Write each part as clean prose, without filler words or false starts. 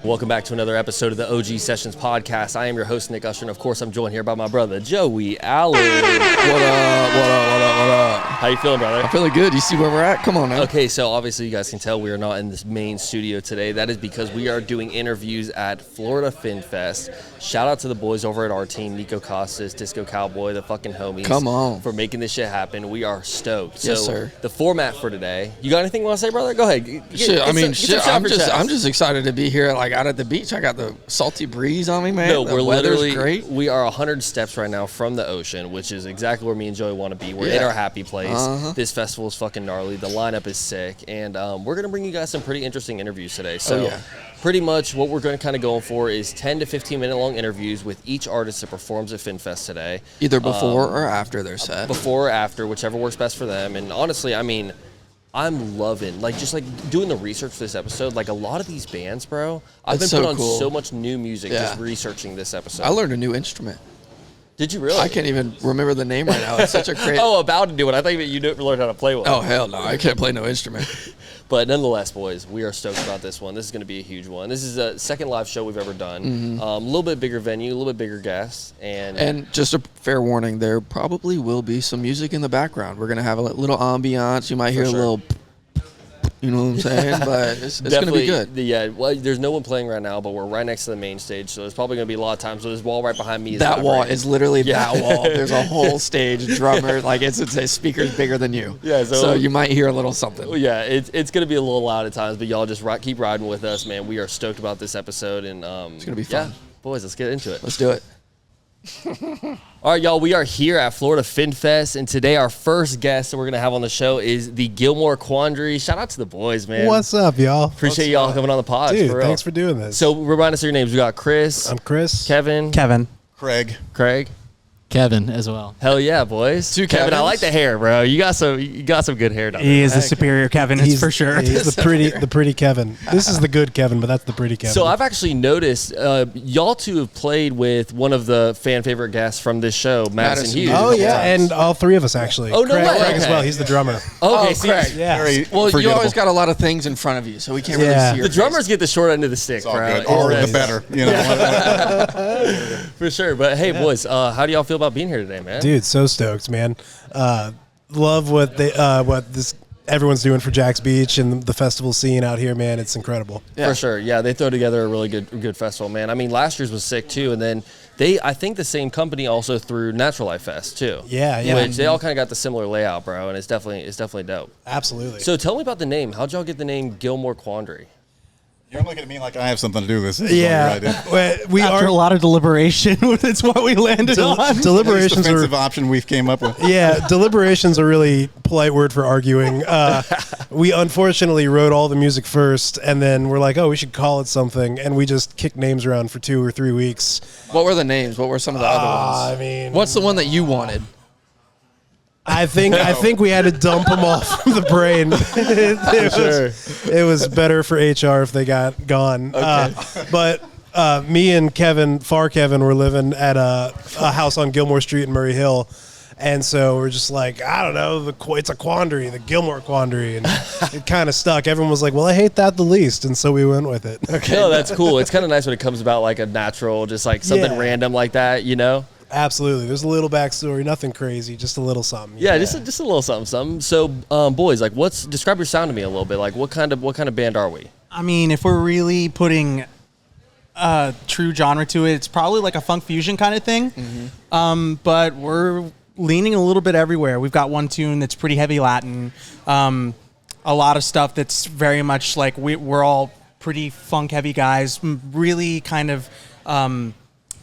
Welcome back to another episode of the OG Sessions podcast. I am your host, Nick Usher, and of course, I'm joined here by my brother, Joey Allen. What up? How you feeling, brother? I'm feeling good. You see where we're at? Come on, man. Okay, so obviously you guys can tell we are not in this main studio today. That is because we are doing interviews at Florida Fin Fest. Shout out to the boys over at our team, Niko Costas, Disco Cowboy, the fucking homies. Come on. For making this shit happen. We are stoked. Yes, so sir. The format for today, you got anything you want to say, brother? Go ahead. I'm just excited to be here, like out at the beach. I got the salty breeze on me, man. No, the we're literally great. We are 100 steps right now from the ocean, which is exactly where me and Joey want to be. We're in our happy place. This festival is fucking gnarly. The lineup is sick, and we're gonna bring you guys some pretty interesting interviews today. So, pretty much what we're going to kind of go for is 10 to 15 minute long interviews with each artist that performs at FinFest today. Either before or after their set. Before or after, whichever works best for them. And honestly, I mean, I'm loving, doing the research for this episode. Like, a lot of these bands, bro, I've been putting on so much new music just researching this episode. I learned a new instrument. Did you really? I can't even remember the name right now. It's such a crazy... about to do it. I thought you learned how to play one. Oh, hell no. I can't play no instrument. But nonetheless, boys, we are stoked about this one. This is going to be a huge one. This is the second live show we've ever done. A little bit bigger venue, a little bit bigger guests. And just a fair warning, there probably will be some music in the background. We're going to have a little ambiance. You might hear a little... You know what I'm saying? But it's going to be good. Yeah, well, there's no one playing right now, but we're right next to the main stage, so there's probably going to be a lot of times. So this wall right behind me is that wall is literally that wall. There's a whole stage, drummer, like it's a speaker's bigger than you. Yeah, so you might hear a little something. Yeah, it's going to be a little loud at times, but y'all just keep riding with us, man. We are stoked about this episode, and it's going to be fun. Yeah, boys, let's get into it. Let's do it. All right, y'all, we are here at Florida Fin Fest, and today our first guest that we're going to have on the show is the Gilmore Quandry. Shout out to the boys, man. What's up, y'all? Appreciate y'all coming on the pod. Dude, thanks for doing this. So remind us of your names. We got Chris. I'm Chris. Kevin. Craig. Kevin as well. Hell yeah, boys. Two Kevin, Kevins? I like the hair, bro. You got some good hair down there. He is the superior Kevin, it's for sure. He's the pretty Kevin. This is the good Kevin, but that's the pretty Kevin. So I've actually noticed y'all two have played with one of the fan favorite guests from this show, Madison Hughes. Oh yeah, and all three of us actually. Oh, no way. Craig as well. He's the drummer. Okay, Craig. Yeah. Well, you always got a lot of things in front of you, so we can't really see your the drummers get the short end of the stick, It's all bro. good. Or the better, you know. For sure. But hey, boys, how do y'all feel about being here today, man? Dude, so stoked, man. Love what everyone's doing for Jack's Beach and the festival scene out here, man. It's incredible. Yeah. For sure. Yeah, they throw together a really good festival, man. I mean, last year's was sick too, and then I think the same company also threw Natural Life Fest too. Yeah. Which they all kind of got the similar layout, bro, and it's definitely dope. Absolutely. So tell me about the name. How'd y'all get the name Gilmore Quandry? You're looking at me like I have something to do with this. We After a lot of deliberation, that's what we landed on. Deliberations That's the defensive option we've came up with. Yeah, deliberations are really polite word for arguing. We unfortunately wrote all the music first, and then we're like, oh, we should call it something, and we just kicked names around for 2 or 3 weeks. What were the names? What were some of the other ones? I mean, what's the one that you wanted? I think we had to dump them all from the brain. It was better for HR if they got gone. Okay. But me and Kevin, Far Kevin, were living at a house on Gilmore Street in Murray Hill. And so we're just like, I don't know, it's a quandary, the Gilmore Quandary. And it kind of stuck. Everyone was like, well, I hate that the least. And so we went with it. Okay. No, that's cool. It's kind of nice when it comes about like a natural, just like something random like that, you know? Absolutely. There's a little backstory, nothing crazy, just a little something. Yeah, just a little something. So, boys, like, describe your sound to me a little bit. Like, what kind of band are we? I mean, if we're really putting true genre to it, it's probably like a funk fusion kind of thing. Mm-hmm. But we're leaning a little bit everywhere. We've got one tune that's pretty heavy Latin. A lot of stuff that's very much like we're all pretty funk heavy guys, really kind of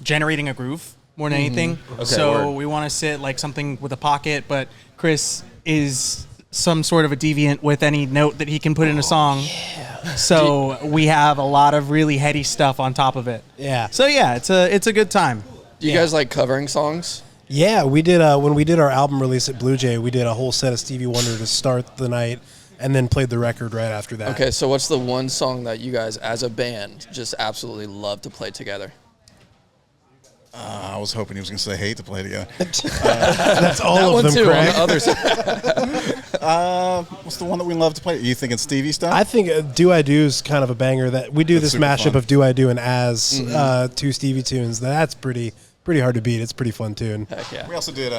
generating a groove more than anything. Okay, so we want to sit like something with a pocket, but Chris is some sort of a deviant with any note that he can put in a song. Yeah. So we have a lot of really heady stuff on top of it. Yeah. So yeah, it's a good time. Do you guys like covering songs? Yeah, we did. When we did our album release at Blue Jay, we did a whole set of Stevie Wonder to start the night, and then played the record right after that. Okay, so what's the one song that you guys, as a band, just absolutely love to play together? I was hoping he was going to say hate to play together. That's all of them, too, Craig. on the other side. What's the one that we love to play? Are you thinking Stevie stuff? I think Do I Do is kind of a banger. That we do That's this super mashup fun. of Do I Do and As two Stevie tunes. That's pretty hard to beat. It's a pretty fun tune. Heck yeah. We also did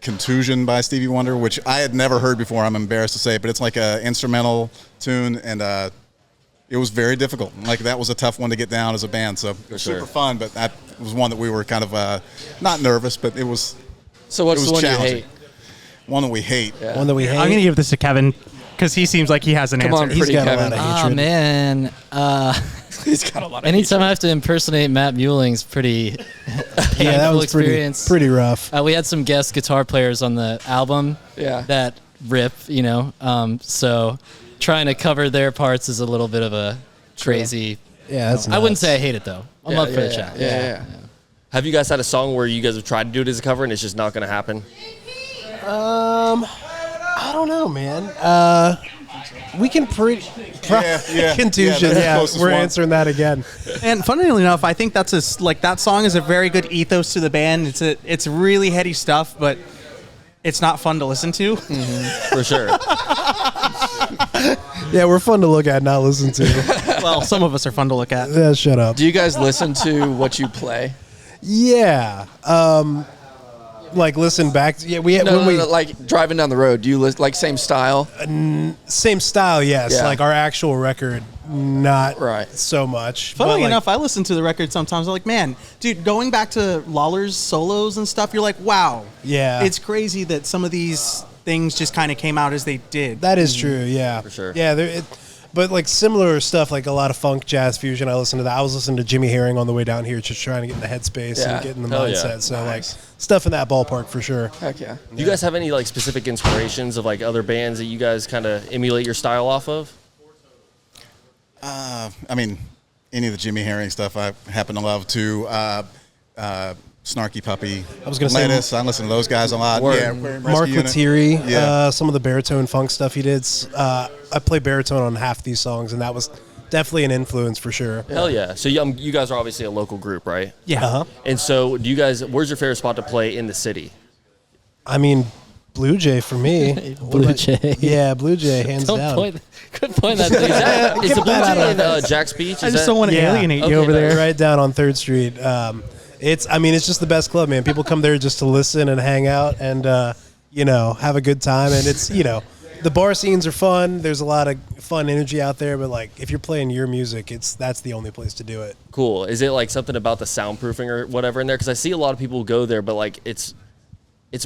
Contusion by Stevie Wonder, which I had never heard before. I'm embarrassed to say, but it's like an instrumental tune, and it was very difficult. Like, that was a tough one to get down as a band. So it was super fun, but that was one that we were kind of not nervous, but it was. So what's the one you hate? One that we hate. Yeah. One that we hate. I'm going to give this to Kevin because he seems like he has an Come answer. on, He's pretty got a Kevin. lot of Oh hatred. man, He's got a lot of anytime I have to impersonate Matt Muelling's pretty painful Yeah, that was experience. pretty rough. We had some guest guitar players on the album. Yeah. That rip, so trying to cover their parts is a little bit of a crazy. Yeah, that's I wouldn't nuts. say I hate it though. I'm up for the chat. Yeah. Have you guys had a song where you guys have tried to do it as a cover and it's just not going to happen? I don't know, man. We can Yeah, Contusion. that's the Yeah, closest we're one. answering that again. And funnily enough, I think that's that song is a very good ethos to the band. It's really heady stuff, but it's not fun to listen to. For sure. Yeah, we're fun to look at, not listen to. Well, some of us are fun to look at. Yeah, shut up. Do you guys listen to what you play? Yeah. Like listen back. Yeah, No, like driving down the road. Do you like same style? Same style, yes. Yeah. Like our actual record, not Right. so much. Funnily But, like, enough, I listen to the record sometimes. I'm like, man, dude, going back to Lawler's solos and stuff, you're like, wow. Yeah. It's crazy that some of these things just kind of came out as they did. that is true. Yeah, For sure. Yeah, but like similar stuff, like a lot of funk, jazz fusion. I listen to that. I was listening to Jimmy Herring on the way down here, just trying to get in the headspace Yeah. and get in the Hell yeah. mindset. So like stuff in that ballpark for sure. Heck yeah. Do you guys have any like specific inspirations of like other bands that you guys kind of emulate your style off of? I mean, any of the Jimmy Herring stuff I happen to love too. Snarky Puppy. I was gonna say- Lettuce. I listen to those guys a lot. Word. Yeah, Mark Rescue Unit. Lettieri, Yeah. some of the baritone funk stuff he did. I play baritone on half these songs, and that was definitely an influence for sure. Hell yeah. So you guys are obviously a local group, right? Yeah. Uh-huh. And so do you guys, where's your favorite spot to play in the city? I mean, Blue Jay for me. Blue Jay. Yeah, Blue Jay, hands Don't down. point. Could point that thing. Is the Blue that out Jay of in Jack's Beach? I just don't want to Yeah. alienate Okay, you over nice. there. Right down on 3rd Street. It's just the best club, man. People come there just to listen and hang out and, have a good time. And it's, the bar scenes are fun. There's a lot of fun energy out there. But, like, if you're playing your music, that's the only place to do it. Cool. Is it like something about the soundproofing or whatever in there? Because I see a lot of people go there, but like it's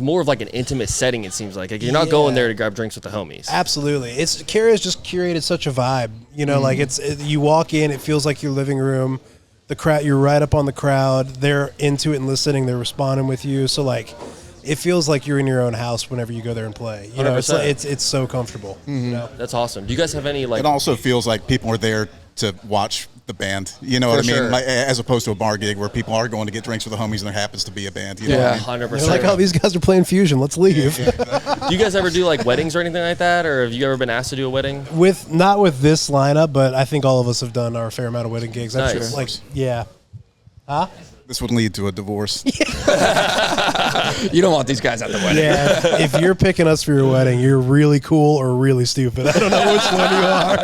more of like an intimate setting. It seems like you're not going Yeah. there to grab drinks with the homies. Absolutely. Kara's just curated such a vibe. Like you walk in, it feels like your living room. The crowd, you're right up on the crowd. They're into it and listening. They're responding with you. So like, it feels like you're in your own house whenever you go there and play. It's 100%. it's so comfortable. That's awesome. Do you guys have any like? It also feels like people are there to watch the band. You know what I For mean? sure. Like, as opposed to a bar gig where people are going to get drinks with the homies and there happens to be a band. You know what I mean? 100%. They're like, oh, these guys are playing fusion. Let's leave. Do you guys ever do like weddings or anything like that, or have you ever been asked to do a wedding? Not with this lineup, but I think all of us have done our fair amount of wedding gigs. I'm Nice. sure, like, yeah. This would lead to a divorce. You don't want these guys at the wedding. Yeah, if you're picking us for your wedding, you're really cool or really stupid. I don't know which one you are.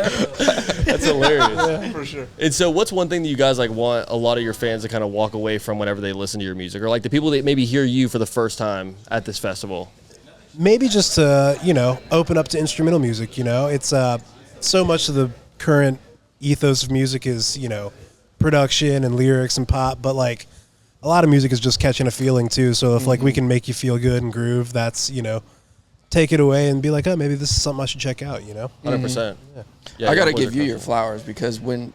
That's hilarious. For sure. And so, what's one thing that you guys like want a lot of your fans to kind of walk away from whenever they listen to your music, or like the people that maybe hear you for the first time at this festival? Maybe just to open up to instrumental music. It's so much of the current ethos of music is production and lyrics and pop, but like a lot of music is just catching a feeling too. So if like we can make you feel good and groove, that's take it away and be like, oh, maybe this is something I should check out. 100%. Yeah, I got to yeah, give you your flowers because when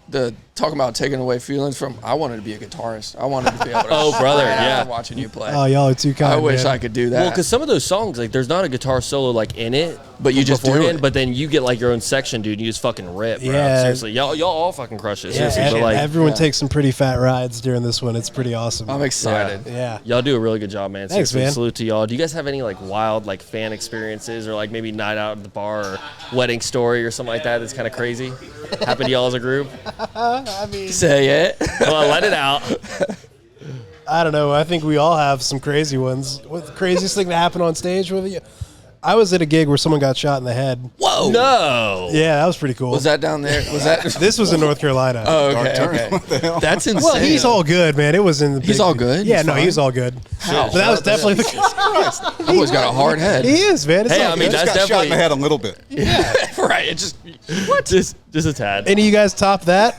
talking about taking away feelings from, I wanted to be a guitarist. I wanted to be able to. Oh, brother, shout out yeah. watching you play. Oh, y'all are too kind. I wish man. I could do that. Well, because some of those songs, like, there's not a guitar solo like in it, But you just do beforehand, it. But then you get like your own section, dude. And you just fucking rip, bro. Yeah. Seriously, y'all all fucking crush it. Yeah, Seriously, but like, everyone takes some pretty fat rides during this one. It's pretty awesome. I'm excited. Yeah. y'all do a really good job, man. Thanks, Seriously, man. salute to y'all. Do you guys have any like wild like fan experiences or like maybe night out at the bar or wedding story or something like that that's kind of crazy? Happened to y'all as a group? Say it. Come on, let it out. I don't know. I think we all have some crazy ones. What's the craziest thing that happened on stage with you? I was at a gig where someone got shot in the head. Whoa! No. Yeah, that was pretty cool. Was that down there? Was that? This was in North Carolina. Oh, okay. That's insane. Well, he's all good, man. It was in the. He's all good. Yeah, He's no, fine? he's all good. How? But that was definitely the. That boy's got a hard head. He is, man. It's Hey, all I mean, good. that's Got shot in definitely the head a little bit. Right. It just just a tad. Any of you guys top that?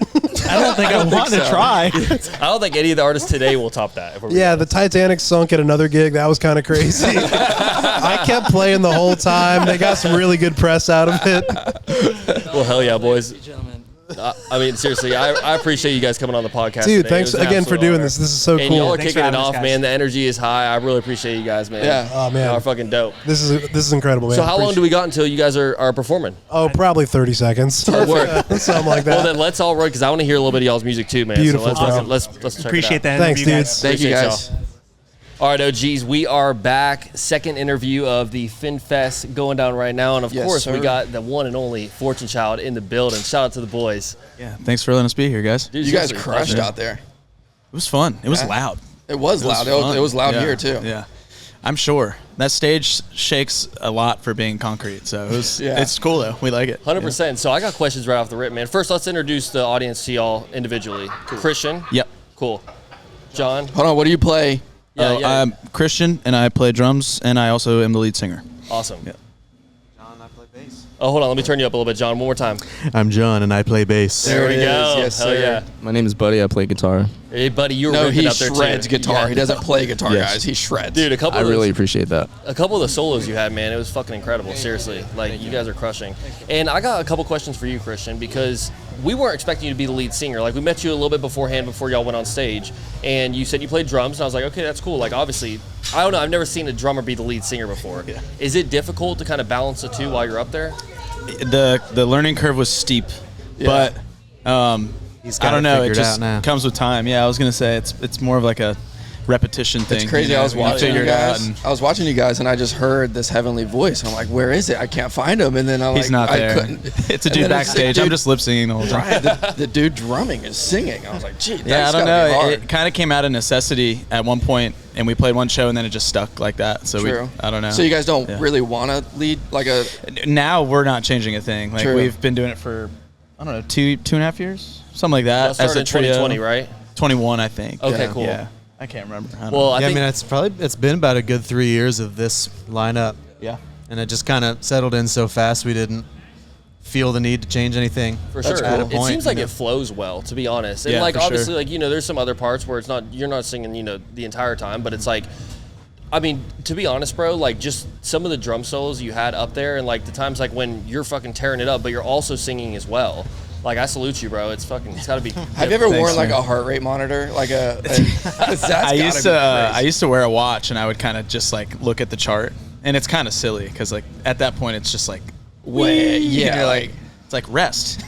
I don't think I want to try. I don't think any of the artists today will top that. If we're Yeah, the Titanic sunk at another gig. That was kind of crazy. I kept playing the whole time. They got some really good press out of it. Well, hell yeah, boys. Gentlemen. I mean, seriously, I appreciate you guys coming on the podcast Dude, today. thanks It was an again for absolute doing honor. this. This is so And cool. y'all are Thanks for kicking it having us, off, guys. man. The energy is high. I really appreciate you guys, man. Yeah. Oh, man. Y'all are fucking dope. This is incredible, man. So how long do we got until you guys are performing? Oh, probably 30 seconds. Word. Something like that. Well, then let's all run because I want to hear a little bit of y'all's music too, man. Beautiful, So let's bro. fucking, let's check Appreciate it out. that Thanks, interview, dudes. guys. Thank you, Appreciate guys. y'all. All right, OGs, we are back. Second interview of the FinFest going down right now. And, of Yes, course, we sir. got the one and only Fortune Child in the building. Shout out to the boys. Yeah, thanks for letting us be here, guys. Dude, You guys seriously, crushed pleasure. out there. It was fun. It was Yeah. loud. It was loud. fun. It was loud Yeah, here too. Yeah, I'm sure that stage shakes a lot for being concrete. So Yeah. it's cool though. We like it. 100%. So I got questions right off the rip, man. First, let's introduce the audience to y'all individually. Christian. Yep. Cool. John. Hold on. What do you play? Yeah, yeah. I'm Christian, and I play drums, and I also am the lead singer. Awesome. Yeah. Oh, hold on. Let me turn you up a little bit, John. One more time. I'm John, and I play bass. There we it is. go. Yes, Hell sir. yeah. My name is Buddy. I play guitar. Hey, buddy, you were No, ripping he up there shreds too. guitar. Yeah. He doesn't play guitar, Yes. guys. He shreds. Dude, a couple I of really those, appreciate that. a couple of the solos you had, man, it was fucking incredible. Seriously, like you guys are crushing. And I got a couple questions for you, Christian, because we weren't expecting you to be the lead singer. Like we met you a little bit beforehand before y'all went on stage, and you said you played drums, and I was like, okay, that's cool. Like obviously, I don't know, I've never seen a drummer be the lead singer before. Yeah. Is it difficult to kind of balance the two while you're up there? The learning curve was steep, but He's I got don't it know. It figured just out now. comes with time. Yeah, I was gonna say it's more of like a repetition thing. It's crazy. you know? I was You watching figure you it out guys. and I was watching you guys, and I just heard this heavenly voice. I'm like, where is it? I can't find him. And then I'm he's like, not there. I couldn't. It's a And dude then backstage. the I'm dude- just lip singing the whole time. Right, the dude drumming is singing. I was like, gee, Yeah, I that's don't gotta be know. hard. It kind of came out of necessity at one point, and we played one show, and then it just stuck like that. So True. I don't know. So you guys don't Yeah. really want to lead like a. Now we're not changing a thing. Like True. we've been doing it for I don't know 2.5 years, something like that. Y'all started As a in trio. 2020, right? 21, I think. Okay, Yeah. cool. Yeah, I can't remember. I don't Well, know. I Yeah, I think mean, it's been about a good 3 years of this lineup, yeah. and it just kind of settled in so fast we didn't feel the need to change anything. for That's sure. cool. It seems like it flows well, to be honest. And Yeah, like for obviously, sure. like there's some other parts where it's not you're not singing, the entire time, but it's like, I mean, to be honest, bro, like just some of the drum solos you had up there, and like the times like when you're fucking tearing it up, but you're also singing as well. Like I salute you, bro. It's got to be. Have you ever worn like man. a heart rate monitor, like a? 'cause that's I used to I crazy. used to wear a watch, and I would kind of just like look at the chart, and it's kind of silly because like at that point it's just like Way, yeah, you're like it's like rest.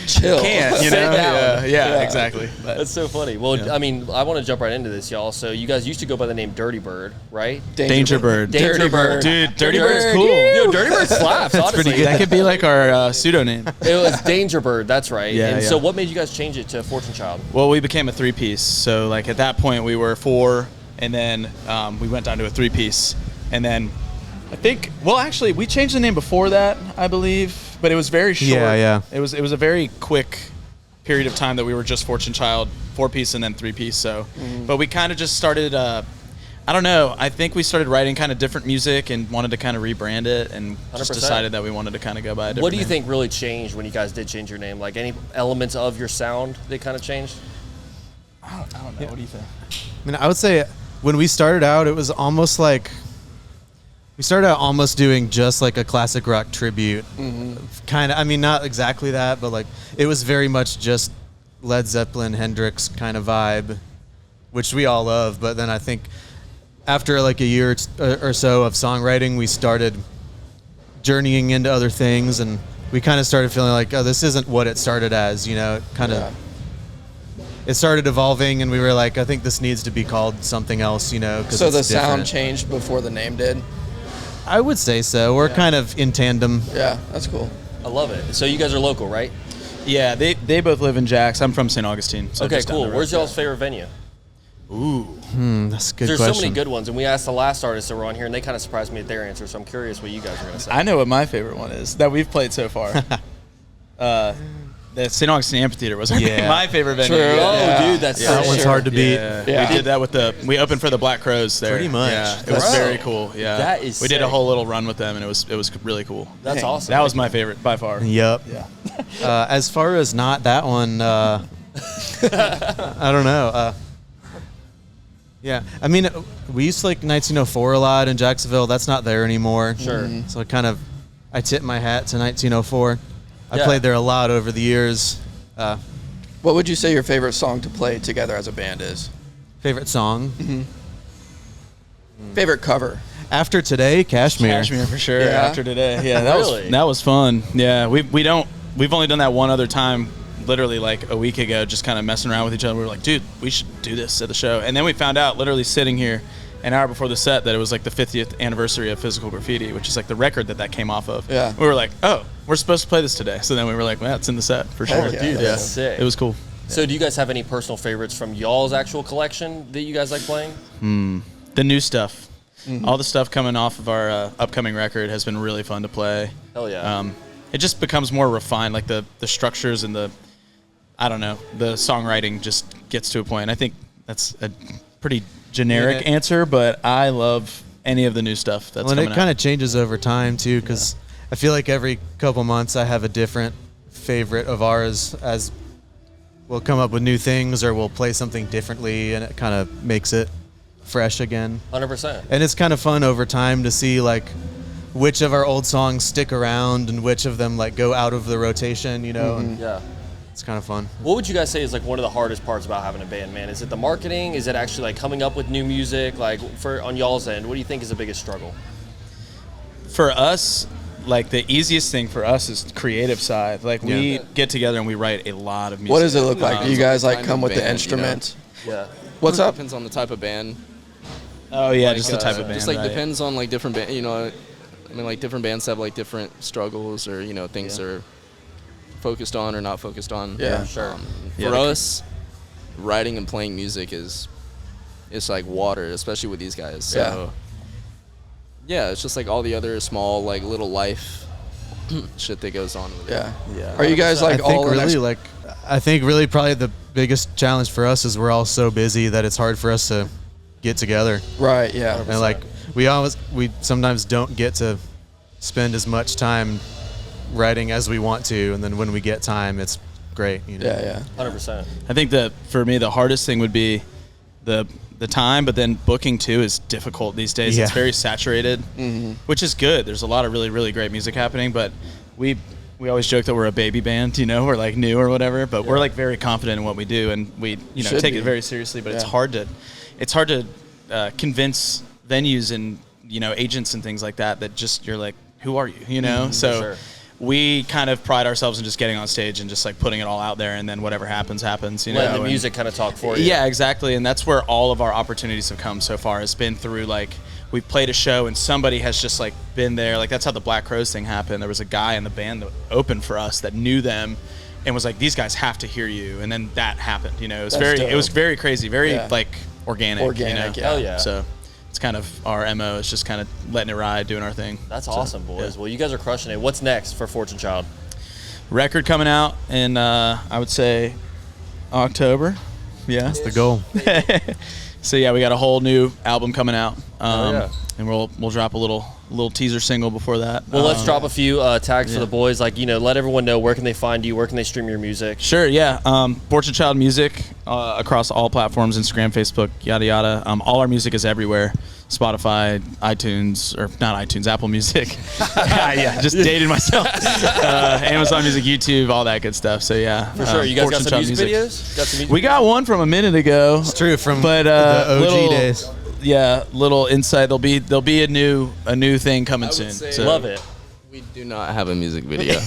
chill. Can't you Sit know? down. Yeah, exactly. But That's so funny. Well, Yeah. I mean, I want to jump right into this, y'all. So you guys used to go by the name Dirty Bird, right? Danger Bird. Dirty Bird. Dude, Dirty Bird's Bird, cool. Yo, Dirty Bird slaps. honestly. That could be like our pseudonym. It was Danger Bird. That's right. Yeah, and yeah. so, what made you guys change it to Fortune Child? Well, we became a three-piece. So, like, at that point, we were four, and then we went down to a three-piece. And then I think, well, actually, we changed the name before that, I believe, but it was very short. Yeah. It was a very quick period of time that we were just Fortune Child, four-piece and then three-piece. So, but we kind of just started, I don't know, I think we started writing kind of different music and wanted to kind of rebrand it and just 100%. decided that we wanted to kind of go by a different What do you name. think really changed when you guys did change your name? Like any elements of your sound that kind of changed? I don't know. What do you think? I mean, I would say when we started out, it was almost like we started out almost doing just like a classic rock tribute. Kind of, I mean, not exactly that, but like it was very much just Led Zeppelin, Hendrix kind of vibe, which we all love. But then I think after like a year or so of songwriting, we started journeying into other things, and we kind of started feeling like, oh, this isn't what it started as, kind of. It started evolving, and we were like, I think this needs to be called something else, 'cause So it's the sound different. changed before the name did. I would say so. We're kind of in tandem. Yeah, that's cool. I love it. So you guys are local, right? Yeah, they both live in Jax. I'm from St. Augustine. So Okay, just down cool. the road. Where's y'all's favorite venue? That's a good There's question. so many good ones, and we asked the last artists that were on here, and they kind of surprised me at their answer. So I'm curious what you guys are going to say. I know what my favorite one is that we've played so far. The St. Augustine Amphitheater was my favorite venue. True. Yeah. Oh, dude, that's That one's hard to beat. Yeah. We did that with we opened for the Black Crows there. Pretty much. Yeah, it was very cool. Yeah, That is we did a sick. whole little run with them, and it was really cool. That's awesome. That was my favorite by far. Yep. Yeah. As far as not that one, I don't know. Yeah, I mean, we used to like 1904 a lot in Jacksonville. That's not there anymore. Sure. So I tip my hat to 1904. I Yeah. played there a lot over the years. What would you say your favorite song to play together as a band is? Favorite song? Favorite cover? After Today, Kashmir. Kashmir for sure. Yeah. After Today, yeah, that Really? was fun. Yeah, we've only done that one other time, literally like a week ago, just kind of messing around with each other. We were like, dude, we should do this at the show, and then we found out, literally sitting here an hour before the set, that it was like the 50th anniversary of Physical Graffiti, which is like the record that came off of. Yeah. We were like, oh, we're supposed to play this today. So then we were like, well, it's in the set for sure. yeah, Dude, that's sick. It was cool. So do you guys have any personal favorites from y'all's actual collection that you guys like playing? The new stuff. All the stuff coming off of our upcoming record has been really fun to play. Hell yeah. It just becomes more refined, like the structures and the songwriting just gets to a point. I think that's a pretty generic answer, but I love any of the new stuff that's coming it kind of changes over time too, because I feel like every couple months I have a different favorite of ours, as we'll come up with new things or we'll play something differently, and it kind of makes it fresh again. 100%. And it's kind of fun over time to see like which of our old songs stick around and which of them like go out of the rotation, you know. And Yeah. it's kind of fun. What would you guys say is like one of the hardest parts about having a band, man? Is it the marketing? Is it actually like coming up with new music? Like on y'all's end, what do you think is the biggest struggle? For us, like the easiest thing for us is the creative side. Like we get together and we write a lot of music. What does it look like? Do you guys like kind come of with the band, instruments? Yeah. What's up? Depends on the type of band. Oh yeah, Like, just the type of band. Just like right? depends on like different band. You know, I mean, like different bands have like different struggles or things they're focused on or not focused on. Yeah, sure. For us, writing and playing music is like water, especially with these guys. So yeah, it's just like all the other small like little life shit that goes on with it. Yeah. Are you guys like all I think really probably the biggest challenge for us is we're all so busy that it's hard for us to get together. Right, yeah. And like we sometimes don't get to spend as much time writing as we want to, and then when we get time, it's great. You know? Yeah. 100%. I think that for me the hardest thing would be the time, but then booking too is difficult these days. Yeah. It's very saturated, which is good. There's a lot of really, really great music happening, but we always joke that we're a baby band, we're like new or whatever, but we're like very confident in what we do, and we take it very seriously. But it's hard to convince venues and agents and things like that just you're like, who are you? So. Sure. We kind of pride ourselves in just getting on stage and just like putting it all out there, and then whatever happens. Let the music kind of talk for you. Yeah, exactly. And that's where all of our opportunities have come so far. It's been through like we've played a show and somebody has just like been there. Like that's how the Black Crows thing happened. There was a guy in the band that opened for us that knew them and was like, these guys have to hear you. And then that happened. It was very crazy, very like organic. Hell yeah. So it's kind of our MO. It's just kind of letting it ride, doing our thing. That's awesome, boys. Well, you guys are crushing it. What's next for Fortune Child? Record coming out in, I would say, October. Yeah. That's the goal. So, yeah, we got a whole new album coming out. Yeah. And we'll drop a little teaser single before that. Well, let's drop a few tags for the boys. Like, let everyone know where can they find you, where can they stream your music. Sure, yeah. Fortune Child Music across all platforms, Instagram, Facebook, yada, yada. All our music is everywhere. Spotify, iTunes, or not iTunes, Apple Music. Yeah, just dated myself. Amazon Music, YouTube, all that good stuff. So, yeah. For sure. You guys got Fortune some Child music videos? Got some music We got one from a minute ago. It's true, from but, the OG days. Yeah, little insight. There'll be a new thing coming soon. So. Love it. We do not have a music video.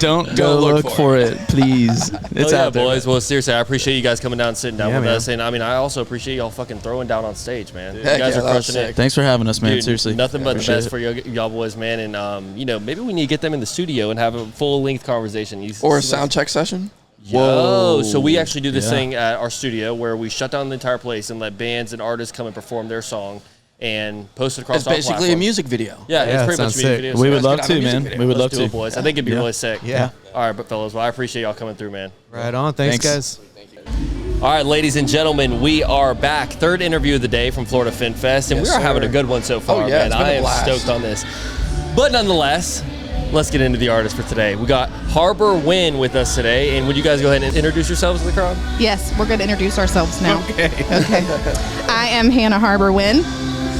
Don't go look for it, please. It's out there, boys. Well, seriously, I appreciate you guys coming down and sitting down with man. us. And I also appreciate y'all fucking throwing down on stage, man. You Heck guys yeah, are that was crushing it. sick. Thanks for having us, man. Dude, Seriously. nothing but the Appreciate best it. for y'all boys, man. And maybe we need to get them in the studio and have a full length conversation. Or a sound check session? Whoa. So we actually do this thing at our studio where we shut down the entire place and let bands and artists come and perform their song and post it across It's our basically platform. a music video. Yeah, it's pretty much a music video. So We would love to, man. We would love let's do to. it, boys. I think it'd be really sick. Yeah. All right, but fellas, well, I appreciate y'all coming through, man. Right on. Thanks. Guys. All right, ladies and gentlemen, we are back. Third interview of the day from Florida Fin Fest, and we are having a good one so far, man. I am stoked on this. But nonetheless, let's get into the artist for today. We got Harber Wynn with us today, and would you guys go ahead and introduce yourselves to the crowd? Yes, we're going to introduce ourselves now. Okay. I am Hannah Harber Wynn.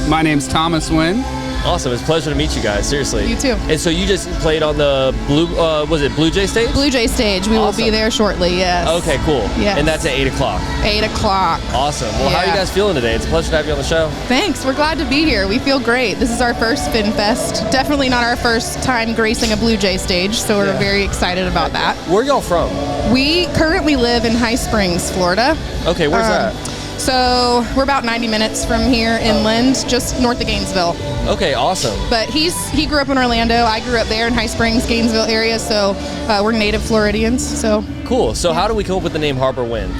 My name's Thomas Wynn. Awesome. It's a pleasure to meet you guys, seriously. You too. And so you just played on the Blue Jay stage? Blue Jay stage. We will be there shortly, yes. Okay, cool. Yes. And that's at 8 o'clock. 8 o'clock. Awesome. Well, how are you guys feeling today? It's a pleasure to have you on the show. Thanks. We're glad to be here. We feel great. This is our first Fin Fest. Definitely not our first time gracing a Blue Jay stage, so we're very excited about that. Where y'all from? We currently live in High Springs, Florida. Okay, where's that? So we're about 90 minutes from here inland, just north of Gainesville. Okay, awesome. But he grew up in Orlando. I grew up there in High Springs, Gainesville area. So we're native Floridians. So cool. So how do we come up with the name Harber Wynn?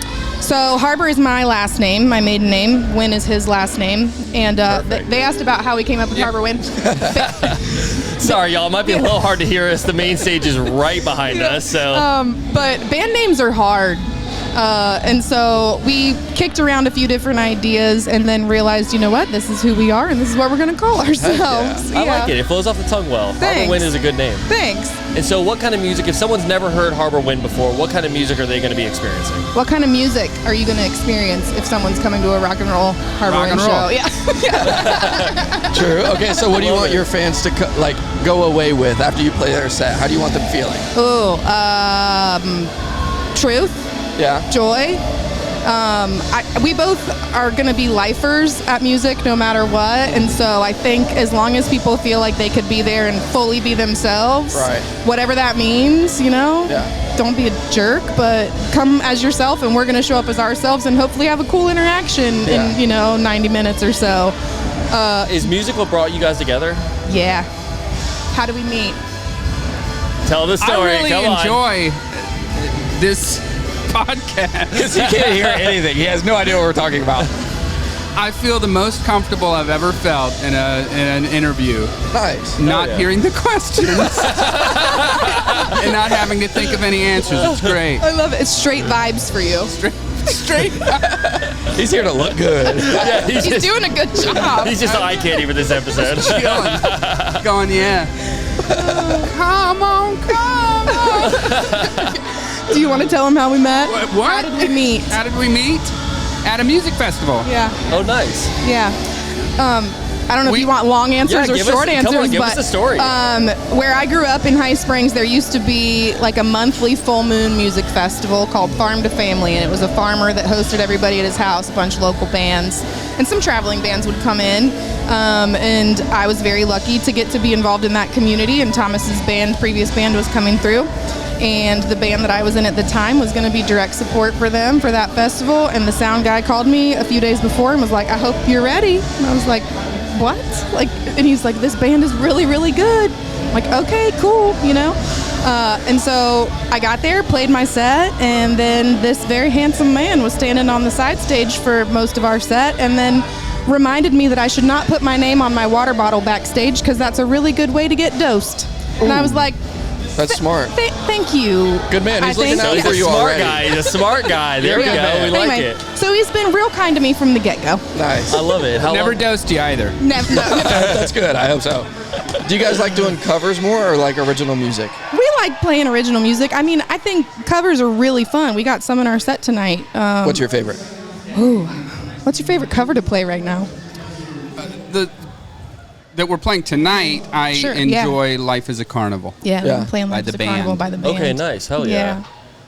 So Harber is my last name, my maiden name. Wynn is his last name. And they asked about how we came up with Harber Wynn. Sorry, y'all. It might be a little hard to hear us. The main stage is right behind us. So. But band names are hard. And so we kicked around a few different ideas and then realized, you know what, this is who we are and this is what we're going to call ourselves. I like it. It flows off the tongue well. Thanks. Harber Wynn is a good name. Thanks. And so what kind of music, if someone's never heard Harber Wynn before, what kind of music are they going to be experiencing? What kind of music are you going to experience if someone's coming to a rock and roll Harber Wynn show? Yeah. True. Okay, so what do you want your fans to go away with after you play their set? How do you want them feeling? Ooh, truth. Yeah. Joy. We both are going to be lifers at music no matter what. And so I think as long as people feel like they could be there and fully be themselves, right, whatever that means, you know, don't be a jerk, but come as yourself and we're going to show up as ourselves and hopefully have a cool interaction in, 90 minutes or so. Is music what brought you guys together? Yeah. How do we meet? Tell the story. I really enjoy this podcast because he can't hear anything. He has no idea what we're talking about. I feel the most comfortable I've ever felt in an interview. Nice. Not hearing the questions and not having to think of any answers. It's great. I love it. It's straight vibes for you. Straight. He's here to look good. Yeah, he's doing a good job. He's just eye candy for this episode. Going, yeah. Come on. Do you want to tell him how we met? What? How did we meet? How did we meet? At a music festival. Yeah. Oh, nice. Yeah. I don't know if you want long answers or short answers, give but us a story. Where I grew up in High Springs, there used to be like a monthly full moon music festival called Farm to Family, and it was a farmer that hosted everybody at his house, a bunch of local bands, and some traveling bands would come in. And I was very lucky to get to be involved in that community, and Thomas's previous band was coming through. And the band that I was in at the time was going to be direct support for them for that festival. And the sound guy called me a few days before and was like, I hope you're ready. And I was like, what? And he's like, this band is really, really good. I'm like, okay, cool, And so I got there, played my set, and then this very handsome man was standing on the side stage for most of our set, and then reminded me that I should not put my name on my water bottle backstage because that's a really good way to get dosed. Ooh. And I was like, that's smart. Thank you. Good man. He's looking out for you already. He's a smart guy. There we go. We like it. So he's been real kind to me from the get-go. Nice. I love it. Never dosed you either. Never. That's good. I hope so. Do you guys like doing covers more or like original music? We like playing original music. I mean, I think covers are really fun. We got some in our set tonight. What's your favorite? Ooh. What's your favorite cover to play right now? That we're playing tonight, I enjoy Life is a Carnival. Yeah. We're playing Life is a Carnival by the band. Okay, nice. Hell yeah.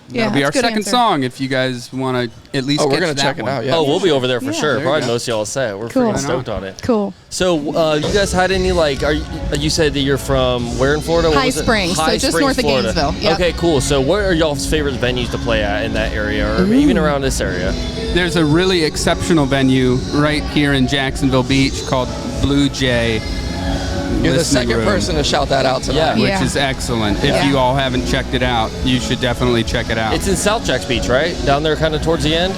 That'll be our second song if you guys want to at least we're going to check one. it out. Yeah. Oh, we'll be over there for sure. Probably most of y'all set. We're freaking stoked on it. Cool. So you guys had any you said that you're from where in Florida? High Springs, so just north of Gainesville. Yep. Okay, cool. So what are y'all's favorite venues to play at in that area or even around this area? There's a really exceptional venue right here in Jacksonville Beach called Blue Jay. You're the second person to shout that out tonight. Which is excellent. If you all haven't checked it out, you should definitely check it out. It's in South Jacks Beach, right? Down there kind of towards the end?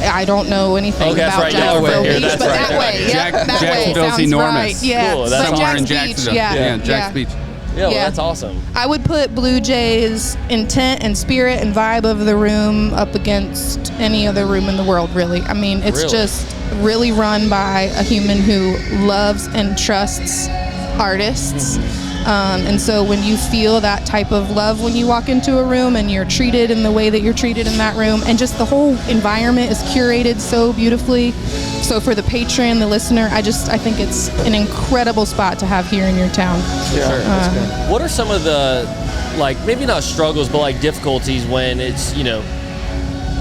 I don't know anything about Jacksonville Beach, but that way. Yep, that way. Jacksonville's Sounds enormous. right. Yeah, Cool, but somewhere in Jacks Beach, Jacksonville. yeah. Jacks Beach. Yeah, well, that's awesome. I would put Blue Jay's intent and spirit and vibe of the room up against any other room in the world, really. I mean, it's just really run by a human who loves and trusts artists. And so when you feel that type of love when you walk into a room and you're treated in the way that you're treated in that room, and just the whole environment is curated so beautifully. So for the patron, the listener, I think it's an incredible spot to have here in your town. Yeah. What are some of the, like, maybe not struggles, but like difficulties when it's, you know,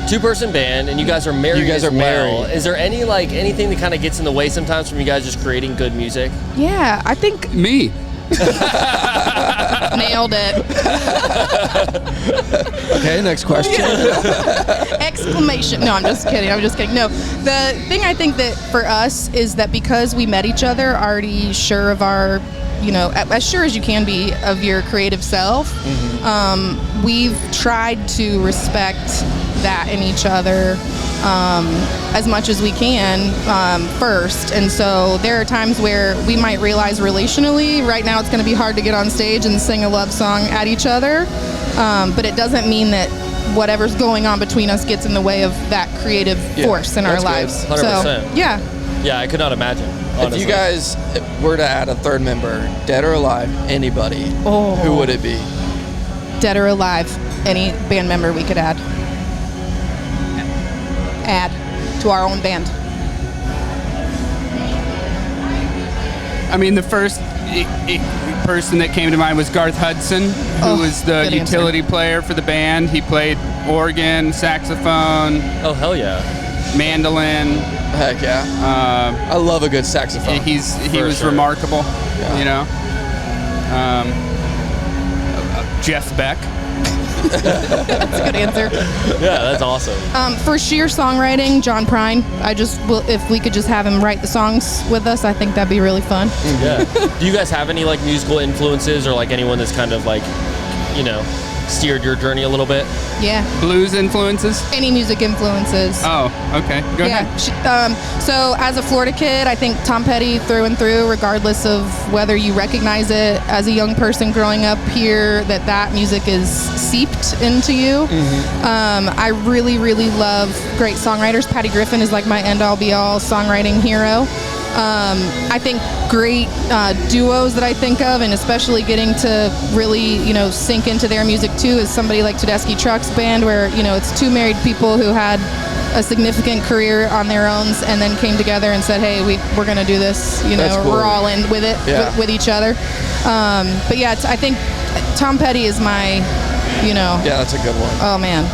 two-person band and you guys are married? You guys are married. Is there any, like, anything that kind of gets in the way sometimes from you guys just creating good music? Yeah, I think Me. nailed it. Okay, next question. Exclamation. No, I'm just kidding. No, the thing I think that for us is that because we met each other already sure of our, you know, as sure as you can be of your creative self, we've tried to respect that in each other as much as we can first. And so there are times where we might realize relationally, right now it's going to be hard to get on stage and sing a love song at each other, but it doesn't mean that whatever's going on between us gets in the way of that creative force in our lives. 100%. So, yeah, I could not imagine, honestly. If you guys were to add a third member, dead or alive, anybody, who would it be? Dead or alive, any band member we could add to our own band. I mean, the first person that came to mind was Garth Hudson, who was the utility player for the band. He played organ, saxophone. Oh, hell yeah. Mandolin. Heck yeah. I love a good saxophone. He was remarkable, you know. Jeff Beck. That's a good answer. Yeah, that's awesome. For sheer songwriting, John Prine. If we could just have him write the songs with us, I think that'd be really fun. Yeah. Do you guys have any like musical influences or like anyone that's kind of like, you know, steered your journey a little bit? Yeah. Blues influences? Any music influences. Oh, okay. Go ahead. So as a Florida kid, I think Tom Petty through and through, regardless of whether you recognize it as a young person growing up here, that music is seeped into you. I really, really love great songwriters. Patty Griffin is like my end-all be-all songwriting hero. I think great duos that I think of, and especially getting to really, you know, sink into their music too, is somebody like Tedeschi Trucks Band, where, you know, it's two married people who had a significant career on their own and then came together and said, hey, we're going to do this, you know, cool. We're all in with it, with each other. But yeah, I think Tom Petty is my, you know. Yeah, that's a good one. Oh, man.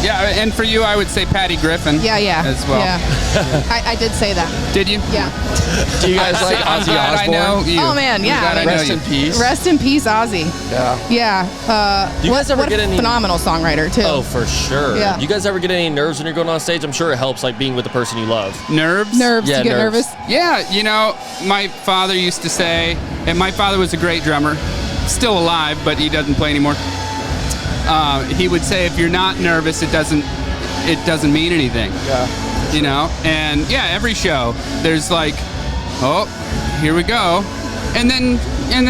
Yeah, and for you, I would say Patty Griffin. Yeah. As well. Yeah. I did say that. Did you? Yeah. Do you guys like I'm Ozzy glad Osbourne? I know you. Oh, man, yeah. Rest in peace. Rest in peace, Ozzy. Yeah. Yeah. Do you guys ever get any phenomenal songwriter too? Oh, for sure. Yeah. Do you guys ever get any nerves when you're going on stage? I'm sure it helps, like being with the person you love. Nerves? Yeah, you get nervous? Yeah, you know, my father used to say, and my father was a great drummer, still alive, but he doesn't play anymore. He would say, if you're not nervous, it doesn't mean anything. Yeah. You know? And yeah, every show, there's like, oh, here we go. And then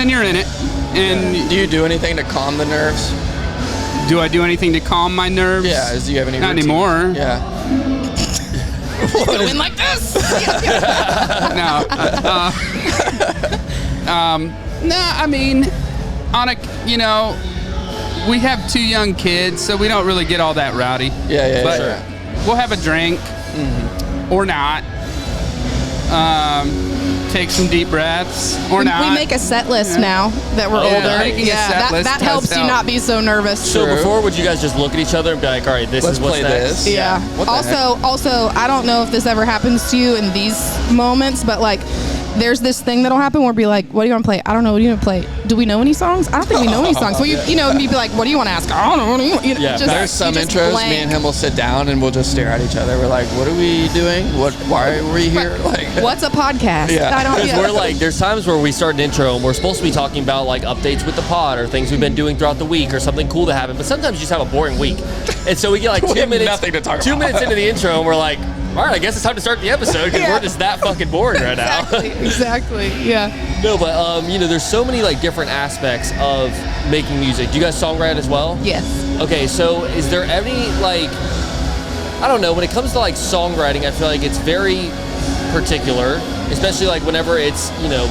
you're in it. And do you do anything to calm the nerves? Do I do anything to calm my nerves? Yeah, do you have any Not routine? anymore. Yeah. Going like this? No. I mean, you know, we have 2 young kids, so we don't really get all that rowdy. Yeah, but sure. We'll have a drink, or not. Take some deep breaths, or not. We make a set list now that we're older. Making a set list that helps you not be so nervous. So before, would you guys just look at each other and be like, all right, this is what's next? Yeah. Also, I don't know if this ever happens to you in these moments, but like there's this thing that'll happen where we'll be like, what do you want to play? I don't know. What do you want to play? Do we know any songs? I don't think we know any songs. Well, you know, and you'd be like, what do you want to ask? I don't know. What do you know, there's some intros. Blank. Me and him will sit down and we'll just stare at each other. We're like, what are we doing? Why are we here? Like, what's a podcast? Yeah. I don't. Because we're like, there's times where we start an intro and we're supposed to be talking about like updates with the pod or things we've been doing throughout the week or something cool to happen. But sometimes you just have a boring week, and so we get like 2 minutes, nothing to talk 2 about. minutes into the intro, and we're like, all right, I guess it's time to start the episode because we're just that fucking boring right now. Exactly. Yeah. No, but you know, there's so many like different aspects of making music. Do you guys songwrite as well? Yes. Okay, so is there any like, I don't know, when it comes to like songwriting, I feel like it's very particular, especially like whenever it's, you know,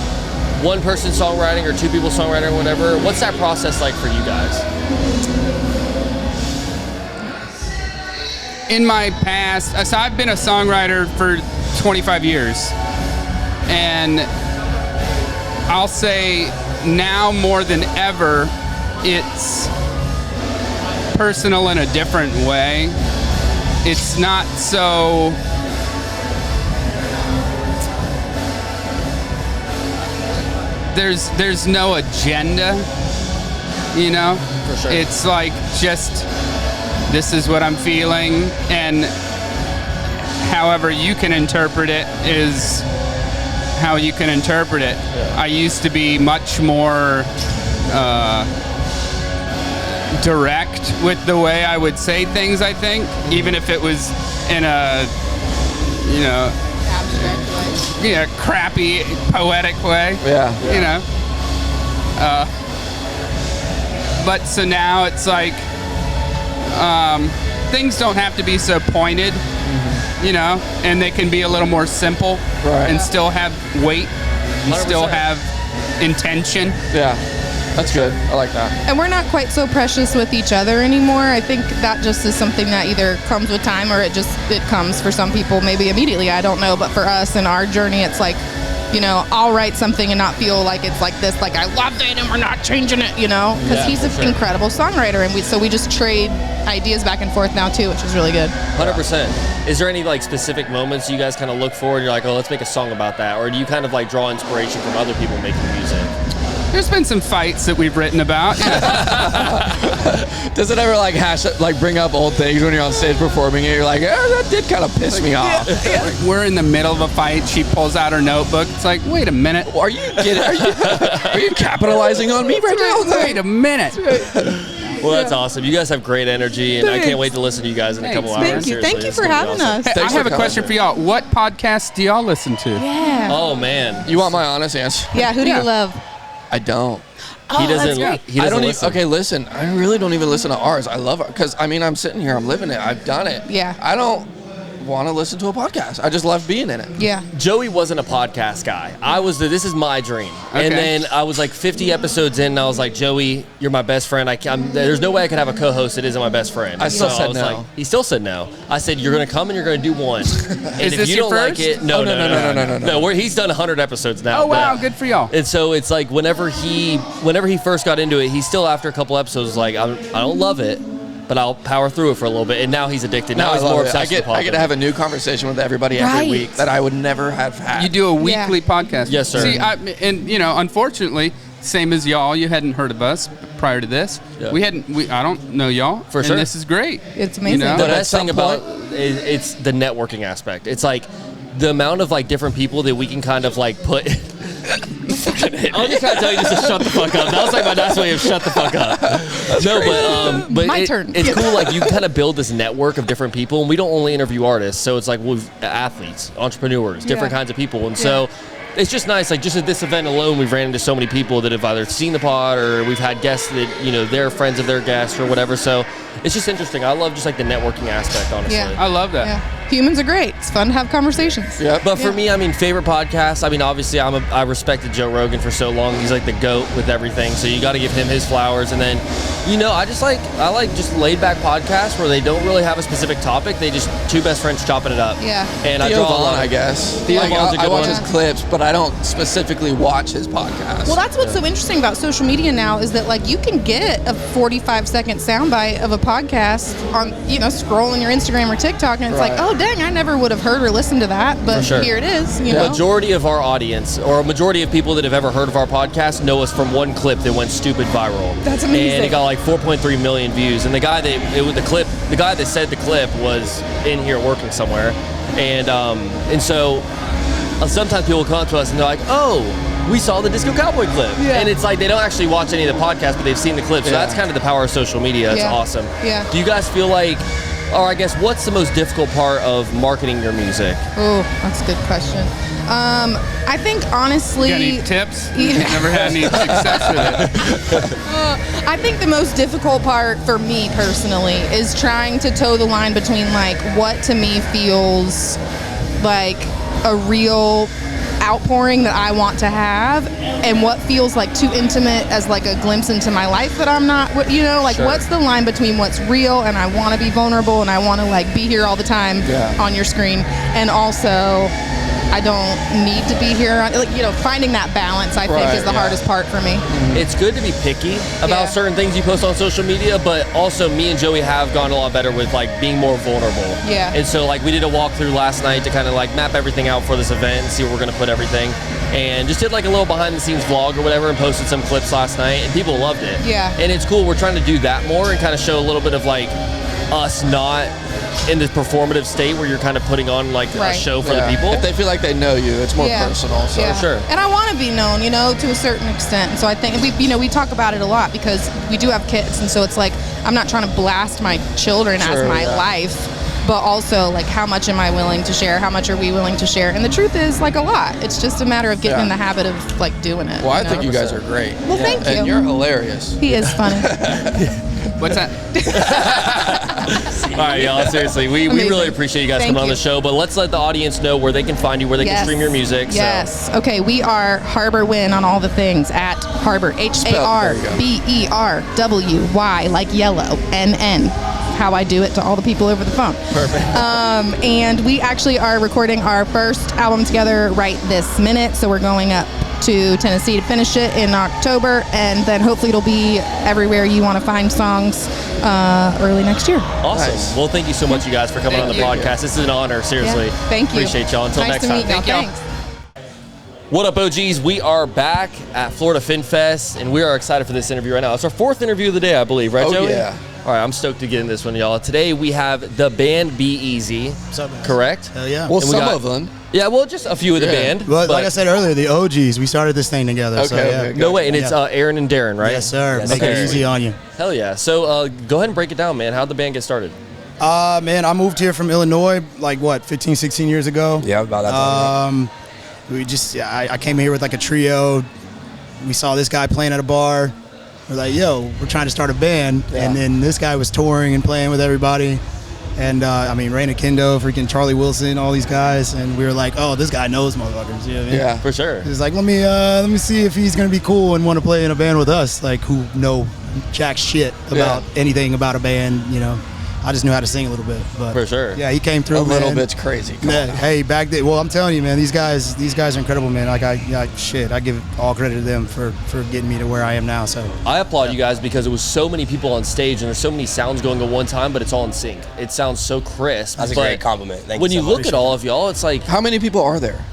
one person songwriting or two people songwriting or whatever. What's that process like for you guys? In my past, so I've been a songwriter for 25 years, and I'll say now more than ever, it's personal in a different way. It's not so... There's no agenda, you know? For sure. It's like just... this is what I'm feeling, and however you can interpret it is how you can interpret it. Yeah. I used to be much more direct with the way I would say things, I think, even if it was in a, you know, Abstract way. Yeah, crappy, poetic way. Yeah. You know? But so now it's like, things don't have to be so pointed, you know, and they can be a little more simple and still have weight and 100%. Still have intention. Yeah, that's good. I like that. And we're not quite so precious with each other anymore. I think that just is something that either comes with time or it comes for some people maybe immediately. I don't know. But for us in our journey, it's like, you know, I'll write something and not feel like it's like this, like I loved it and we're not changing it, you know, because he's an incredible songwriter, and we just trade ideas back and forth now too, which is really good. 100%. Is there any like specific moments you guys kind of look for and you're like, oh, let's make a song about that? Or do you kind of like draw inspiration from other people making music? There's been some fights that we've written about. Does it ever like bring up old things when you're on stage performing it? You're like, that did kind of piss me off. Like, we're in the middle of a fight. She pulls out her notebook. It's like, wait a minute. Are you capitalizing on me right now? Wait a minute. Well, that's awesome. You guys have great energy, and I can't wait to listen to you guys in a couple hours. Thank you. Thank you for having us. Hey, I have a question for y'all. What podcast do y'all listen to? Yeah. Oh, man. You want my honest answer? Yeah, who do you love? I don't. He doesn't listen. Okay, listen. I really don't even listen to ours. I love it because I'm sitting here. I'm living it. I've done it. Yeah. I don't want to listen to a podcast. I just love being in it. Yeah. Joey wasn't a podcast guy. This is my dream. Okay. And then I was like 50 episodes in, and I was like, Joey, you're my best friend. There's no way I could have a co-host that isn't my best friend. I still said no. Like, he still said no. I said, you're going to come and you're going to do one. And is if this you your don't first? like it, no. He's done 100 episodes now. Oh, wow. Good for y'all. And so it's like whenever he first got into it, he still after a couple episodes was like, I don't love it, but I'll power through it for a little bit. And now he's addicted. Now he's more obsessed with I get to have a new conversation with everybody every week that I would never have had. You do a weekly podcast. Yes, sir. See, unfortunately, same as y'all, you hadn't heard of us prior to this. Yeah. I don't know y'all. For sure. And this is great. It's amazing. You know? The best thing about it's the networking aspect. It's like the amount of like different people that we can kind of like put. I'm just trying to tell you just to shut the fuck up. That was like my nice way of shut the fuck up. But my turn. It's cool. Like you kind of build this network of different people, and we don't only interview artists. So it's like we've athletes, entrepreneurs, different kinds of people, and so. It's just nice, like just at this event alone, we've ran into so many people that have either seen the pod or we've had guests that, you know, they're friends of their guests or whatever. So it's just interesting. I love just like the networking aspect, honestly. Yeah. I love that. Yeah. Humans are great. It's fun to have conversations. Yeah. But for me, I mean, favorite podcast, I mean, obviously I respected Joe Rogan for so long. He's like the GOAT with everything. So you got to give him his flowers. And then, you know, I like just laid back podcasts where they don't really have a specific topic. They just two best friends chopping it up. Yeah. And Theo Vaughn, I guess. I watch his clips, but I don't specifically watch his podcast. Well, that's what's so interesting about social media now is that like you can get a 45-second soundbite of a podcast on, you know, scrolling your Instagram or TikTok, and it's like, oh, dang, I never would have heard or listened to that, but here it is. You know? The majority of our audience, or a majority of people that have ever heard of our podcast, know us from one clip that went stupid viral. That's amazing. And it got like 4.3 million views. And the guy that said the clip was in here working somewhere, and so sometimes people come up to us and they're like, "Oh, we saw the Disco Cowboy clip," and it's like they don't actually watch any of the podcasts, but they've seen the clip. So that's kind of the power of social media. It's awesome. Yeah. Do you guys feel like, or I guess, what's the most difficult part of marketing your music? Oh, that's a good question. I think honestly, got any tips? Never had any success with it. I think the most difficult part for me personally is trying to toe the line between like what to me feels like a real outpouring that I want to have and what feels like too intimate as like a glimpse into my life that I'm not, what's the line between what's real and I want to be vulnerable and I want to like be here all the time on your screen, and also I don't need to be here. Finding that balance, I think, is the hardest part for me. It's good to be picky about certain things you post on social media, but also me and Joey have gone a lot better with like being more vulnerable. Yeah. And so like we did a walkthrough last night to kind of like map everything out for this event and see where we're going to put everything. And just did like a little behind the scenes vlog or whatever and posted some clips last night and people loved it. Yeah. And it's cool. We're trying to do that more and kind of show a little bit of like us not in this performative state where you're kind of putting on like a show for the people. If they feel like they know you, it's more personal. So for sure. And I want to be known, to a certain extent. And so I think we talk about it a lot because we do have kids, and so it's like I'm not trying to blast my children as my life, but also like how much am I willing to share? How much are we willing to share? And the truth is like a lot. It's just a matter of getting in the habit of like doing it. Well, I think you guys are great. Well, thank you. And you're hilarious. He is funny. What's that? All right, y'all. Seriously, we really appreciate you guys coming on the show. But let's let the audience know where they can find you, where they can stream your music. Yes. So. Okay, we are Harber Wynn on all the things at Harber, HARBERWY, like yellow, NN. How I do it to all the people over the phone. Perfect. And we actually are recording our first album together right this minute. So we're going up to Tennessee to finish it in October, and then hopefully it'll be everywhere you want to find songs early next year. Awesome. Nice. Well, thank you so much, you guys, for coming on the podcast. This is an honor, seriously. Yeah. Thank you. Appreciate y'all. Until next time. Thank y'all. What up, OGs? We are back at Florida Fin Fest, and we are excited for this interview right now. It's our fourth interview of the day, I believe, right, Joey? Yeah. All right, I'm stoked to get in this one, y'all. Today we have the band Be Easy. What's up, man? Correct? Hell yeah. Well, some of them. Yeah, well, just a few of the band. Well, like I said earlier, the OGs, we started this thing together. Okay. No way, and it's Aaron and Darren, right? Yes, sir. Make it easy on you. Hell yeah. So go ahead and break it down, man. How'd the band get started? Man, I moved here from Illinois, 15, 16 years ago. Yeah, about that time. I came here with like a trio. We saw this guy playing at a bar. We're like, yo, we're trying to start a band. Yeah. And then this guy was touring and playing with everybody. And Raina Kendo, freaking Charlie Wilson, all these guys. And we were like, oh, this guy knows motherfuckers. You know what I mean? Yeah, for sure. He's like, let me see if he's going to be cool and want to play in a band with us, like who know jack shit about anything about a band, I just knew how to sing a little bit, but for sure. Yeah, he came through. A little bit's crazy. Hey, back then. Well, I'm telling you, man, these guys are incredible, man. Like I give all credit to them for getting me to where I am now. So I applaud you guys because it was so many people on stage and there's so many sounds going at one time, but it's all in sync. It sounds so crisp. That's a great compliment. Thank when you you so look much. at all of y'all, it's like, how many people are there?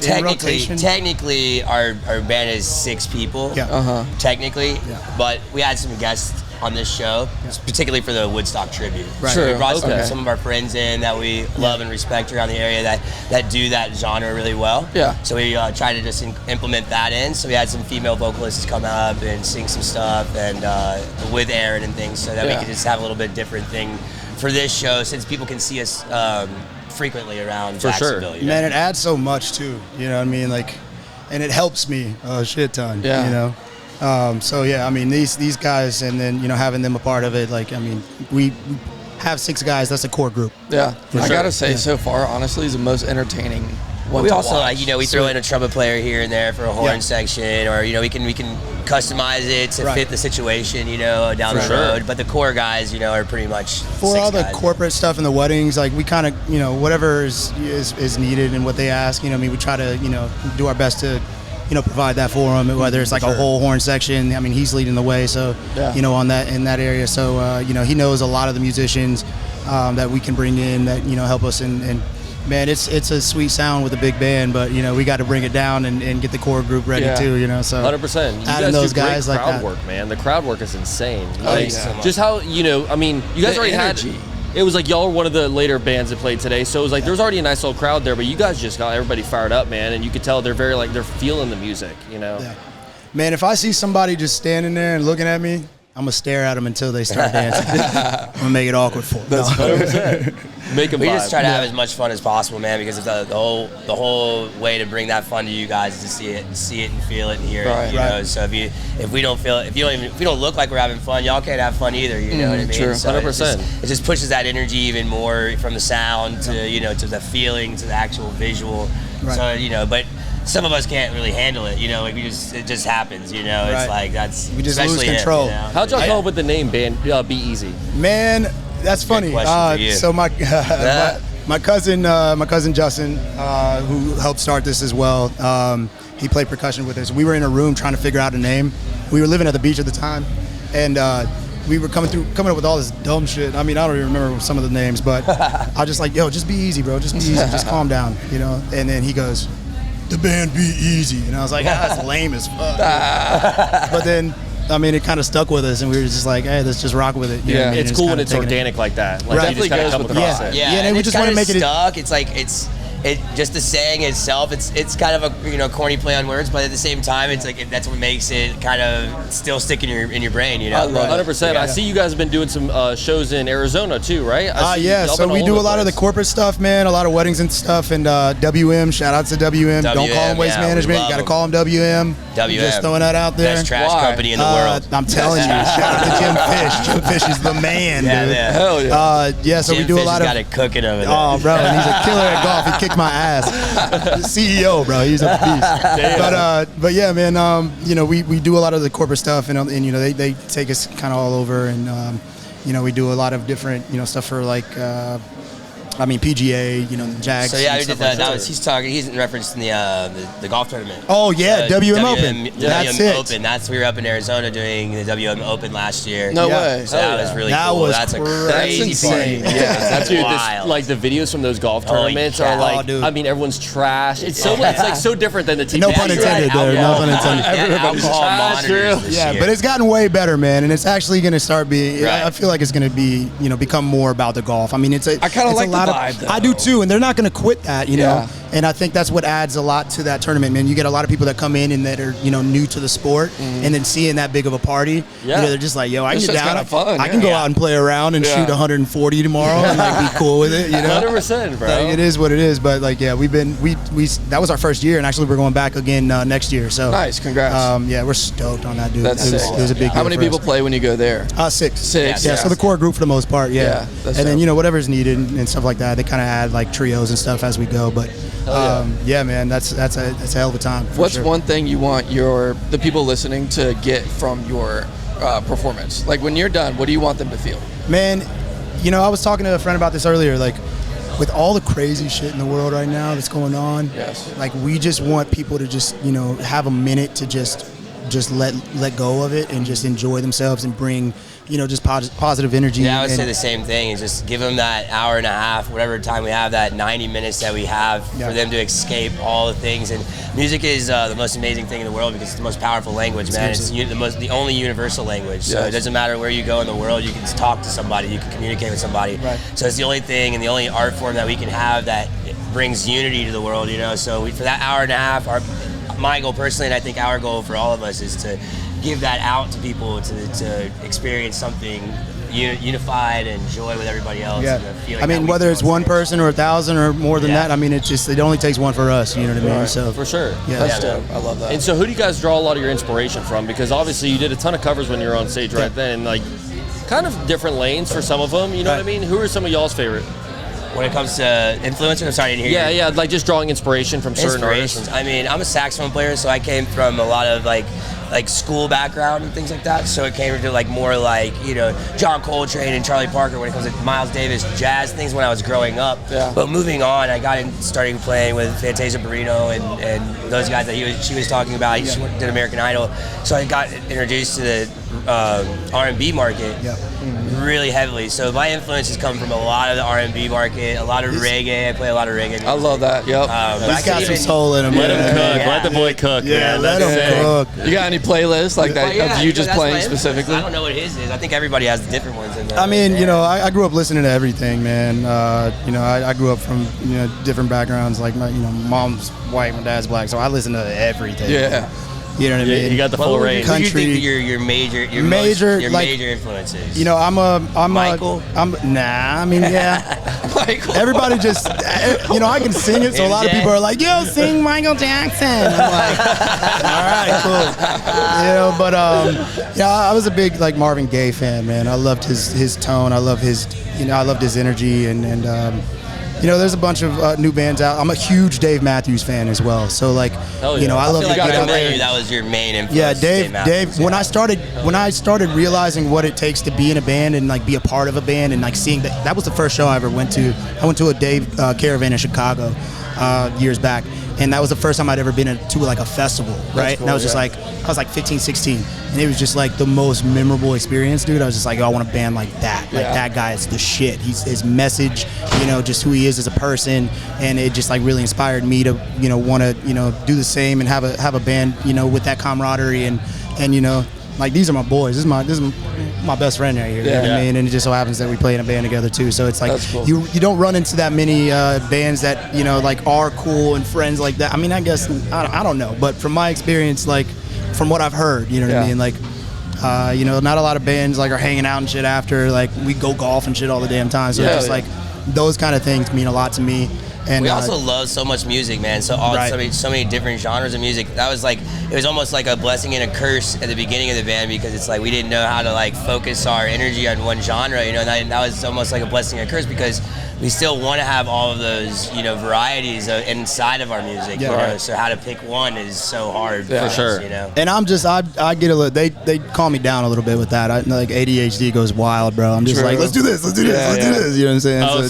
Technically, our band is 6 people. Yeah. Technically, but we had some guests on this show, particularly for the Woodstock tribute. Right. Sure. We brought some of our friends in that we love and respect around the area that do that genre really well. Yeah. So we tried to just implement that in. So we had some female vocalists come up and sing some stuff and with Aaron and things, so that we could just have a little bit different thing for this show, since people can see us frequently around Jacksonville. Sure. Man, it adds so much too. You know what I mean? Like, and it helps me a shit ton. Yeah. These guys, and then having them a part of it. We have 6 guys. That's a core group. Yeah. I gotta say, so far, honestly, is the most entertaining one. We to also, watch. we throw in a trumpet player here and there for a horn section, or we can customize it to fit the situation, down the road. But the core guys, are pretty much for all the corporate stuff in the weddings. Like we kind of, whatever is needed and what they ask. We try to do our best to provide that for them. Whether it's like a whole horn section. He's leading the way, so in that area. So he knows a lot of the musicians. that we can bring in that help us and man, it's a sweet sound with a big band, but we got to bring it down and get the core group ready too. So 100%. You adding guys those do great guys like crowd that. work, man. The crowd work is insane. yeah. Just how I mean, you guys already energy. It was like y'all were one of the later bands that played today, so it was like there was already a nice little crowd there, but you guys just got everybody fired up, man, and you could tell they're very they're feeling the music, Yeah. Man, if I see somebody just standing there and looking at me, I'm gonna stare at them until they start dancing. I'm gonna make it awkward for them. That's 100%. Make them We vibe. just try to have as much fun as possible, man, because the whole way to bring that fun to you guys is to see it and feel it and hear it. You know? So if we don't look like we're having fun, y'all can't have fun either. You know what I mean? True. So 100%. It just pushes that energy even more from the sound to to the feeling to the actual visual. Right. So but some of us can't really handle it. It just happens. It's like that's we just lose especially control. Him, How'd y'all come up with the name band Be Easy? Man, that's funny. question for you. So my cousin Justin, who helped start this as well, he played percussion with us. We were in a room trying to figure out a name. We were living at the beach at the time, and we were coming up with all this dumb shit. I mean, I don't even remember some of the names, but I was just like, yo, just be easy, bro. Just be easy. Just calm down, And then he goes, the band Be Easy. And I was like, that's lame as fuck. But then, I mean, it kind of stuck with us, and we were just like, hey, let's just rock with it. Yeah, it's cool when it's organic like that. Like, you just kind of come across it. Yeah, and we just want to make it stuck. It's like it just the saying itself. It's kind of a corny play on words, but at the same time, it's like that's what makes it kind of still stick in your brain. 100%. I see you guys have been doing some shows in Arizona too, right? Yeah. So we do a lot of the corporate stuff, man. A lot of weddings and stuff. And WM, shout out to WM. Don't call them Waste Management. You got to call them WM. WM. Just throwing that out there. Best trash company in the world. I'm telling you. Shout out to Jim Fish. Jim Fish is the man, dude. Yeah. Hell yeah. Yeah. So Jim we do Fish a lot of. got it cooking over there. Oh, bro, and he's a killer at golf. He kicked my ass. CEO, bro. He's a beast. But yeah, man. We do a lot of the corporate stuff, and they take us kind of all over, and we do a lot of different stuff for like. PGA, Jags. So yeah, we did that. He's in reference to the golf tournament. Oh yeah, WM Open. That's it. Open. We were up in Arizona doing the WM Open last year. No way. So that was really cool. That's a crazy insane. party. Yeah, that's wild. Like the videos from those golf tournaments are like, I mean, everyone's trash. It's so it's like so different than the TV. No pun intended there. No pun intended. Everybody's monitors. Yeah, but it's gotten way better, man, and it's actually going to start being. Right. I feel like it's going to be, become more about the golf. I mean, I kind of like the vibe. I do too, and they're not going to quit that, know. And I think that's what adds a lot to that tournament, man. You get a lot of people that come in and that are, new to the sport, and then seeing that big of a party, they're just like, yo, I can get down. I can go out and play around and shoot 140 tomorrow and be cool with it, 100%, bro. It is what it is, but we that was our first year, and actually we're going back again next year. So nice, congrats. We're stoked on that, dude. That's sick. It was a big. How many people play when you go there? 6. Yeah, so the core group for the most part, and then whatever's needed and stuff like that. They kind of add like trios and stuff as we go, but man, that's a hell of a time. What's one thing you want the people listening to get from your performance? Like when you're done, what do you want them to feel? Man, I was talking to a friend about this earlier. Like with all the crazy shit in the world right now that's going on, like we just want people to just have a minute to just let go of it and just enjoy themselves and bring just positive energy. Yeah, I would say the same thing. Is just give them that hour and a half, whatever time we have, that 90 minutes that we have for them to escape all the things. And music is the most amazing thing in the world because it's the most powerful language, man. Seriously. It's the only universal language. So it doesn't matter where you go in the world, you can talk to somebody, you can communicate with somebody. Right. So it's the only thing and the only art form that we can have that brings unity to the world. So for that hour and a half, my goal personally, and I think our goal for all of us, is to give that out to people to experience something unified and joy with everybody else. Yeah. And I mean, whether it's one person or 1,000 or more than that, I mean, it only takes one for us. You know what I mean? So for sure. Yeah, that's dope. I love that. And so, who do you guys draw a lot of your inspiration from? Because obviously, you did a ton of covers when you were on stage right then, like kind of different lanes for some of them. You know what I mean? Who are some of y'all's favorite? When it comes to influencers, I'm sorry, I didn't hear you. Yeah, like just drawing inspiration from certain artists. I mean, I'm a saxophone player, so I came from a lot of like school background and things like that. So it came to like more like John Coltrane and Charlie Parker when it comes to Miles Davis, jazz things when I was growing up. Yeah. But moving on, I got started playing with Fantasia Barrino and those guys that she was talking about. She did American Idol, so I got introduced to the R&B market. really heavily. So my influences come from a lot of the R&B market, a lot of reggae. I play a lot of reggae music. I love that. Yep. He's got some soul in him. Let him cook. Yeah. Let the boy cook. Yeah, man. let That's him sick. cook. You got any playlists like that of you just that's playing my influence. specifically? I don't know what his is. I think everybody has different ones in there. I mean, I grew up listening to everything, man. I grew up from different backgrounds. Like my mom's white, my dad's black, so I listen to everything. Yeah. You know what I mean? You got the full range. What do you Country. think your major influences? Michael? Nah, I mean, yeah. Michael. Everybody just, I can sing it, so a lot of people are like, yo, sing Michael Jackson. I'm like, all right, cool. But I was a big like Marvin Gaye fan, man. I loved his tone. I loved his energy, and there's a bunch of new bands out. I'm a huge Dave Matthews fan as well. So like, I love to get out there. That was your main influence. Yeah, Dave. When I started realizing what it takes to be in a band and like be a part of a band and like seeing that was the first show I ever went to. I went to a Dave Caravan in Chicago years back, and that was the first time I'd ever been to like a festival, right? Cool, and I was just like, I was like 15, 16, and it was just like the most memorable experience, dude. I was just like, I want a band like that. Like that guy is the shit. His message, just who he is as a person, and it just like really inspired me to, want to, do the same and have a band, with that camaraderie and like these are my boys. This is my best friend right here. You know what I mean? And it just so happens that we play in a band together too. So it's like cool. you don't run into that many bands that like are cool and friends like that. I mean, I guess I don't know, but from my experience, like from what I've heard, you know what I mean? Like, not a lot of bands like are hanging out and shit after. Like we go golf and shit all the damn time. So it's just like those kind of things mean a lot to me. And we also love so much music, man. So so many different genres of music. That was like, it was almost like a blessing and a curse at the beginning of the band, because it's like we didn't know how to like focus our energy on one genre. That was almost like a blessing and a curse, because we still want to have all of those, varieties inside of our music. So how to pick one is so hard. For sure. And I'm just, I get a little. They calm me down a little bit with that. Like ADHD goes wild, bro. I'm just like, let's do this. Let's do this. You know what I'm saying? Oh,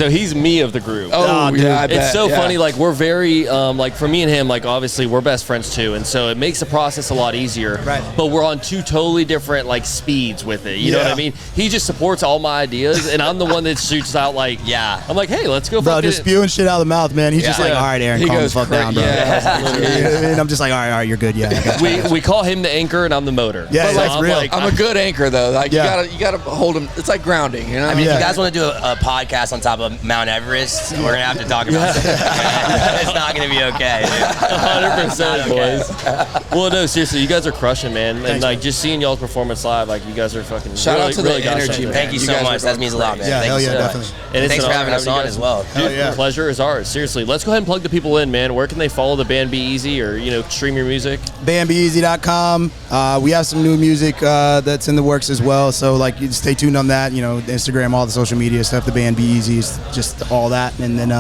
he's me of the group. Oh, yeah, it's so funny. Like we're very, like for me and him, like obviously we're best friends too, and so it makes the process a lot easier. Right. But we're on two totally different like speeds with it. You know what I mean? He just supports all my ideas, and I'm the one that shoots out like. Yeah. I'm like, hey, let's go. Bro, just spewing shit out of the mouth, man. He's just like, all right, Aaron, calm the fuck down, bro. And I'm just like, all right, you're good. Yeah. I got you. We call him the anchor, and I'm the motor. Yeah, so that's real. I'm a good anchor though. Like you gotta hold him. It's like grounding, I mean, if you guys want to do a podcast on top of Mount Everest, we're gonna have to talk about it. It's not gonna be okay. 100%, boys. Well, no, seriously, you guys are crushing, man. And like just seeing y'all's performance live, like you guys are fucking. Shout out to the energy, man. Thank you so much. That means a lot, man. Yeah, hell yeah, definitely. And thanks for having us on as well. Dude, the pleasure is ours. Seriously, let's go ahead and plug the people in, man. Where can they follow the band Be Easy, or stream your music? Bandbeeasy.com. We have some new music that's in the works as well. So like, you stay tuned on that. Instagram, all the social media stuff. The band Be Easy is just all that, and then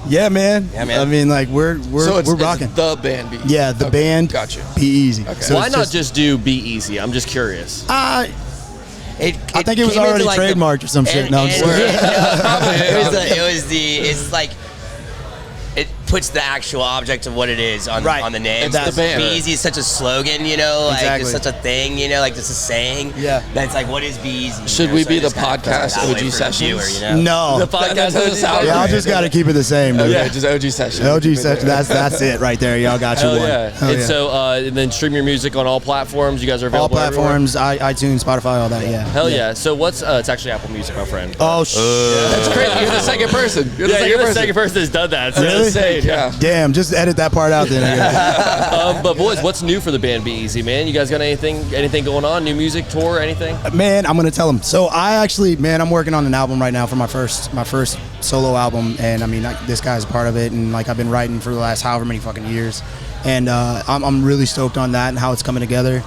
yeah, man. I mean, like we're rocking. It's the band Be Easy. Yeah, the band. Gotcha. Be Easy. Okay. So why not just do Be Easy? I'm just curious. I think it was already trademarked or some shit. No, I'm just it's like it puts the actual object of what it is on the name. That's the band. Be Easy is such a slogan, like exactly. it's such a thing, like it's a saying. Yeah. That's like, what is Be Easy? Should we be the podcast OG Sessions? No. The podcast OG. Yeah, I just got to keep it the same, dude. Yeah, just OG Sessions. OG Sessions. That's it right there. Y'all got you one. Yeah. And so, and then stream your music on all platforms. You guys are available all platforms, iTunes, Spotify, all that. Yeah. Hell yeah. So what's? It's actually Apple Music, my friend. Oh shit. That's crazy. You're the second person. You're the second person that's done that. So really? insane. Yeah. Damn. Just edit that part out then. But boys, what's new for the band Be Easy, man? You guys got anything going on? New music, tour, anything? Man, I'm gonna tell them. So I'm working on an album right now for my first solo album, and I mean, this guy's a part of it, and like I've been writing for the last however many fucking years, and I'm really stoked on that and how it's coming together.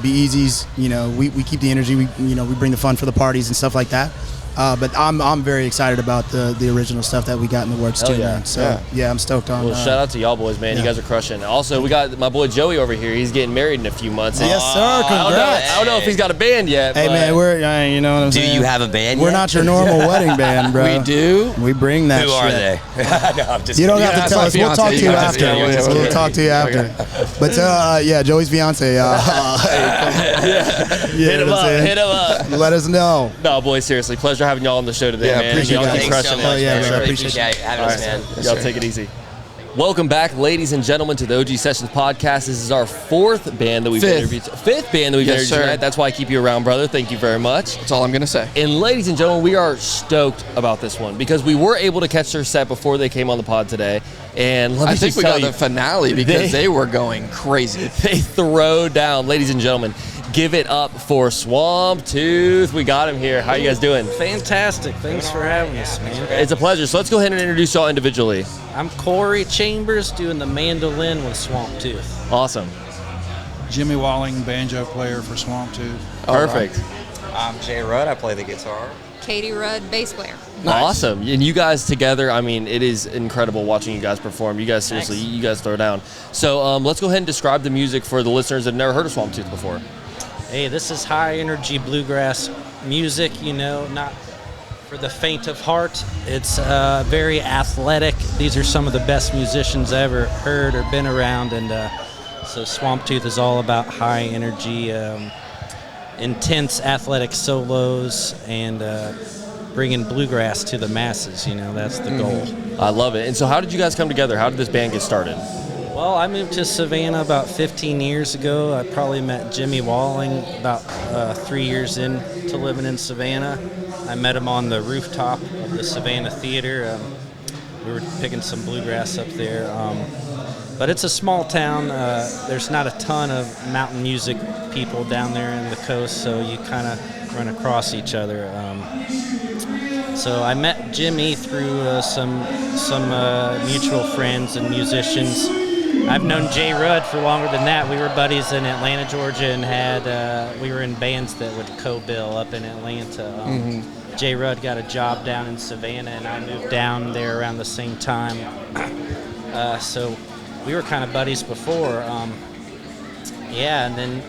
Be Easy's, we keep the energy, we bring the fun for the parties and stuff like that. But I'm very excited about the original stuff that we got in the works too, man. So yeah, I'm stoked on. Well, shout out to y'all boys, man. You guys are crushing. Also, we got my boy Joey over here. He's getting married in a few months. Yes, sir. Congrats. I don't know if he's got a band yet. Hey, man, you know what I'm saying? Do you have a band? We're yet? not your normal wedding band, bro. We do. We bring that. Who are they? No, I'm just You don't kidding. have to tell us. We'll talk to you after. We'll talk to you after. But yeah, Joey's fiance. Hit him up. Let us know. No, boys, seriously, pleasure having y'all on the show today, man. appreciate Y'all it. keep Thanks so crushing much, it. man. man. Really Appreciate appreciate having us, man. Y'all take it easy. Welcome back, ladies and gentlemen, to the OG Sessions podcast. This is our fifth band that we've interviewed tonight. That's why I keep you around, brother. Thank you very much. That's all I'm going to say. And ladies and gentlemen, we are stoked about this one because we were able to catch their set before they came on the pod today. And I think we got the finale because they were going crazy. They throw down. Ladies and gentlemen, give it up for Swamptooth. We got him here. How you guys doing? Fantastic. Thanks for having us, man. It's a pleasure. So let's go ahead and introduce y'all individually. I'm Corey Chambers doing the mandolin with Swamptooth. Awesome. Jimmy Walling, banjo player for Swamptooth. Perfect. I'm Jay Rudd. I play the guitar. Katie Rudd, bass player. Nice. Awesome. And you guys together, I mean, it is incredible watching you guys perform. You guys, seriously, you guys throw down. So let's go ahead and describe the music for the listeners that have never heard of Swamptooth before. Hey, this is high energy bluegrass music, not for the faint of heart. It's very athletic. These are some of the best musicians I ever heard or been around. And so Swamptooth is all about high energy, intense athletic solos and bringing bluegrass to the masses. That's the goal. I love it. And so how did you guys come together? How did this band get started? Well, I moved to Savannah about 15 years ago. I probably met Jimmy Walling about 3 years into living in Savannah. I met him on the rooftop of the Savannah Theater. We were picking some bluegrass up there. But it's a small town. There's not a ton of mountain music people down there in the coast, so you kind of run across each other. So I met Jimmy through some mutual friends and musicians. I've known Jay Rudd for longer than that. We were buddies in Atlanta, Georgia, and we were in bands that would co-bill up in Atlanta. Jay Rudd got a job down in Savannah, and I moved down there around the same time. So we were kind of buddies before. And then,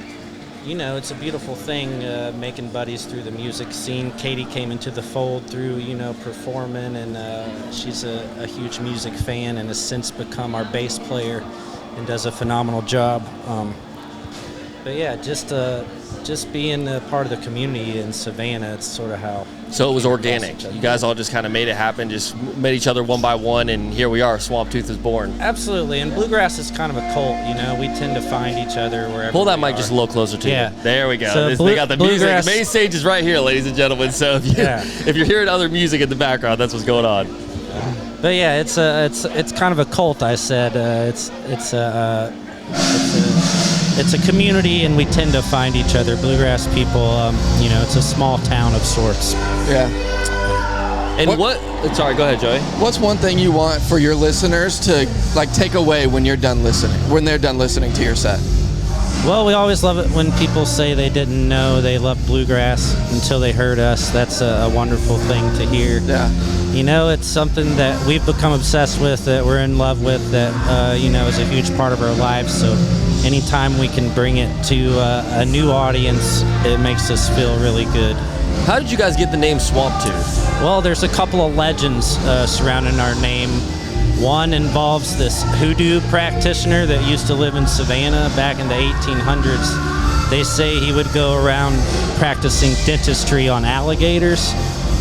it's a beautiful thing making buddies through the music scene. Katie came into the fold through, performing, and she's a huge music fan and has since become our bass player and does a phenomenal job. But yeah, just being a part of the community in Savannah, it's sort of how. So it was organic. You guys all just kind of made it happen, just met each other one by one, and here we are. Swamptooth is born. Absolutely, and bluegrass is kind of a cult. We tend to find each other wherever. Pull that mic just a little closer to you. There we go. So they got the music. The main stage is right here, ladies and gentlemen. So if you're hearing other music in the background, that's what's going on. But yeah, it's kind of a cult. I said it's a community, and we tend to find each other. Bluegrass people, it's a small town of sorts. Yeah. And sorry, go ahead, Joey. What's one thing you want for your listeners to take away when they're done listening to your set? Well, we always love it when people say they didn't know they loved bluegrass until they heard us. That's a wonderful thing to hear. Yeah. It's something that we've become obsessed with, that we're in love with, that, is a huge part of our lives. So anytime we can bring it to a new audience, it makes us feel really good. How did you guys get the name Swamptooth? Well, there's a couple of legends surrounding our name. One involves this hoodoo practitioner that used to live in Savannah back in the 1800s. They say he would go around practicing dentistry on alligators.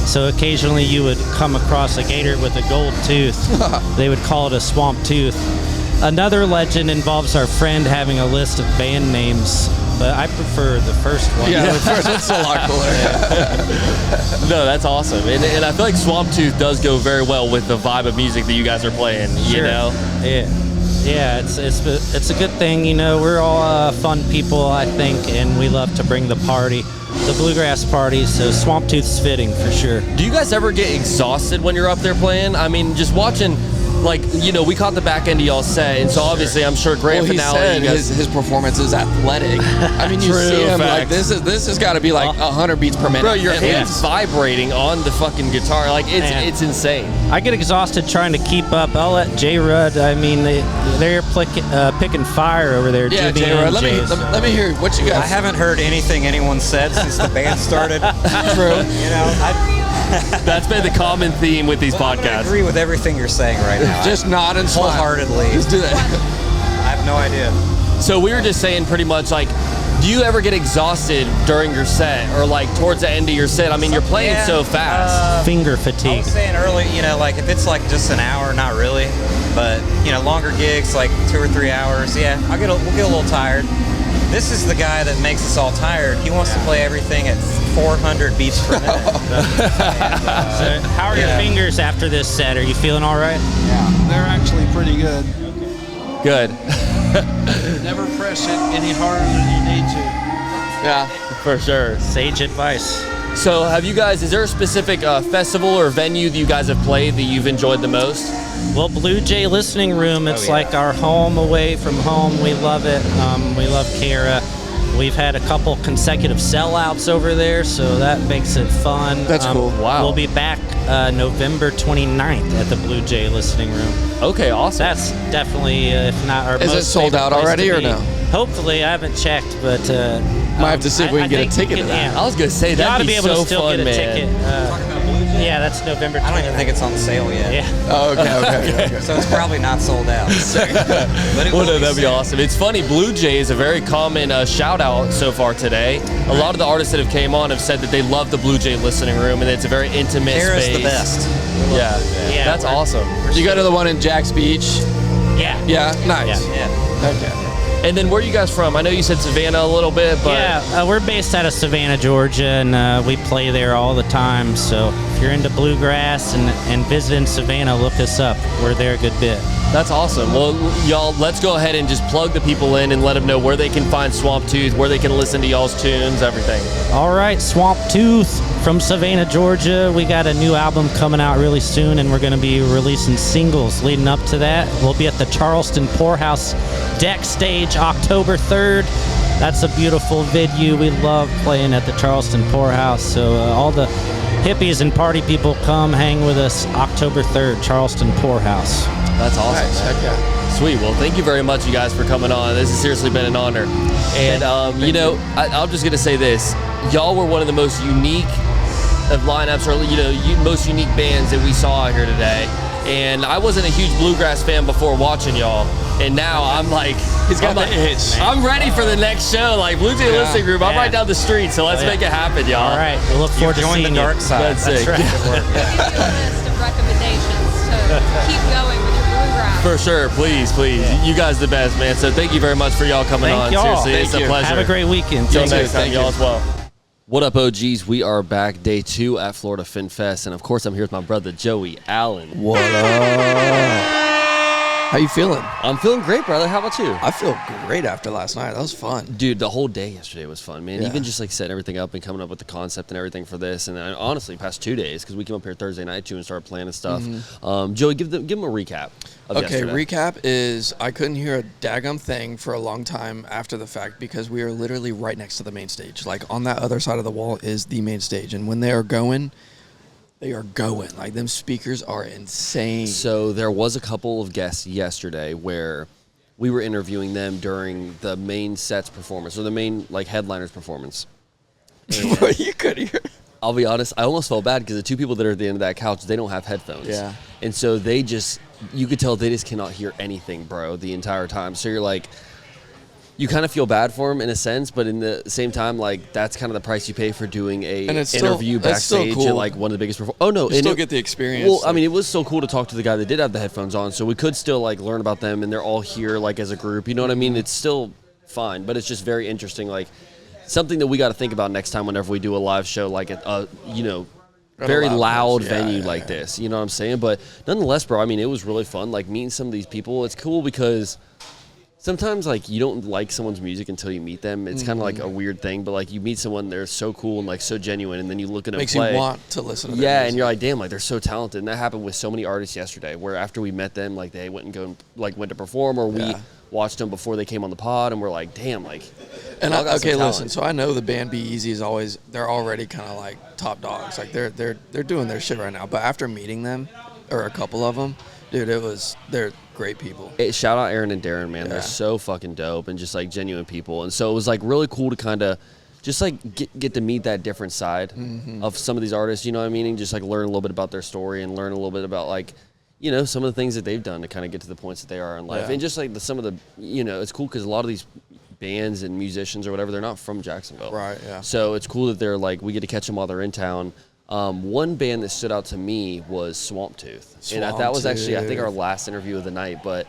So occasionally you would come across a gator with a gold tooth. They would call it a swamp tooth. Another legend involves our friend having a list of band names, but I prefer the first one. Yeah, the first one's a lot cooler. No, that's awesome. And I feel like Swamptooth does go very well with the vibe of music that you guys are playing, Sure. Yeah, it's a good thing. We're all fun people, I think, and we love to bring the party, the bluegrass party, so Swamptooth's fitting for sure. Do you guys ever get exhausted when you're up there playing? I mean, just watching like, you know, we caught the back end of y'all's set, and so obviously I'm sure grand finale. He said his performance is athletic. I mean, you see him like this has got to be like 100 beats per minute. Bro, your hands vibrating on the fucking guitar, like it's insane. I get exhausted trying to keep up. I'll let J Rudd. I mean, they're picking fire over there. Yeah, Jimmy J Rudd. and Let me hear what you guys. I haven't heard anything anyone said since the band started. True. You know, that's been the common theme with these podcasts. I agree with everything you're saying right now. Just nod and smile. Wholeheartedly. Just do that. I have no idea. So we were just saying pretty much like, do you ever get exhausted during your set or like towards the end of your set? I mean, you're playing so fast. Finger I fatigue. was saying early, you know, like if it's like just an hour, not really, but you know, longer gigs like 2 or 3 hours, yeah, we'll get a little tired. This is the guy that makes us all tired. He wants to play everything at 400 beats per minute. So how are your fingers after this set? Are you feeling all right? Yeah, they're actually pretty good. Good. Never press it any harder than you need to. Yeah, for sure. Sage advice. So have you guys, is there a specific festival or venue that you guys have played that you've enjoyed the most? Well, Blue Jay Listening Room, it's like our home away from home. We love it. We love Kara. We've had a couple consecutive sellouts over there, so that makes it fun. That's cool. Wow. We'll be back November 29th at the Blue Jay Listening Room. Okay, awesome. That's definitely, if not our most Is it sold out already or no? Hopefully, I haven't checked, but might have to see if we can get a ticket to that. I was gonna say you ought that'd to be be able so to still fun, get a man. ticket. Yeah, that's November 29th. I don't even think it's on sale yet. Yeah. Oh, okay. So it's probably not sold out. But it Well, no, will that'd be soon. awesome. It's funny, Blue Jay is a very common shout out so far today. A lot of the artists that have came on have said that they love the Blue Jay Listening Room and it's a very intimate Kara's space. the best. Yeah, that's awesome. You go to the one in Jack's Beach? Yeah. Yeah, nice. Yeah. Okay. And then where are you guys from? I know you said Savannah a little bit, but Yeah, we're based out of Savannah, Georgia, and we play there all the time. So if you're into bluegrass and visiting Savannah, look us up. We're there a good bit. that's awesome. Well, y'all, let's go ahead and just plug the people in and let them know where they can find Swamptooth, where they can listen to y'all's tunes, everything. All right, Swamptooth from Savannah, Georgia. We got a new album coming out really soon, and we're going to be releasing singles leading up to that. We'll be at the Charleston Poorhouse Deck Stage October 3rd. That's a beautiful venue. We love playing at the Charleston Poorhouse. So all the hippies and party people come hang with us October 3rd, Charleston Poorhouse. That's awesome. Nice. Heck yeah. Sweet. Well, thank you very much, you guys, for coming on. This has seriously been an honor. And, you know, I'm just going to say this. Y'all were one of the most unique of lineups, or, you know, most unique bands that we saw out here today. And I wasn't a huge bluegrass fan before watching y'all. And now I'm like, He's got the itch. I'm ready for the next show. Like, Blue Jay Listening Group, I'm right down the street, so let's make it happen, y'all. All right. We look forward to Join seeing the you. dark side. That's it. right. List of recommendations to keep going with your bluegrass. For sure. Please. You guys the best, man. So thank you very much for y'all coming Thank on. y'all. Seriously, it's a pleasure. Have a great weekend. Till Thank you. next time, y'all as well. What up, OGs? We are back, day 2 at Florida Fin Fest, and of course, I'm here with my brother Joey Allen. What up? How you feeling? I'm feeling great, brother. How about you? I feel great after last night. That was fun. Dude, the whole day yesterday was fun, man. Yeah. Even just like setting everything up and coming up with the concept and everything for this, and then honestly, past 2 days because we came up here Thursday night too and started planning stuff. Joey, give them a recap of yesterday. Recap is I couldn't hear a daggum thing for a long time after the fact because we are literally right next to the main stage. Like on that other side of the wall is the main stage, and when they are going. Like, them speakers are insane. So there was a couple of guests yesterday where we were interviewing them during the main set's performance, or the main, like, headliner's performance. And you could hear. I'll be honest, I almost felt bad because the two people that are at the end of that couch, they don't have headphones. Yeah. And so they just, you could tell they just cannot hear anything, bro, the entire time. So you're like, you kind of feel bad for them in a sense, but in the same time, like, that's kind of the price you pay for doing a interview backstage cool. at, like, one of the biggest performers. Oh, no. You still get the experience. Well, I mean, it was so cool to talk to the guy that did have the headphones on, so we could still, like, learn about them, and they're all here, like, as a group. You know what I mean? It's still fine, but it's just very interesting, like, something that we got to think about next time whenever we do a live show, like, you know, very loud venue like this. You know what I'm saying? But nonetheless, bro, I mean, it was really fun, like, meeting some of these people. It's cool because sometimes like you don't like someone's music until you meet them. It's kind of like a weird thing, but like you meet someone, they're so cool and like so genuine, and then you look at them Makes play. you want to listen to their Yeah, music. and you're like, damn, like they're so talented. And that happened with so many artists yesterday, where after we met them, like they went to perform, or we watched them before they came on the pod, and we're like, damn, like. And okay, listen. So I know the band Be Easy is always, they're already kind of like top dogs. Like they're doing their shit right now. But after meeting them, or a couple of them, dude, they're great people. Hey, shout out Aaron and Darren, man. They're so fucking dope and just like genuine people. And so it was like really cool to kind of just like get to meet that different side of some of these artists. You know what I mean? And just like learn a little bit about their story and learn a little bit about like, you know, some of the things that they've done to kind of get to the points that they are in life. Yeah. And just like some of the, you know, it's cool because a lot of these bands and musicians or whatever, they're not from Jacksonville. Right, yeah. So it's cool that they're like, we get to catch them while they're in town. One band that stood out to me was Swamptooth. And that was actually, I think, our last interview of the night. But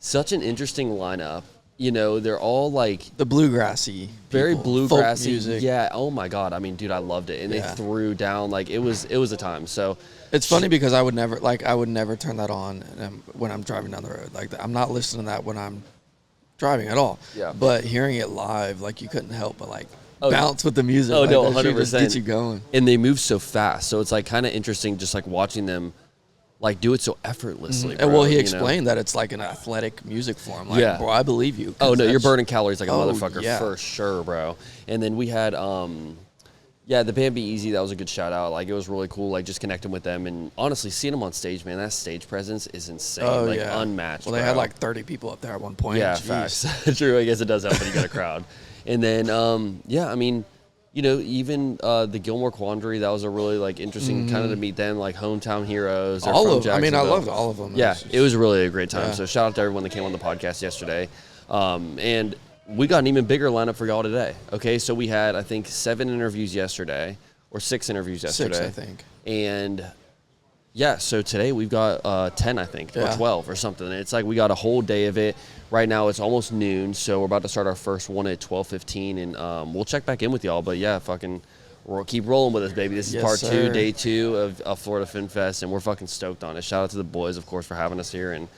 such an interesting lineup. You know, they're all like the bluegrassy, very people, bluegrassy folk music. Yeah. Oh my God. I mean, dude, I loved it. And they threw down like it was a time. So it's funny because I would never turn that on when I'm driving down the road. Like I'm not listening to that when I'm driving at all. Yeah. But hearing it live, like you couldn't help but like bounce with the music. Oh like, no, that shit 100%. just gets you going. And they move so fast, so it's like kind of interesting, just like watching them, like do it so effortlessly. And well, he explained that it's like an athletic music form. Like, bro, I believe you. Oh no, you're burning calories like a Oh, motherfucker yeah. for sure, bro. And then we had, the band Be Easy. That was a good shout out. Like it was really cool, like just connecting with them, and honestly seeing them on stage, man, that stage presence is insane, unmatched. Well, they had like 30 people up there at one point. Yeah, Jeez. facts. True, I guess it does help when you got a crowd. And then, I mean, you know, even the Gilmore Quandry, that was a really like interesting kind of to meet them, like hometown heroes. They're All from of them. I mean, I Jacksonville. loved all of them. Yeah, it was really a great time. Yeah. So shout out to everyone that came on the podcast yesterday. And we got an even bigger lineup for y'all today. Okay, so we had, I think, 7 interviews yesterday, or 6 interviews yesterday. 6, I think. And yeah, so today we've got 10, I think, or 12 or something. It's like we got a whole day of it. Right now it's almost noon, so we're about to start our first one at 12:15, and we'll check back in with y'all. But yeah, we'll keep rolling with us, baby. This is part 2, day 2 of Florida Fin Fest, and we're fucking stoked on it. Shout out to the boys, of course, for having us here, and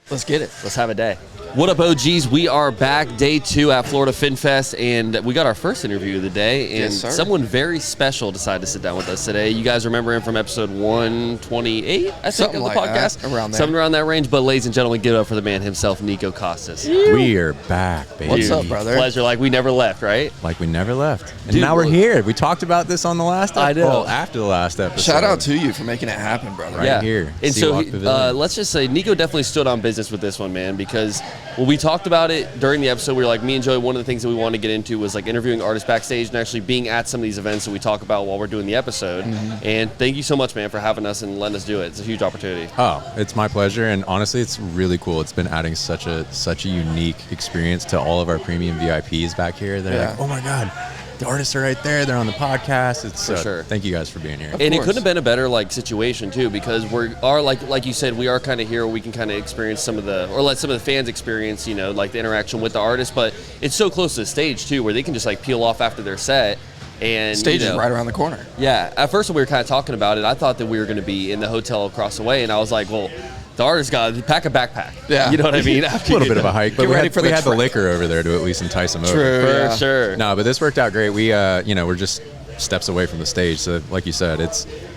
let's get it. Let's have a day. What up, OGs? We are back, day 2 at Florida Fin Fest, and we got our first interview of the day, and Yes, sir. someone very special decided to sit down with us today. You guys remember him from episode 128, I think, Something of the like podcast? that, around there. Something around that range, but ladies and gentlemen, give it up for the man himself, Niko Costas. We are back, baby. What's up, brother? Pleasure, like we never left, right? Like we never left. And Dude, now we're look. here. We talked about this on the last episode. I know. Well, after the last episode. Shout out to you for making it happen, brother. Right here. And so, Seawalk Pavilion. let's just say Niko definitely stood on business with this one, man, because when we talked about it during the episode, we were like, me and Joey, one of the things that we wanted to get into was like interviewing artists backstage and actually being at some of these events that we talk about while we're doing the episode. And thank you so much, man, for having us and letting us do it. It's a huge opportunity. Oh, it's my pleasure, and honestly, it's really cool. It's been adding such a unique experience to all of our premium VIPs back here. They're like, oh my god, the artists are right there. They're on the podcast. It's For sure. Thank you guys for being here. And it couldn't have been a better like situation too, because we are like you said, we are kind of here where we can kind of experience let some of the fans experience, you know, like the interaction with the artist. But it's so close to the stage too, where they can just like peel off after their set. And Stage you know, is right around the corner. Yeah. At first, when we were kind of talking about it, I thought that we were going to be in the hotel across the way, and I was like, well, the artist got to pack a backpack. Yeah. You know what I mean? A little bit of a hike, but we had the liquor over there to at least entice them over. For sure. No, but this worked out great. We, we're just steps away from the stage, so like you said,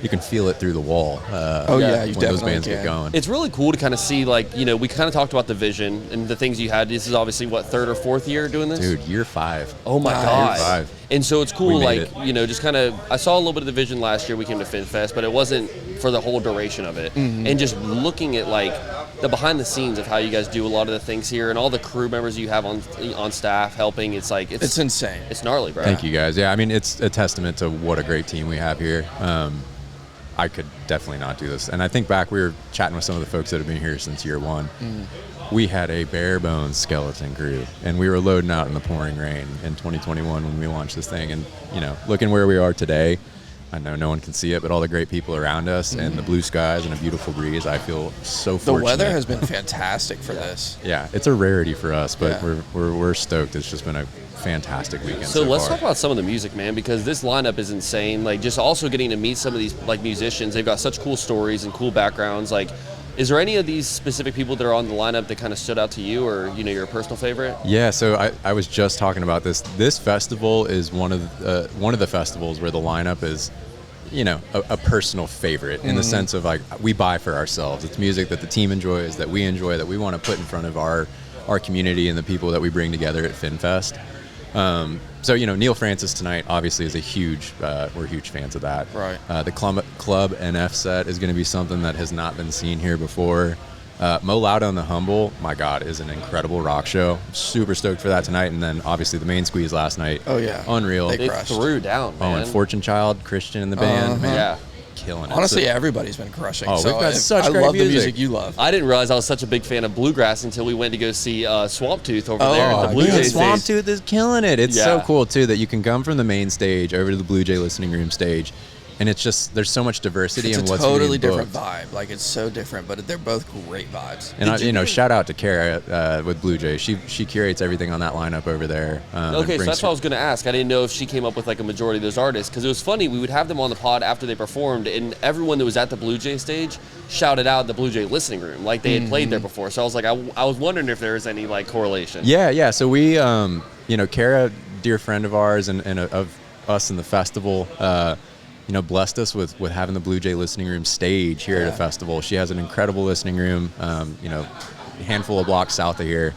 you can feel it through the wall. You when those definitely bands get going. It's really cool to kind of see, like, you know, we kind of talked about the vision and the things you had. This is obviously, what, 3rd or 4th year doing this? Dude, year 5. Oh, my God. Year 5. And so it's cool, We made like, it. you know, just kind of, I saw a little bit of the vision last year we came to FinFest, but it wasn't for the whole duration of it. And just looking at, like, the behind the scenes of how you guys do a lot of the things here and all the crew members you have on staff helping, it's like, It's insane. It's gnarly, bro. Thank you guys. Yeah, I mean, it's a testament to what a great team we have here. I could definitely not do this. And I think back, we were chatting with some of the folks that have been here since year 1. We had a bare bones skeleton crew, and we were loading out in the pouring rain in 2021 when we launched this thing. And, you know, looking where we are today, I know no one can see it, but all the great people around us and the blue skies and a beautiful breeze, I feel so fortunate. The weather has been fantastic for this. Yeah, it's a rarity for us, but Yeah. we're stoked. It's just been a fantastic weekend. So let's far. talk about some of the music, man, because this lineup is insane. Like, just also getting to meet some of these like musicians. They've got such cool stories and cool backgrounds. Like, is there any of these specific people that are on the lineup that kind of stood out to you, or your personal favorite? Yeah, so I was just talking about this. This festival is one of the festivals where the lineup is, a personal favorite in the sense of like we buy for ourselves. It's music that the team enjoys, that we enjoy, that we want to put in front of our community and the people that we bring together at FinFest. So Neil Francis tonight obviously is we're huge fans of that. Right. The Club NF set is going to be something that has not been seen here before. Mo Lauda and the Humble, my God, is an incredible rock show. Super stoked for that tonight. And then obviously the main squeeze last night. Oh yeah, unreal. They threw down, man. Oh, and Fortune Child, Christian in the band, man. Yeah. Killing it. Honestly, everybody's been crushing. Oh, we've got such great I love music. the music you love. I didn't realize I was such a big fan of bluegrass until we went to go see Swamptooth over there at the Blue Jay stage. Swamptooth is killing it. It's so cool too that you can come from the main stage over to the Blue Jay listening room stage, and it's just there's so much diversity in what's being booked. It's a totally different vibe. Like it's so different, but they're both great vibes. And shout out to Kara with Blue Jay. She curates everything on that lineup over there. Okay, so that's what I was going to ask. I didn't know if she came up with like a majority of those artists, because it was funny. We would have them on the pod after they performed, and everyone that was at the Blue Jay stage shouted out the Blue Jay listening room like they had played there before. So I was like, I was wondering if there was any like correlation. Yeah. So we, Kara, dear friend of ours and of us in the festival. Blessed us with having the Blue Jay listening room stage here at a festival. She has an incredible listening room, a handful of blocks south of here,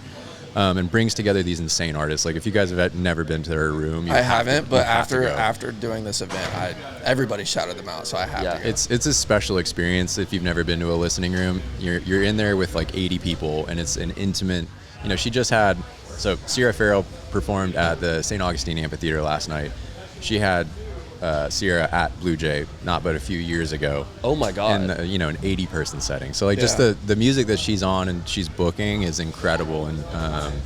and brings together these insane artists. Like if you guys have never been to her room, I haven't, but after doing this event, everybody shouted them out, so I have to go. It's a special experience if you've never been to a listening room. You're in there with like 80 people, and it's an intimate. She just had Sierra Farrell performed at the St. Augustine Amphitheater last night. She had Sierra at Blue Jay not but a few years ago. Oh my God. And an 80-person setting. So like just the music that she's on and she's booking is incredible. And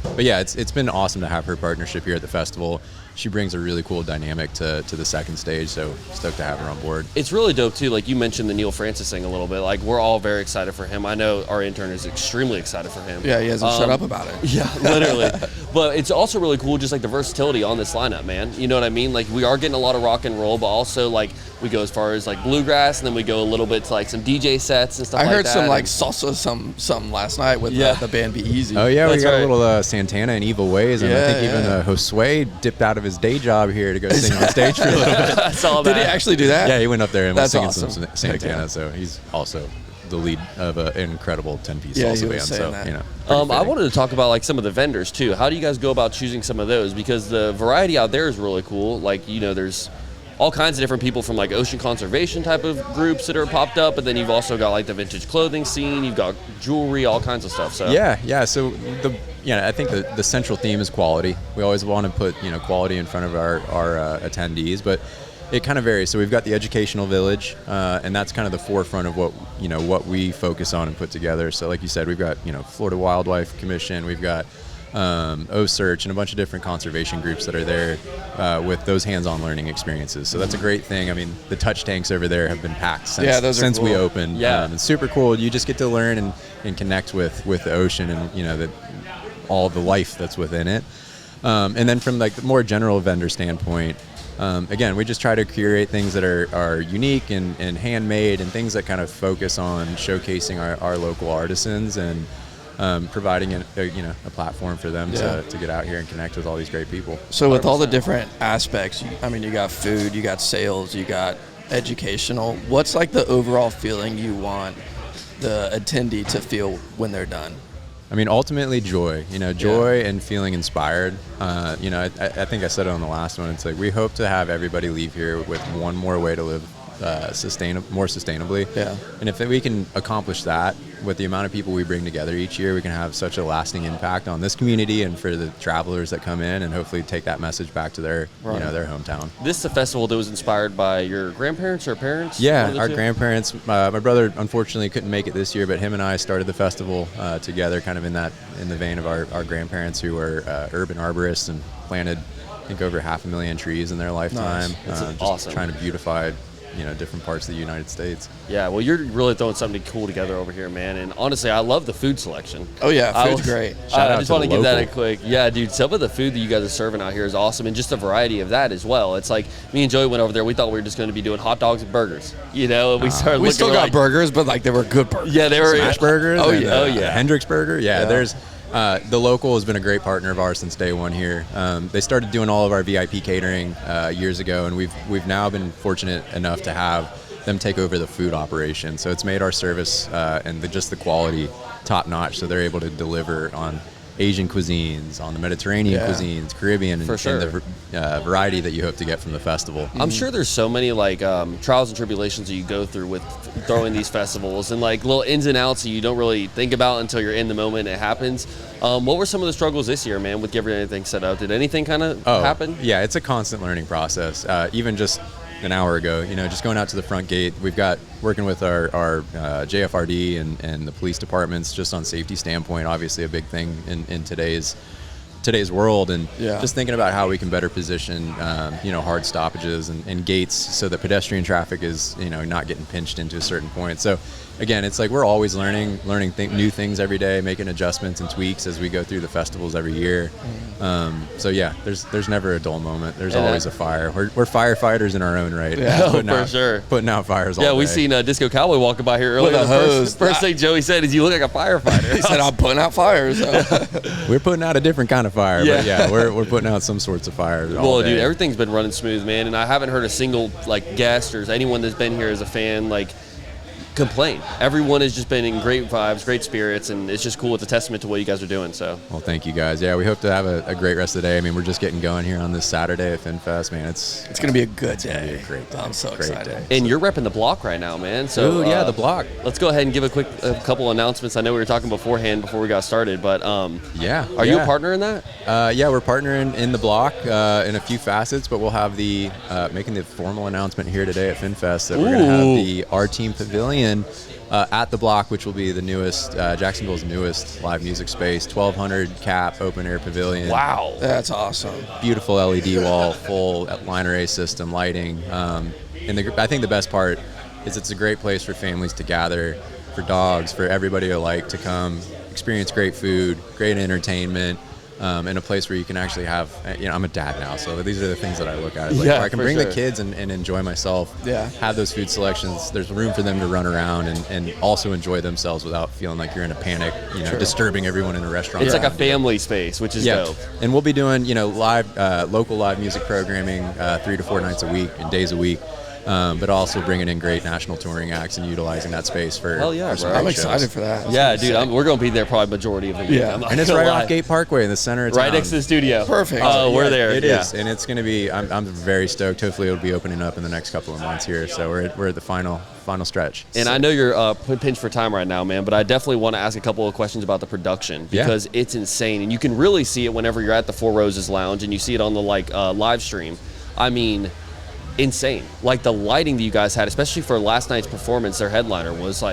but yeah, it's been awesome to have her partnership here at the festival. She brings a really cool dynamic to the second stage, so stoked to have her on board. It's really dope too. Like you mentioned the Neil Francis thing a little bit. Like we're all very excited for him. I know our intern is extremely excited for him. Yeah, he hasn't shut up about it. Yeah, literally. But it's also really cool, just like the versatility on this lineup, man. You know what I mean? Like we are getting a lot of rock and roll, but also like we go as far as like bluegrass, and then we go a little bit to like some DJ sets and stuff like that. I heard some like salsa, some last night with the band Be Easy. Oh yeah, we got a little Santana and Evil Ways, and I think even Josue dipped out of his day job here to go sing on stage for a little bit. I saw that. Did he actually do that? Yeah, he went up there and was singing awesome. some Santana. So he's also the lead of an incredible 10-piece Yeah, salsa he band. was saying that. I wanted to talk about like some of the vendors too. How do you guys go about choosing some of those? Because the variety out there is really cool. Like there's all kinds of different people from like ocean conservation type of groups that are popped up, but then you've also got like the vintage clothing scene, you've got jewelry, all kinds of stuff. So yeah. So I think the central theme is quality. We always want to put quality in front of our attendees, but it kind of varies. So we've got the educational village, and that's kind of the forefront of what we focus on and put together. So like you said, we've got Florida Wildlife Commission, we've got O-Search and a bunch of different conservation groups that are there with those hands-on learning experiences. So that's a great thing. I mean, the touch tanks over there have been packed since we opened. Yeah, it's super cool. You just get to learn and connect with the ocean and all the life that's within it. And then from like the more general vendor standpoint, again, we just try to curate things that are unique and handmade and things that kind of focus on showcasing our local artisans and providing a platform for them to get out here and connect with all these great people. So with all the different aspects, you got food, you got sales, you got educational. What's like the overall feeling you want the attendee to feel when they're done? I mean, ultimately joy, joy and feeling inspired. I think I said it on the last one. It's like we hope to have everybody leave here with one more way to live more sustainably. Yeah. And if we can accomplish that with the amount of people we bring together each year, we can have such a lasting impact on this community and for the travelers that come in, and hopefully take that message back to their their hometown. This is a festival that was inspired by your grandparents or parents? Yeah, our grandparents. My brother unfortunately couldn't make it this year, but him and I started the festival together, kind of in the vein of our grandparents who were urban arborists and planted, I think, over 500,000 trees in their lifetime. Nice. That's awesome. Trying to beautify different parts of the United States. Yeah, well, you're really throwing something cool together over here, man. And honestly, I love the food selection. Oh yeah, food's great. I just want to give that a quick. Yeah, dude, some of the food that you guys are serving out here is awesome, and just the variety of that as well. It's like me and Joey went over there. We thought we were just going to be doing hot dogs and burgers, and we started. We still got burgers, but like they were good burgers. Yeah, they were Smash burgers. Oh yeah, Hendrix Burger. Yeah, there's. The local has been a great partner of ours since day one here. They started doing all of our VIP catering years ago, and we've now been fortunate enough to have them take over the food operation. So it's made our service and just the quality top notch. So they're able to deliver on Asian cuisines, on the Mediterranean cuisines, Caribbean, and the variety that you hope to get from the festival. I'm sure there's so many trials and tribulations that you go through with throwing these festivals, and like little ins and outs that you don't really think about until you're in the moment and it happens. What were some of the struggles this year, man, with getting anything set up? Did anything kind of happen? Yeah, it's a constant learning process. Even just an hour ago, just going out to the front gate, we've got working with our JFRD and the police departments just on safety standpoint, obviously a big thing in today's world, and just thinking about how we can better position hard stoppages and gates so that pedestrian traffic is not getting pinched into a certain point. So again, it's like we're always learning new things every day, making adjustments and tweaks as we go through the festivals every year. So yeah, there's never a dull moment. There's always a fire. We're firefighters in our own right. For sure. Putting out fires all day. Yeah, we seen Disco Cowboy walking by here earlier. With a hose. First thing Joey said is, "You look like a firefighter." He said, "I'm putting out fires." We're putting out a different kind of fire, but yeah, we're putting out some sorts of fire. Well, dude, everything's been running smooth, man, and I haven't heard a single guest or anyone that's been here as a fan complain. Everyone has just been in great vibes, great spirits, and it's just cool. It's a testament to what you guys are doing. So, well, thank you guys. Yeah, we hope to have a great rest of the day. I mean, we're just getting going here on this Saturday at FinFest, man. It's gonna be a good day. Be a great day. I'm so excited. And you're repping the block right now, man. So, the block. Let's go ahead and give a couple announcements. I know we were talking beforehand before we got started, but are you a partner in that? Yeah, we're partnering in the block in a few facets, but we'll have making the formal announcement here today at FinFest that we're gonna have the Our Team Pavilion at the block, which will be the newest, Jacksonville's newest live music space, 1,200 cap open air pavilion. Wow, that's awesome! Beautiful LED wall, full line array system, lighting, and I think the best part is it's a great place for families to gather, for dogs, for everybody alike to come experience great food, great entertainment. In a place where you can actually have, I'm a dad now, so these are the things that I look at. Where I can bring the kids and enjoy myself, have those food selections. There's room for them to run around and also enjoy themselves without feeling like you're in a panic, disturbing everyone in a restaurant. It's like a family space, which is dope. And we'll be doing, local live music programming 3 to 4 nights a week and days a week. But also bringing in great national touring acts and utilizing that space for. Hell yeah, for I'm excited for that. Yeah, dude, we're going to be there probably majority of the week. Yeah, and it's right off Gate Parkway in the center of town. Right next to the studio. Perfect. Oh, we're there. It is, and it's going to be. I'm very stoked. Hopefully, it'll be opening up in the next couple of months here. So we're at the final stretch. And I know you're pinched for time right now, man, but I definitely want to ask a couple of questions about the production because it's insane, and you can really see it whenever you're at the Four Roses Lounge and you see it on the live stream. I mean, insane. Like the lighting that you guys had, especially for last night's performance, their headliner was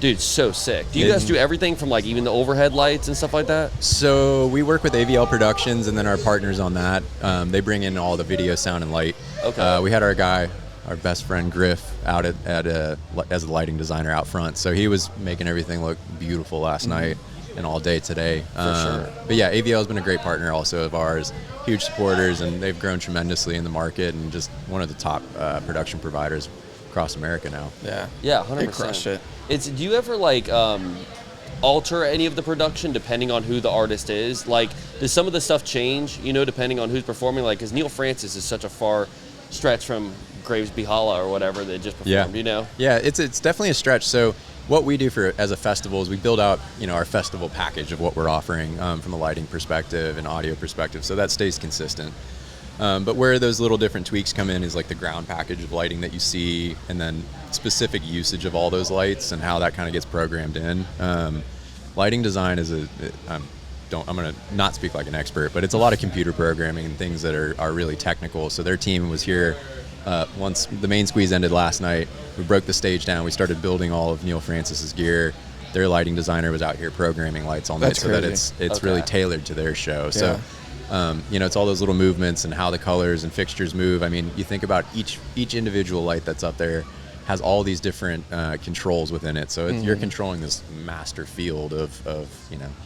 dude, so sick. Do you guys do everything from even the overhead lights and stuff like that? So we work with AVL Productions, and then our partners on that, they bring in all the video, sound, and light. Okay. We had our best friend Griff out as a lighting designer out front, so he was making everything look beautiful last night and all day today. For sure. But yeah, AVL has been a great partner also of ours, huge supporters, and they've grown tremendously in the market and just one of the top production providers across America now. Yeah, 100%. They crushed it. Do you ever alter any of the production depending on who the artist is? Does some of the stuff change, depending on who's performing? Because Neil Francis is such a far stretch from Graves Bihala or whatever that just performed, Yeah, it's definitely a stretch. So what we do as a festival is we build out, our festival package of what we're offering from a lighting perspective and audio perspective, so that stays consistent. But where those little different tweaks come in is the ground package of lighting that you see, and then specific usage of all those lights and how that kind of gets programmed in. Lighting design is I'm going to not speak like an expert, but it's a lot of computer programming and things that are really technical. So their team was here once the main squeeze ended last night. We broke the stage down. We started building all of Neil Francis's gear. their lighting designer was out here programming lights all night That's so that crazy. it's really tailored to their show. So, it's all those little movements and how the colors and fixtures move. I mean, you think about each individual light that's up there has all these different controls within it. So you're controlling this master field of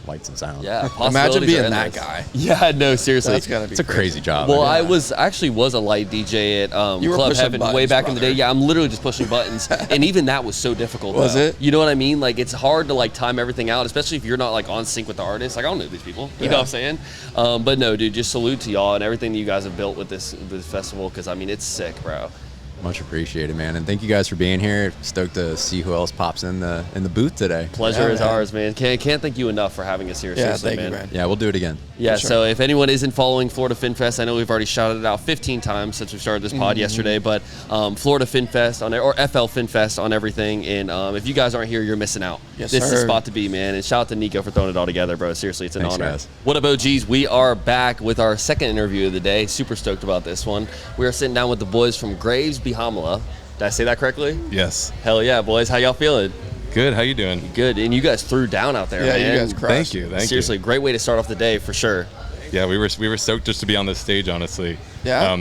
lights and sound. Yeah, Imagine being that guy. Yeah, no, seriously. That's gotta be It's a crazy job. Well, I was a light DJ at You were Club pushing Heaven buttons, way back in the brother. day. Yeah, I'm literally just pushing buttons, and even that was so difficult. Was though. it? You know what I mean? Like, it's hard to like time everything out, especially if you're not like on sync with the artist. Like, I don't know these people. You know what I'm saying? But no, dude, just salute to y'all and everything that you guys have built with this festival, because I mean, it's sick, bro. Much appreciated, man, and thank you guys for being here. Stoked to see who else pops in the booth today. Pleasure is ours, man. Can't thank you enough for having us here. Seriously, thank you, man. Yeah, we'll do it again. Yeah, so if anyone isn't following Florida Fin Fest, I know we've already shouted it out 15 times since we started this pod yesterday, but Florida Fin Fest or FL Fin Fest on everything, and if you guys aren't here, you're missing out. Yes, this is sir. the spot to be, man, and shout out to Niko for throwing it all together, bro. Seriously, it's an Thanks, honor. guys. What up, OGs? We are back with our second interview of the day. Super stoked about this one. We are sitting down with the boys from Graves Bihamala. Did I say that correctly? Yes. Hell yeah, boys. How y'all feeling? Good. How you doing? Good. And you guys threw down out there, man. You guys crushed. Thank you. Seriously, great way to start off the day for sure. Yeah, we were stoked just to be on this stage, honestly. Yeah?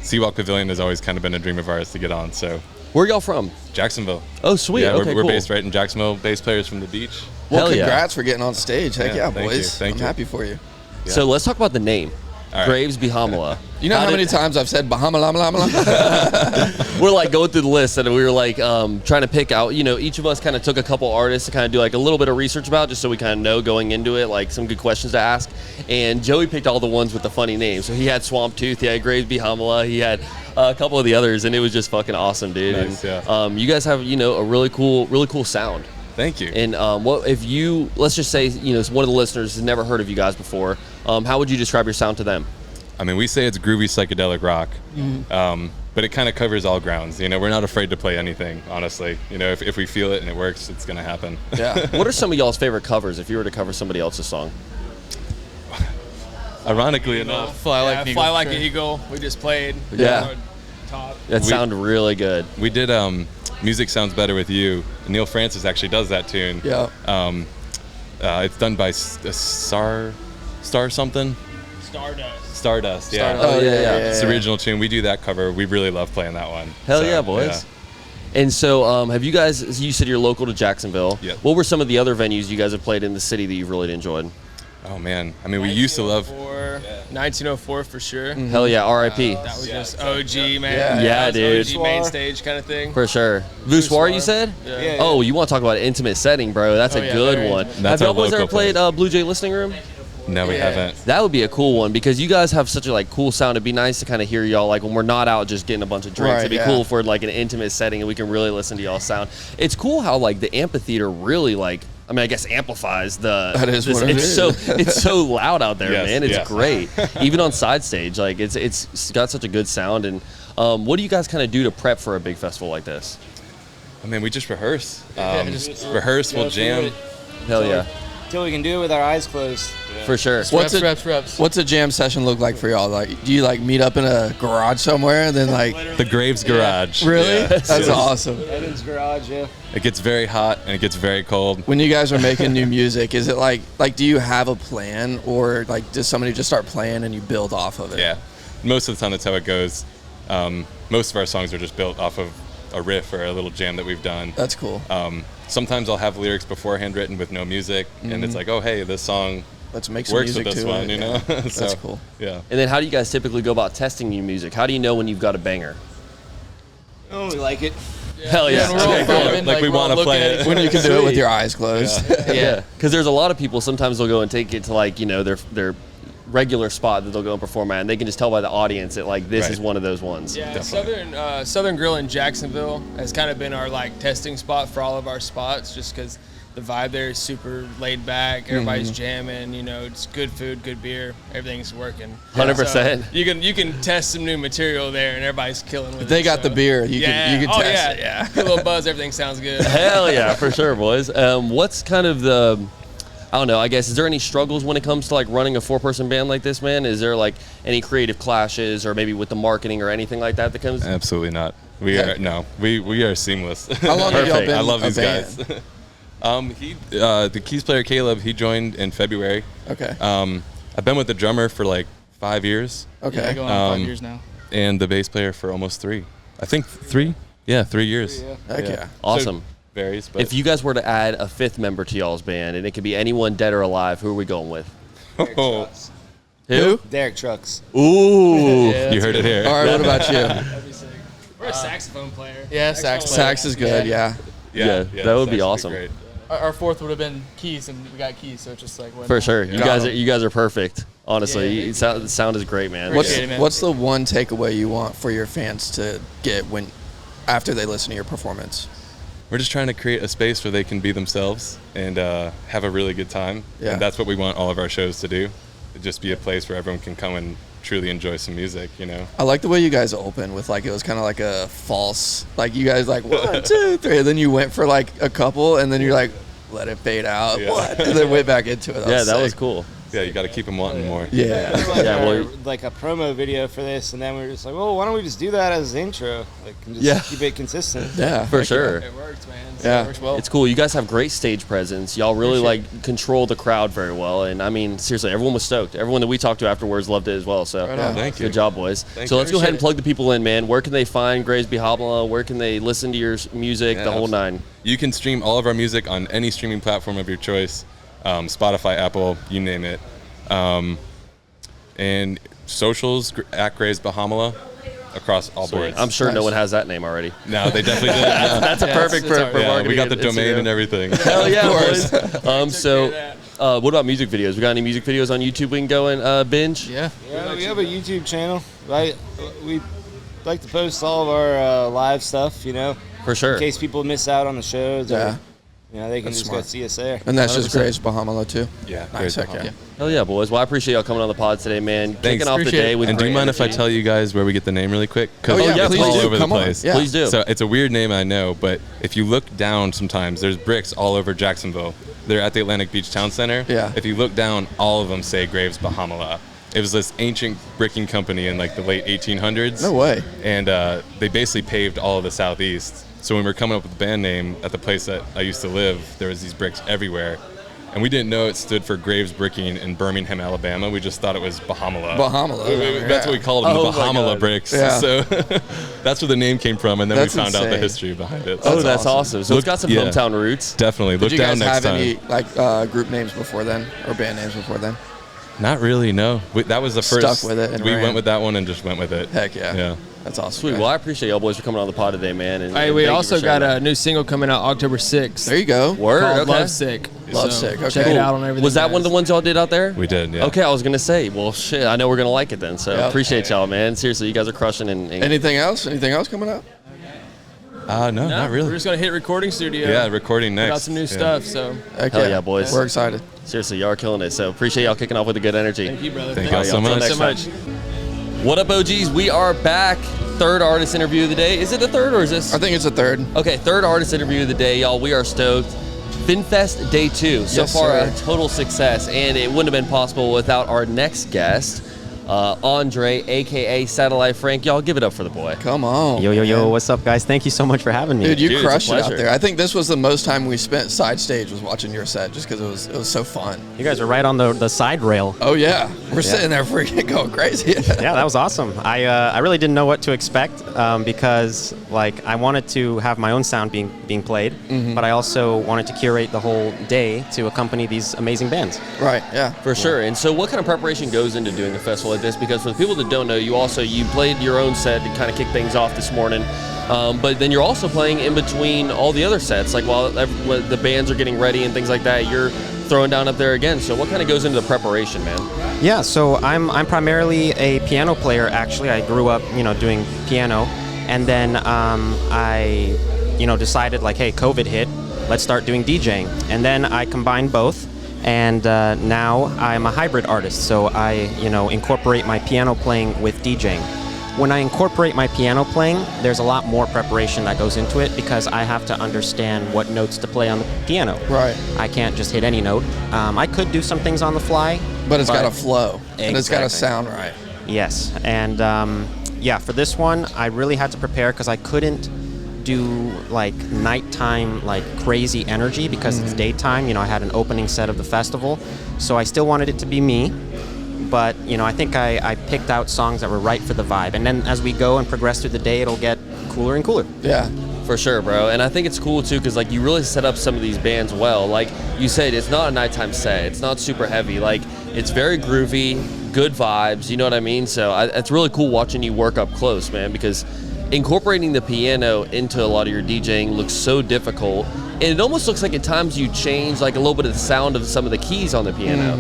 Seawalk Pavilion has always kind of been a dream of ours to get on, so. Where y'all from? Jacksonville. Oh, sweet. Yeah, Okay, we're cool. based right in Jacksonville, bass players from the beach. Well, Hell yeah. congrats for getting on stage. Heck yeah, thank boys. you, thank I'm you. happy for you. Yeah. So let's talk about the name. All right. Graves Bihamala. You know how many times I've said Bahama? We're like going through the list, and we were like trying to pick out, each of us kind of took a couple artists to kind of do like a little bit of research about, just so we kind of know going into it, like some good questions to ask. And Joey picked all the ones with the funny names. So he had Swamptooth, he had Graves Bihamala, he had a couple of the others, and it was just fucking awesome, dude. Nice, and, you guys have, a really cool sound. Thank you. And what if you, let's just say, one of the listeners has never heard of you guys before, how would you describe your sound to them? I mean, we say it's groovy psychedelic rock, but it kind of covers all grounds. We're not afraid to play anything, honestly. If we feel it and it works, it's going to happen. Yeah. What are some of y'all's favorite covers if you were to cover somebody else's song? Ironically enough. Fly Like an Eagle. We just played. Yeah. Top. That sounded really good. We did Music Sounds Better With You. Neil Francis actually does that tune. Yeah. It's done by Star something? Stardust, yeah. Oh, yeah. It's the original tune. We do that cover. We really love playing that one. Hell yeah, boys. Yeah. And so have you guys, you said you're local to Jacksonville. Yep. What were some of the other venues you guys have played in the city that you've really enjoyed? Oh, man. I mean, we used to love... 1904 for sure. Hell yeah, R.I.P. That was just OG, man. Yeah, dude. OG main stage kind of thing. For sure. Voussoir, you said? Yeah. Oh, you want to talk about an intimate setting, bro. That's a good one. That's have y'all our boys ever local played Blue Jay Listening Room? No, we haven't. That would be a cool one because you guys have such a cool sound. It'd be nice to kind of hear y'all when we're not out just getting a bunch of drinks. Right, It'd be cool for an intimate setting and we can really listen to y'all's sound. It's cool how the amphitheater really I guess amplifies the. That is what it is. It's so loud out there, Yes, man. It's yeah. great. Even on side stage, it's got such a good sound. And what do you guys kind of do to prep for a big festival like this? I mean, we just rehearse. Rehearse, we'll jam. Hell yeah. Until we can do it with our eyes closed. For sure. Reps. What's a jam session look like for y'all? Do you meet up in a garage somewhere and then the Graves garage. Really? Yeah. That's awesome. Evan's garage, yeah. It gets very hot and it gets very cold. When you guys are making new music, is it like do you have a plan or does somebody just start playing and you build off of it? Yeah. Most of the time that's how it goes. Most of our songs are just built off of a riff or a little jam that we've done. That's cool. Sometimes I'll have lyrics beforehand written with no music, and it's like, oh, hey, this song let's make some works music with this to one, it. you know? So, that's cool. Yeah. And then how do you guys typically go about testing new music? How do you know when you've got a banger? Oh, we like it. Hell yeah. We want to play it. When you can do it with your eyes closed. Yeah. Because there's a lot of people, sometimes they'll go and take it to their regular spot that they'll go and perform at, and they can just tell by the audience that this is one of those ones. Yeah, Southern Grill in Jacksonville has kind of been our testing spot for all of our spots, just because the vibe there is super laid back. Everybody's jamming. It's good food, good beer. Everything's working. 100%. So you can test some new material there, and everybody's killing with it. They got the beer. You can test it. Yeah. Get a little buzz. Everything sounds good. Hell yeah, for sure, boys. What's kind of I don't know, I guess, is there any struggles when it comes to running a 4-person band like this, man? Is there any creative clashes or maybe with the marketing or anything like that comes? Absolutely not. We are seamless. How long have y'all been I love a these band? guys. The keys player Caleb, he joined in February. Okay. I've been with the drummer for like 5 years. Okay. Yeah, going on 5 years now. And the bass player for almost 3. I think 3. Yeah, 3 years. Heck yeah. Awesome. So varies, but If you guys were to add a 5th member to y'all's band, and it could be anyone dead or alive, who are we going with? Oh. Who? Derek Trucks. Ooh. You heard it here. All right, what about you? That'd be sick. Or a saxophone player. Yeah, sax player. Sax is good, yeah. Yeah, that would be awesome. Great. Our 4th would have been keys, and we got keys, so it's just like For sure. You Got guys are perfect. Honestly, Yeah. the sound is great, man. Appreciate it, man. What's the one takeaway you want for your fans to get after they listen to your performance? We're just trying to create a space where they can be themselves and have a really good time. Yeah. And that's what we want all of our shows to do. It'd just be a place where everyone can come and truly enjoy some music, you know? I like the way you guys opened with like, it was kind of like a false, like you guys like 1, 2, 3, and then you went for like a couple, and then you're like, let it fade out, Yeah. what? And then went back into it. That was cool. Yeah, you got to keep them wanting more. Yeah. Like a promo video for this, and then we were just like, well, why don't we just do that as the intro? Like, and just keep it consistent. Yeah. For sure. It works, man. So Yeah. It works well. It's cool. You guys have great stage presence. Y'all really like control the crowd very well. And I mean, seriously, everyone was stoked. Everyone that we talked to afterwards loved it as well. So Thank you. good job, boys. So let's go ahead and plug the people in, man. Where can they find Graves Bahamala? Where can they listen to your music, the whole nine? You can stream all of our music on any streaming platform of your choice, Spotify, Apple, you name it. And socials at Graves Bahamala across all boards. I'm sure no one has that name already. No, they definitely didn't. That's a perfect for marketing. We got the and domain Instagram. and everything. Hell yeah, boys. What about music videos? We got any music videos on YouTube we can go and binge? Yeah. Yeah, we have a YouTube channel. We like to post all of our live stuff, you know. For sure. In case people miss out on the shows. Yeah. Or, you know, they can That's just smart. go see us there. And that's just 100%. Graves Bahamala too. Yeah, Nice. Graves Heck Bahamala. yeah. Hell yeah, boys. Well, I appreciate y'all coming on the pod today, man. Thanks. Kicking off the Appreciate day it. with And do you great mind if I energy. tell you guys where we get the name really quick? Oh, yeah, it's please all do. over Come the on. place. Yeah. Please do. So it's a weird name, I know, but if you look down sometimes, there's bricks all over Jacksonville. They're at the Atlantic Beach Town Center. Yeah. If you look down, all of them say Graves Bahamala. It was this ancient bricking company in like the late 1800s. No way. And they basically paved all of the southeast. So when we were coming up with the band name at the place that I used to live, there was these bricks everywhere. And we didn't know it stood for Graves Bricking in Birmingham, Alabama. We just thought it was Bahamala. Bahamala. That's what we called them, the Oh my Bahamala God. bricks. Yeah. So that's where the name came from, and then That's we found out the insane. history behind it. Oh, that's awesome. So it's got some yeah. hometown roots. Definitely. Did Look you down guys next have time. any like group names before then, or band names before then? Not really, no. That was the first. Stuck with it and we ran. went with that one and just went with it. Heck yeah. Yeah. That's awesome. Sweet. man. Well, I appreciate y'all boys for coming on the pod today, man. And, Hey, and we thank you also for sharing got that. a new single coming out October 6th. There you go. Word. Called Okay. Love Sick. Love So Sick. Okay. Check it out on everything. Was that one of the ones y'all did out there? We did, yeah. Okay, I was gonna say. Well, shit. I know we're gonna like it then. So Yep. appreciate y'all, man. Seriously, you guys are crushing. And Anything else? Anything else coming up? No, No, not really. We're just gonna hit recording studio. Yeah, recording Put next. out some new Yeah. stuff. So Heck Hell yeah, boys. We're excited. seriously, y'all are killing it. So appreciate y'all kicking off with a good energy. thank you, brother. Thank y'all so Until much. next so much. time. What up, OGs? We are back. Third artist interview of the day. Is it the third or is this? I think it's a third. Okay, third artist interview of the day, y'all. We are stoked. FinFest Day 2. So Yes, far, sir. a total success, and it wouldn't have been possible without our next guest, Andre, a.k.a. Satellite Frank. Y'all give it up for the boy. Come on. Yo, man. what's up, guys? Thank you so much for having me. Dude, you Dude, it's a crushed it out pleasure. there. I think this was the most time we spent side stage was watching your set, just because it was so fun. You guys are right on the side rail. Oh yeah, we're sitting there freaking going crazy. Yeah, that was awesome. I really didn't know what to expect because like I wanted to have my own sound being played, but I also wanted to curate the whole day to accompany these amazing bands. Right. Yeah. For sure. And so what kind of preparation goes into doing a festival like this? Because for the people that don't know, you played your own set to kind of kick things off this morning. But then you're also playing in between all the other sets, like while the bands are getting ready and things like that, you're throwing down up there again. So what kind of goes into the preparation, man? Yeah, so I'm primarily a piano player. Actually, I grew up, doing piano, and then I, decided like, hey, COVID hit, let's start doing DJing, and then I combined both. And now I'm a hybrid artist, so I, incorporate my piano playing with DJing. When I incorporate my piano playing, there's a lot more preparation that goes into it because I have to understand what notes to play on the piano. Right. I can't just hit any note. I could do some things on the fly. But it's got to flow, and it's got to Exactly. sound right. Yes, and for this one, I really had to prepare because I couldn't do like nighttime, like crazy energy because it's daytime. You know, I had an opening set of the festival, so I still wanted it to be me. But, you know, I think I picked out songs that were right for the vibe. And then as we go and progress through the day, it'll get cooler and cooler. Yeah, for sure, bro. And I think it's cool, too, because, like, you really set up some of these bands well. Like you said, it's not a nighttime set. It's not super heavy. Like, it's very groovy, good vibes, you know what I mean? So it's really cool watching you work up close, man, because incorporating the piano into a lot of your DJing looks so difficult. And it almost looks like at times you change like a little bit of the sound of some of the keys on the piano.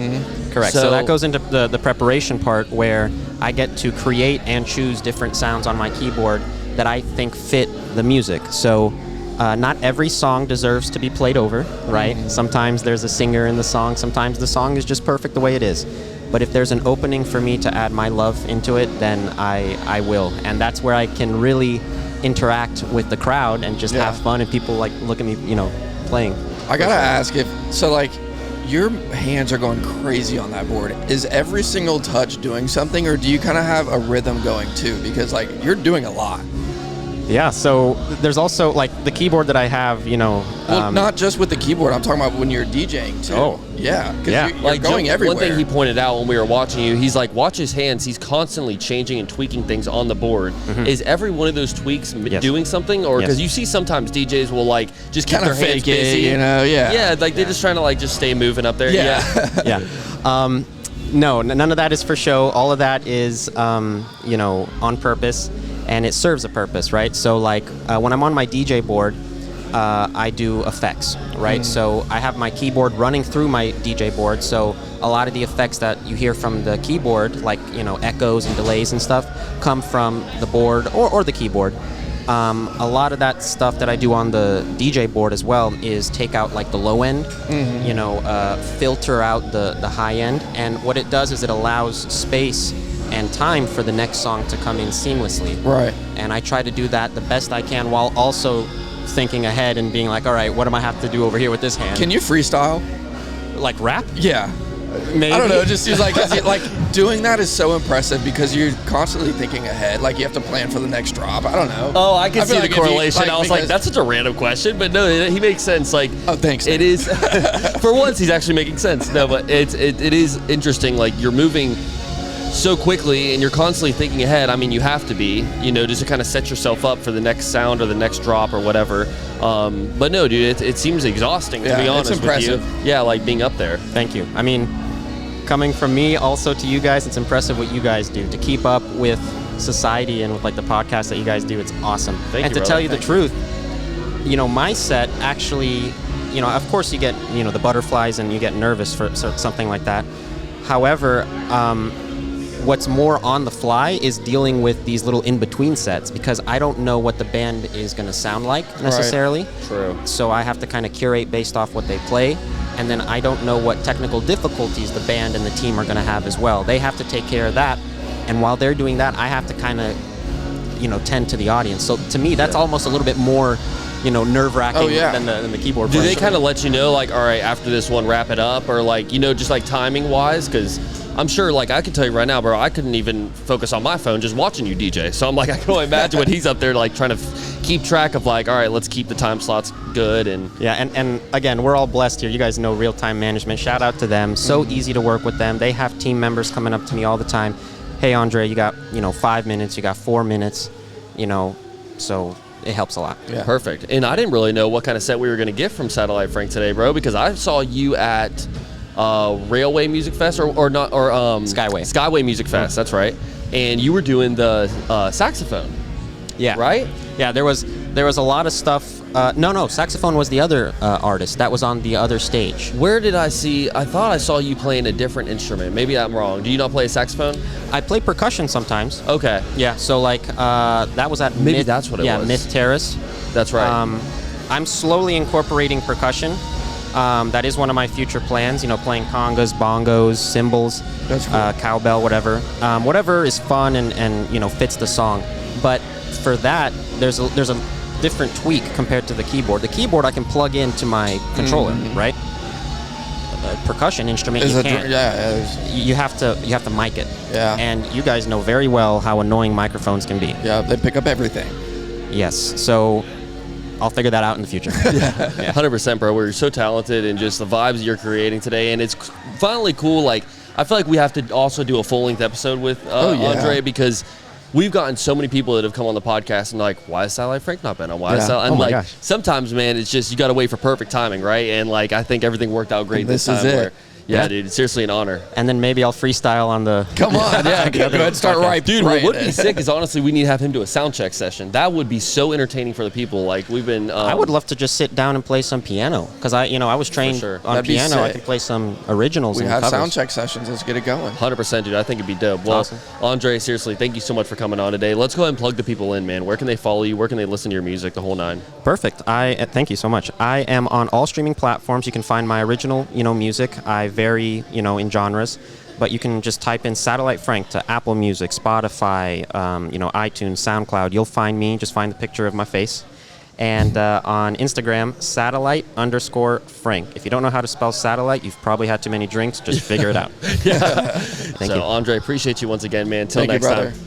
Correct. So that goes into the preparation part where I get to create and choose different sounds on my keyboard that I think fit the music. So not every song deserves to be played over, right? Sometimes there's a singer in the song. Sometimes the song is just perfect the way it is. But if there's an opening for me to add my love into it, then I will. And that's where I can really interact with the crowd and just have fun, and people like look at me, you know, playing. I gotta ask like your hands are going crazy on that board. Is every single touch doing something, or do you kind of have a rhythm going too? Because like you're doing a lot. Yeah, so there's also like the keyboard that I have, you know. Well, not just with the keyboard. I'm talking about when you're DJing too. Oh, yeah, because yeah. you're like going everywhere. One thing he pointed out when we were watching you, he's like, watch his hands. He's constantly changing and tweaking things on the board. Is every one of those tweaks doing something, or because you see sometimes DJs will like just keep their hands busy, you know? Yeah, like they're just trying to like just stay moving up there. Yeah. No, none of that is for show. All of that is, you know, on purpose. And it serves a purpose, right? So like when I'm on my DJ board, I do effects, right? So I have my keyboard running through my DJ board. So a lot of the effects that you hear from the keyboard, like, you know, echoes and delays and stuff, come from the board or the keyboard. A lot of that stuff that I do on the DJ board as well is take out like the low end, you know, filter out the high end. And what it does is it allows space and time for the next song to come in seamlessly. Right. And I try to do that the best I can while also thinking ahead and being like, all right, what do I have to do over here with this hand? Can you freestyle? Like rap? Yeah. Maybe. I don't know, just like doing that is so impressive because you're constantly thinking ahead. Like you have to plan for the next drop. I don't know. Oh, I can see the correlation. I was like, because that's such a random question, but no, he makes sense. Like, oh, thanks. It is for once he's actually making sense. No, but it is interesting. Like you're moving so quickly and you're constantly thinking ahead. I mean, you have to be, you know, just to kind of set yourself up for the next sound or the next drop or whatever. But no, dude, it seems exhausting, to be honest it's impressive. with you. Yeah, like being up there. Thank you. I mean, coming from me also to you guys, it's impressive what you guys do to keep up with society and with like the podcast that you guys do. It's awesome. Thank and you, to tell brother. you the truth, you know, my set actually, you know, of course you get, you know, the butterflies and you get nervous for something like that. However, what's more on the fly is dealing with these little in-between sets because I don't know what the band is going to sound like necessarily. Right. True. So I have to kind of curate based off what they play, and then I don't know what technical difficulties the band and the team are going to have as well. They have to take care of that, and while they're doing that, I have to kind of, you know, tend to the audience. So to me, that's almost a little bit more, you know, nerve-wracking than the keyboard Do player. they kind of let you know, like, all right, after this one, wrap it up, or like, you know, just like timing-wise? Because I'm sure, like, I can tell you right now, bro, I couldn't even focus on my phone just watching you DJ. So I'm like, I can only imagine when he's up there, like, trying to keep track of, like, all right, let's keep the time slots good. And yeah, and again, we're all blessed here. You guys know real-time management. Shout out to them. So easy to work with them. They have team members coming up to me all the time. Hey, Andre, you got, you know, 5 minutes. You got 4 minutes. You know, so it helps a lot. Yeah. Perfect. And I didn't really know what kind of set we were going to get from Satellite Frank today, bro, because I saw you at Railway Music Fest or Skyway Music Fest. That's right. And you were doing the saxophone. Yeah. Right? Yeah, there was a lot of stuff. No, saxophone was the other artist. That was on the other stage. Where did I see? I thought I saw you playing a different instrument. Maybe I'm wrong. Do you not play a saxophone? I play percussion sometimes. Okay. Yeah, so like that was at Maybe that's what it was. Yeah, Myth Terrace. That's right. I'm slowly incorporating percussion. That is one of my future plans, you know, playing congas, bongos, cymbals, cowbell, whatever. Whatever is fun and you know, fits the song. But for that, there's a different tweak compared to the keyboard. The keyboard I can plug into my controller, right? A percussion instrument, you can't. You have to mic it. Yeah. And you guys know very well how annoying microphones can be. Yeah, they pick up everything. Yes. So I'll figure that out in the future. 100%, bro. We're so talented and just the vibes you're creating today, and it's finally cool. Like, I feel like we have to also do a full-length episode with Andre, because we've gotten so many people that have come on the podcast and like, why has Satellite Frank not been on? Why is Satellite? And like, sometimes, man, it's just you got to wait for perfect timing, right? And like, I think everything worked out great this time. Is it. Where, yeah, dude, it's seriously an honor. And then maybe I'll freestyle on the. Come on, go ahead and start right. Dude, what would be sick is honestly we need to have him do a sound check session. That would be so entertaining for the people. Like we've been. I would love to just sit down and play some piano because I was trained on That'd be piano. I sick. can play some originals. We and have covers. sound check sessions. Let's get it going. 100%, dude. I think it'd be dope. Well, awesome. Andre, seriously, thank you so much for coming on today. Let's go ahead and plug the people in, man. Where can they follow you? Where can they listen to your music? The whole nine. Perfect. Thank you so much. I am on all streaming platforms. You can find my original, music. I vary, in genres, but you can just type in Satellite Frank to Apple Music, Spotify, iTunes, SoundCloud. You'll find me. Just find the picture of my face. And on Instagram, satellite_Frank. If you don't know how to spell satellite, you've probably had too many drinks. Just figure it out. Thank you. Andre, appreciate you once again, man. Until next brother. time.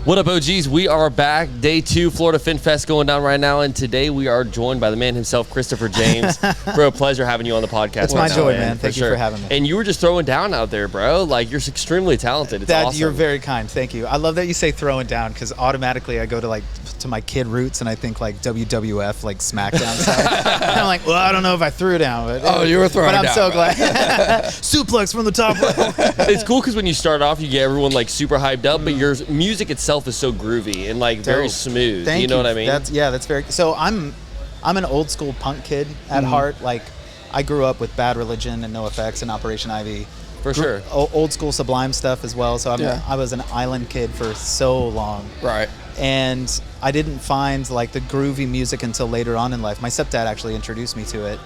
What up, OGs? We are back. Day 2, Florida Fin Fest going down right now, and today we are joined by the man himself, Kristopher James. Bro, pleasure having you on the podcast. It's my joy, man. Thank you for having me. And you were just throwing down out there, bro. Like, you're extremely talented. It's awesome. You're very kind. Thank you. I love that you say throwing down because automatically I go to to my kid roots and I think like WWF, like SmackDown stuff. And I'm like, well, I don't know if I threw down, but you were throwing down. But I'm so glad. Suplex from the top rope. It's cool because when you start off, you get everyone like super hyped up, but your music itself is so groovy and like very smooth. Thank you know what I mean? That's very. So I'm an old school punk kid at heart. Like I grew up with Bad Religion and NoFX and Operation Ivy. For sure. Old school Sublime stuff as well. So I was an island kid for so long. Right. And I didn't find like the groovy music until later on in life. My stepdad actually introduced me to it.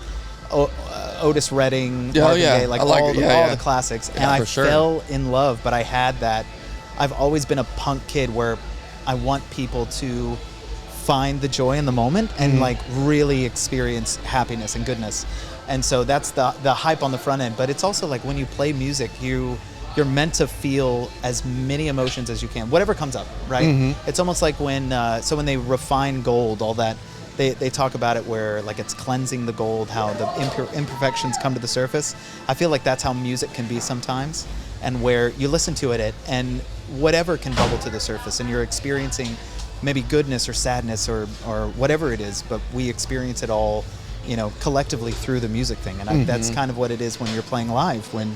Otis Redding, Marvin Gaye, all the classics. And I fell in love, but I had that. I've always been a punk kid where I want people to find the joy in the moment and like really experience happiness and goodness. And so that's the hype on the front end. But it's also like when you play music, you're meant to feel as many emotions as you can, whatever comes up, right? It's almost like when they refine gold, all that, they talk about it where like it's cleansing the gold, how the imperfections come to the surface. I feel like that's how music can be sometimes, and where you listen to it and whatever can bubble to the surface, and you're experiencing maybe goodness or sadness or whatever it is, but we experience it all, collectively through the music thing. And that's kind of what it is when you're playing live, when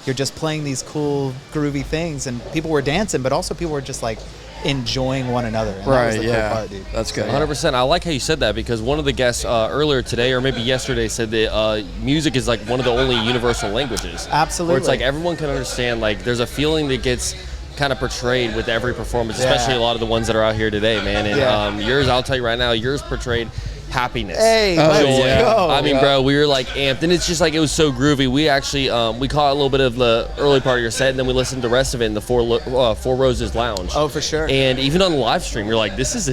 you're just playing these cool, groovy things, and people were dancing, but also people were just like enjoying one another. And that was the cool part, dude. That's good. 100%. I like how you said that because one of the guests earlier today or maybe yesterday said that music is like one of the only universal languages. Absolutely. Where it's like everyone can understand, like there's a feeling that gets kind of portrayed with every performance, especially a lot of the ones that are out here today, man. And yours, I'll tell you right now, yours portrayed happiness. Hey, let's go. I mean, bro, we were like amped, and it's just like it was so groovy. We actually we caught a little bit of the early part of your set, and then we listened to the rest of it in the Four Roses Lounge. Oh, for sure. And even on the live stream, you're like, this is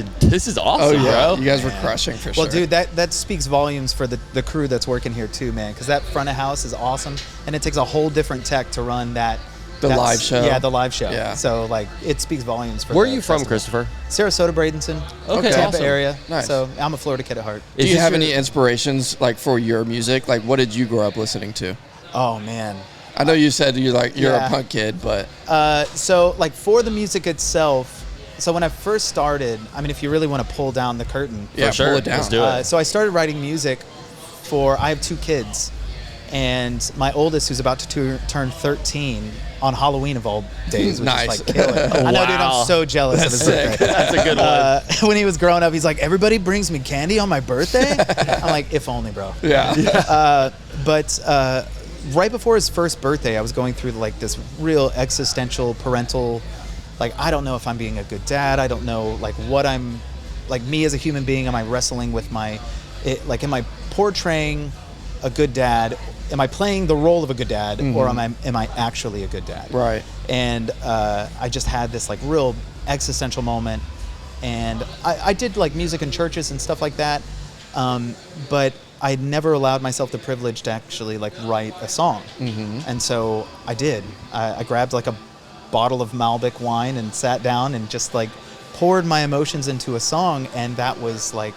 awesome, bro. You guys were crushing for sure. Well, dude, that speaks volumes for the crew that's working here too, man. Because that front of house is awesome, and it takes a whole different tech to run that. The live show. Yeah, the live show. Yeah. So, like, it speaks volumes for Where are you from, Kristopher? Sarasota, Bradenton. Okay, Tampa awesome. area. Nice. So, I'm a Florida kid at heart. Do you have any inspirations, like, for your music? Like, what did you grow up listening to? Oh, man. I know you said you're a punk kid, but... So, like, for the music itself, so when I first started, I mean, if you really want to pull down the curtain. Yeah, pull it down. Let's do it. So, I started writing music I have 2 kids. And my oldest, who's about to turn 13 on Halloween of all days, which is like killing. I know, dude, I'm so jealous of his birthday. That's a good one. When he was growing up, he's like, everybody brings me candy on my birthday? I'm like, if only, bro. Yeah. But right before his first birthday, I was going through like this real existential parental, like, I don't know if I'm being a good dad. I don't know like what I'm, like me as a human being, am I wrestling with am I portraying a good dad? Am I playing the role of a good dad, or am I actually a good dad? Right. And I just had this like real existential moment, and I did like music in churches and stuff like that, but I never allowed myself the privilege to actually like write a song. And so I did. I grabbed like a bottle of Malbec wine and sat down and just like poured my emotions into a song, and that was like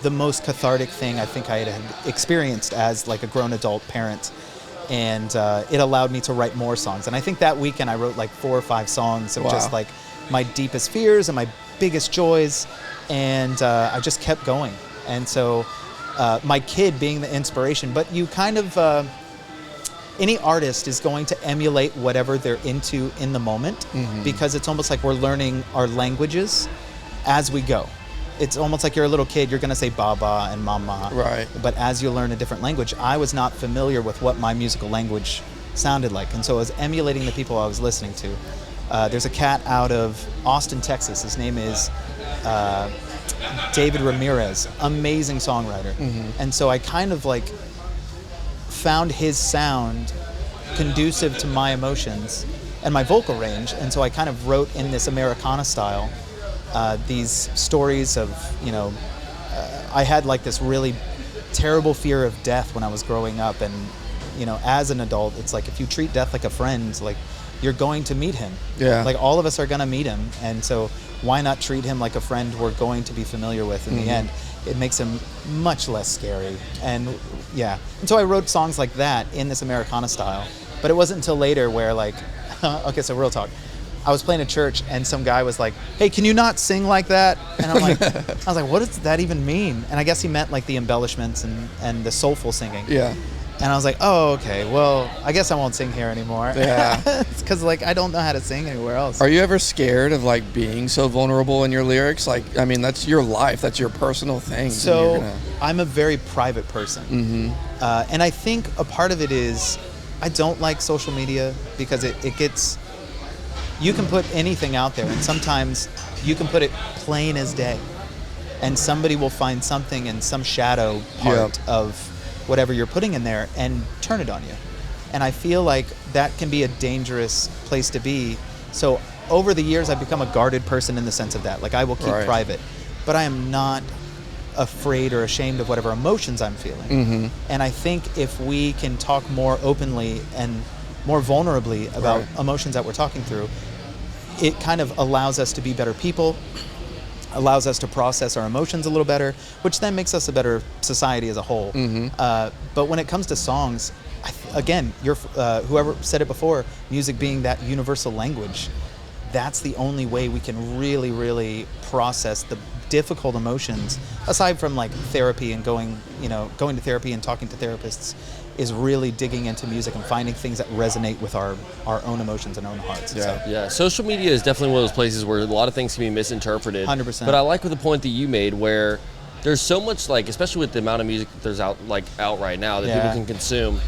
the most cathartic thing I think I had experienced as like a grown adult parent. And it allowed me to write more songs. And I think that weekend I wrote like 4 or 5 songs of just like my deepest fears and my biggest joys. And I just kept going. And so my kid being the inspiration, but you kind of, any artist is going to emulate whatever they're into in the moment, because it's almost like we're learning our languages as we go. It's almost like you're a little kid, you're going to say baba and mama. Right. But as you learn a different language, I was not familiar with what my musical language sounded like. And so I was emulating the people I was listening to. There's a cat out of Austin, Texas. His name is David Ramirez, amazing songwriter. And so I kind of like found his sound conducive to my emotions and my vocal range. And so I kind of wrote in this Americana style these stories of, I had like this really terrible fear of death when I was growing up. And, as an adult, it's like if you treat death like a friend, like you're going to meet him. Yeah. Like all of us are going to meet him. And so why not treat him like a friend we're going to be familiar with in the end? It makes him much less scary. And yeah. And so I wrote songs like that in this Americana style. But it wasn't until later where like, okay, so real talk. I was playing at church and some guy was like, hey, can you not sing like that? And I was like, what does that even mean? And I guess he meant like the embellishments and the soulful singing. Yeah. And I was like, oh, okay, well, I guess I won't sing here anymore. Yeah. It's because like I don't know how to sing anywhere else. Are you ever scared of like being so vulnerable in your lyrics? Like, I mean, that's your life, that's your personal thing. So I'm a very private person. And I think a part of it is I don't like social media because it gets, you can put anything out there and sometimes you can put it plain as day and somebody will find something in some shadow part of whatever you're putting in there and turn it on you. And I feel like that can be a dangerous place to be. So over the years, I've become a guarded person in the sense of that. Like I will keep private, but I am not afraid or ashamed of whatever emotions I'm feeling. And I think if we can talk more openly and more vulnerably about emotions that we're talking through, it kind of allows us to be better people, allows us to process our emotions a little better, which then makes us a better society as a whole. But when it comes to songs, again, whoever said it before, music being that universal language, that's the only way we can really, really process the difficult emotions, aside from like therapy and going to therapy and talking to therapists, is really digging into music and finding things that resonate with our own emotions and own hearts. Yeah, social media is definitely one of those places where a lot of things can be misinterpreted. 100%. But I like the point that you made where there's so much, like, especially with the amount of music that there's out right now that people can consume,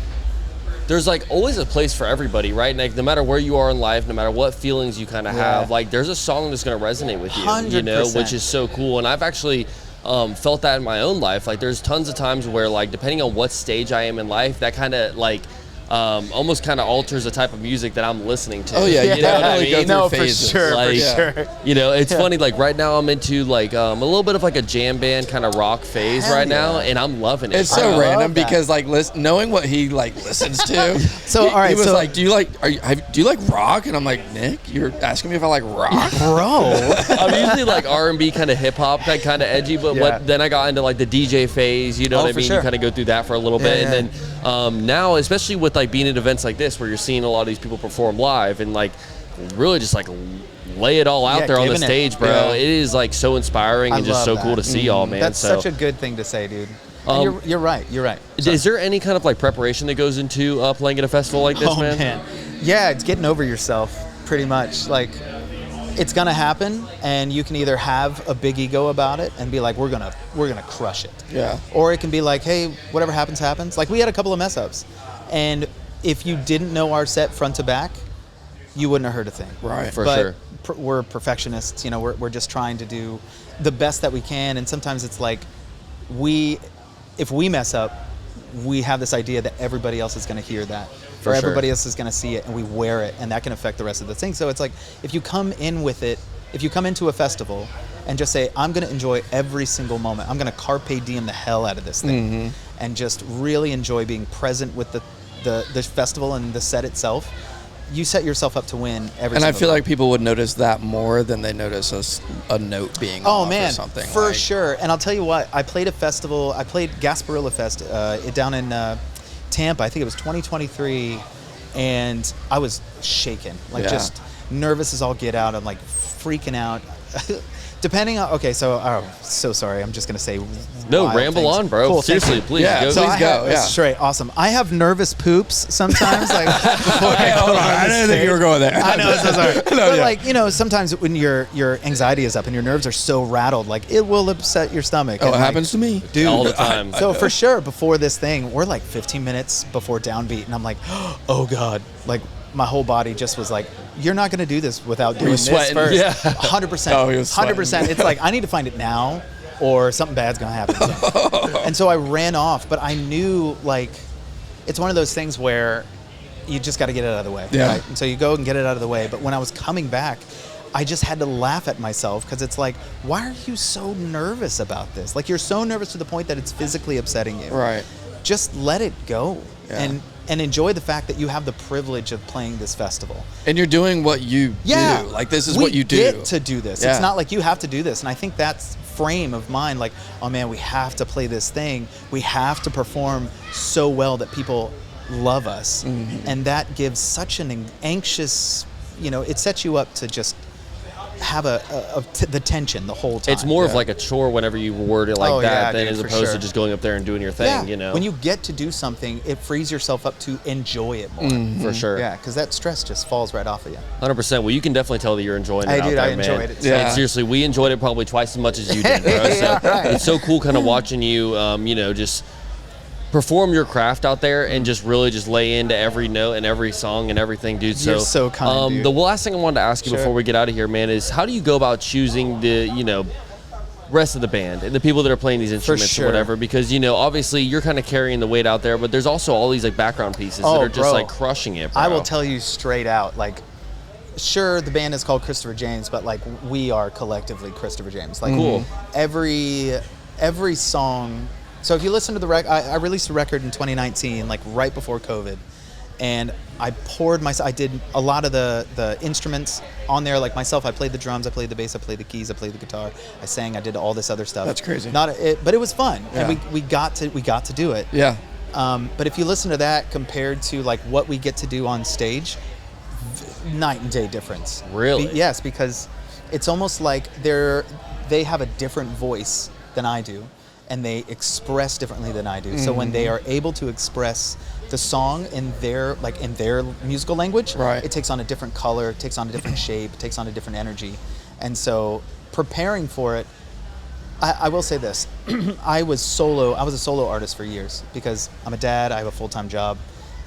there's like always a place for everybody, right? Like no matter where you are in life, no matter what feelings you kind of have, like there's a song that's going to resonate with you, 100%. Which is so cool. And I've actually felt that in my own life. Like there's tons of times where like depending on what stage I am in life, that kind of like almost kind of alters the type of music that I'm listening to. Oh yeah, you know what I mean? No, for sure, like, for sure. It's funny. Like right now, I'm into like a little bit of like a jam band kind of rock phase now, and I'm loving it. It's so random because like knowing what he like listens to. So all right, he was like, "Do you like rock?" And I'm like, "Nick, you're asking me if I like rock, bro." I'm usually like R&B, kind of hip hop, kind of edgy, but then I got into like the DJ phase. You know what I mean? Sure. You kind of go through that for a little bit, and then now, especially with like being at events like this where you're seeing a lot of these people perform live and like really just like lay it all out there on the stage, bro. It is like so inspiring and just so cool to see y'all, man. That's such a good thing to say, dude. You're right. Is there any kind of like preparation that goes into playing at a festival like this, man? Yeah, it's getting over yourself pretty much. Like it's gonna happen, and you can either have a big ego about it and be like, we're gonna crush it. Yeah. Or it can be like, hey, whatever happens, happens. Like we had a couple of mess ups, and if you didn't know our set front to back, you wouldn't have heard a thing. Right. For sure. We're perfectionists. We're just trying to do the best that we can, and sometimes it's like if we mess up, we have this idea that everybody else is going to hear that, or everybody else is going to see it, and we wear it, and that can affect the rest of the thing. So it's like if you come into a festival and just say, I'm going to enjoy every single moment, I'm going to carpe diem the hell out of this thing, and just really enjoy being present with the festival and the set itself, you set yourself up to win every. And I feel time. like people would notice that more than they notice a note being off or something. For sure. And I'll tell you what, I played a festival. I played Gasparilla Fest down in Tampa. I think it was 2023, and I was shaken, like just nervous as all get out. I'm like freaking out. Depending on, so sorry. I'm just gonna say. No, ramble on, bro. Cool, seriously, please. Yeah, Please go. Yeah, straight, awesome. I have nervous poops sometimes. Like, okay, hold on. I didn't think you were going there. I know, so sorry. But like, you know, sometimes when your anxiety is up and your nerves are so rattled, like it will upset your stomach. Oh, and it happens to me, dude, all the time. So for sure, before this thing, we're like 15 minutes before downbeat, and I'm like, oh god, like. My whole body just was like, "You're not going to do this without doing this first." Yeah, 100%. Oh, he was sweating. 100%. It's like I need to find it now, or something bad's going to happen. And so I ran off, but I knew like it's one of those things where you just got to get it out of the way. Yeah. Right? And so you go and get it out of the way. But when I was coming back, I just had to laugh at myself because it's like, why are you so nervous about this? Like you're so nervous to the point that it's physically upsetting you. Right. Just let it go. Yeah. And enjoy the fact that you have the privilege of playing this festival. And you're doing what you do. Like, this is what you do. We get to do this. Yeah. It's not like you have to do this. And I think that's frame of mind, like, oh man, we have to play this thing. We have to perform so well that people love us. Mm-hmm. And that gives such an anxious, you know, it sets you up to just have the tension the whole time. It's more of like a chore whenever you word it like that than as opposed to just going up there and doing your thing, you know? When you get to do something, it frees yourself up to enjoy it more. Mm-hmm. For sure. Yeah, because that stress just falls right off of you. 100%. Well, you can definitely tell that you're enjoying it out there, man. I enjoyed it. Yeah. And seriously, we enjoyed it probably twice as much as you did, bro. So it's so cool kind of watching you, you know, just perform your craft out there and just really just lay into every note and every song and everything, dude. You're so kind, dude. The last thing I wanted to ask you before we get out of here, man, is how do you go about choosing the, you know, rest of the band and the people that are playing these instruments or whatever? Because, you know, obviously you're kind of carrying the weight out there, but there's also all these like background pieces that are just like crushing it, bro. I will tell you straight out, like, sure, the band is called Kristopher James, but like we are collectively Kristopher James. Like, cool. Every song. So if you listen to the record, I released a record in 2019, like right before COVID, and I did a lot of the instruments on there, like myself. I played the drums, I played the bass, I played the keys, I played the guitar, I sang, I did all this other stuff. That's crazy. But it was fun, and we got to do it. Yeah. But if you listen to that compared to like what we get to do on stage, night and day difference. Really? Yes, because it's almost like they have a different voice than I do. And they express differently than I do. Mm-hmm. So when they are able to express the song in their musical language, it takes on a different color, it takes on a different shape, it takes on a different energy. And so preparing for it, I will say this. I was a solo artist for years because I'm a dad, I have a full-time job,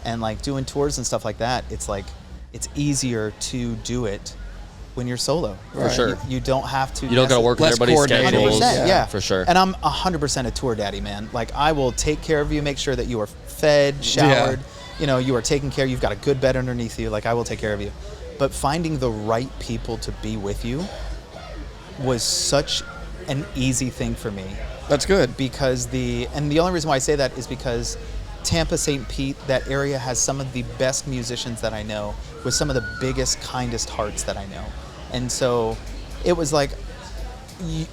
and like doing tours and stuff like that, it's like it's easier to do it when you're solo. For sure. You don't have to. You don't got to work with everybody's schedules. 100%, yeah. For sure. And I'm 100% a tour daddy, man. Like, I will take care of you, make sure that you are fed, showered, you know, you are taken care of, you've got a good bed underneath you. Like, I will take care of you. But finding the right people to be with you was such an easy thing for me. That's good. Because the only reason why I say that is because Tampa, St. Pete, that area has some of the best musicians that I know, with some of the biggest, kindest hearts that I know. And so it was like,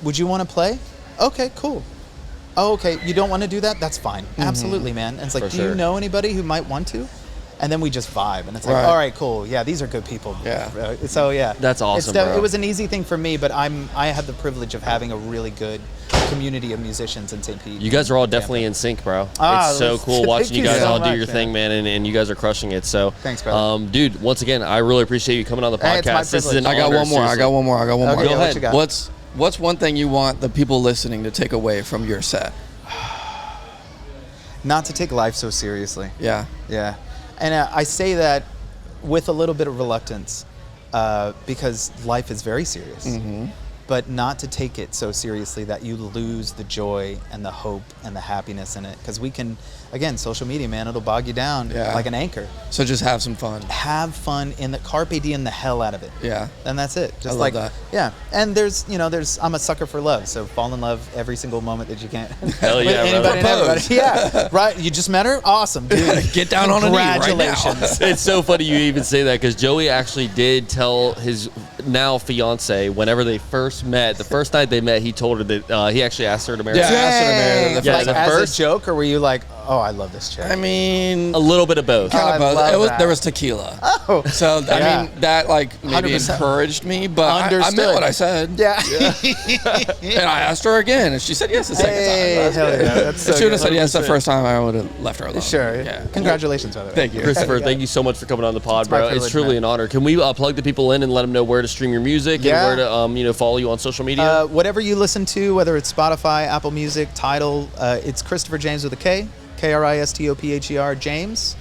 would you want to play? Okay, cool. Oh, okay, you don't want to do that? That's fine. Mm-hmm. Absolutely, man. And it's like, do you know anybody who might want to? And then we just vibe. And it's like, all right, cool. Yeah, these are good people. Yeah. So, yeah. That's awesome, bro. It was an easy thing for me, but I have the privilege of having a really good community of musicians in St. Pete. You guys are all definitely in sync, bro. It's so cool watching you guys all do your thing, man, and you guys are crushing it. So, thanks, brother. Dude, once again, I really appreciate you coming on the podcast. It's my This is an I got honor, one more. seriously. I got one more. Okay, Go ahead. you got? What's one thing you want the people listening to take away from your set? Not to take life so seriously. Yeah. Yeah. And I say that with a little bit of reluctance because life is very serious. Mm-hmm. But not to take it so seriously that you lose the joy and the hope and the happiness in it. Because we can, again, social media, man, it'll bog you down like an anchor. So just have some fun. Have fun in the carpe diem the hell out of it. Yeah. And that's it. Just I love like that. Yeah. And I'm a sucker for love, so fall in love every single moment that you can. Hell yeah, anybody and everybody. Yeah. Right. You just met her? Awesome, dude. Get down on a knee right now. Congratulations. It's so funny you even say that because Joey actually did tell his now fiance whenever they first met, the first night they met, he told her that he actually asked her to marry him. Yeah, asked her to marry like as a joke, or were you like, oh, I love this chick? I mean, a little bit of both. Kind of both. There was tequila. Oh. So, I mean, that like maybe 100%. Encouraged me, but I meant what I said. Yeah. And I asked her again, and she said yes the second time. Hell yeah. That's so if she would have good. said yes the first time, I would have left her alone. Sure. Yeah. Congratulations, by the way. Thank you. Kristopher, thank you so much for coming on the pod, bro. privilege, It's truly an honor. Can we plug the people in and let them know where to stream your music and where to follow you on social media? Whatever you listen to, whether it's Spotify, Apple Music, Tidal, it's Kristopher James with a K, Kristopher James.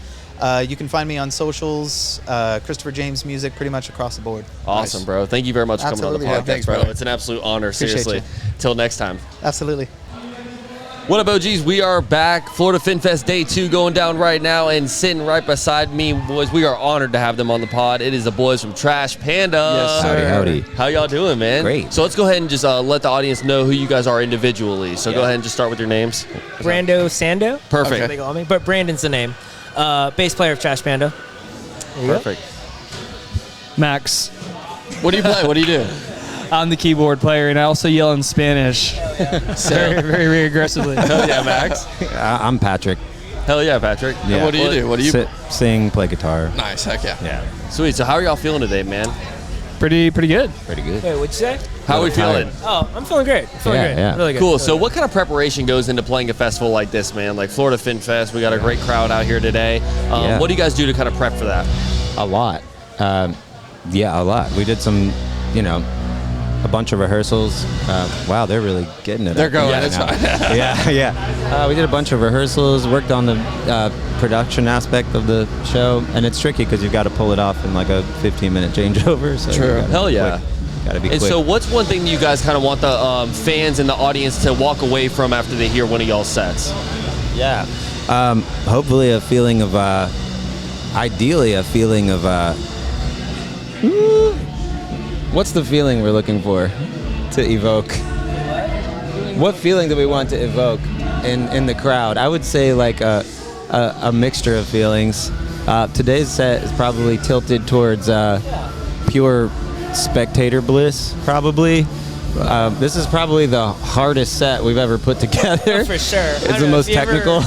You can find me on socials, Kristopher James Music, pretty much across the board. Awesome, bro. Thank you very much for coming on the podcast, thanks, bro. brother. It's an absolute honor, Appreciate seriously. Till next time. Absolutely. What up, OGs? We are back. Florida Fin Fest Day 2 going down right now, and sitting right beside me, boys, we are honored to have them on the pod. It is the boys from Trash Panda. Yes, sir. Howdy. How y'all doing, man? Great. So let's go ahead and just let the audience know who you guys are individually. So go ahead and just start with your names. Brando Sando. Perfect. They call me, but Brandon's the name. Bass player of Trash Panda. Perfect. Max. What do you play? What do you do? I'm the keyboard player, and I also yell in Spanish. very, very, very aggressively. Hell yeah, Max. I'm Patrick. Hell yeah, Patrick. Yeah. And what do you do? What do you sing, play guitar? Nice, heck yeah. Yeah. Sweet. So how are y'all feeling today, man? Pretty good. Pretty good. Wait, what'd you say? How are we feeling? Oh, I'm feeling great. Yeah. Really good. Cool. Really So good. what kind of preparation goes into playing a festival like this, man? Like Florida Fin Fest, we got a great crowd out here today. Yeah. What do you guys do to kind of prep for that? A lot. A lot. We did some, a bunch of rehearsals. Wow, they're really getting it. They're going. Yeah, It's fine. yeah. We did a bunch of rehearsals, worked on the production aspect of the show, and it's tricky because you've got to pull it off in like a 15-minute changeover. So True. Hell yeah. Got to be quick. And so what's one thing that you guys kind of want the fans and the audience to walk away from after they hear one of y'all's sets? Yeah. Hopefully a feeling of, ideally a feeling of, what's the feeling we're looking for to evoke? What feeling do we want to evoke in the crowd? I would say like a mixture of feelings. Today's set is probably tilted towards pure spectator bliss, probably. This is probably the hardest set we've ever put together. Oh, for sure. It's the most technical.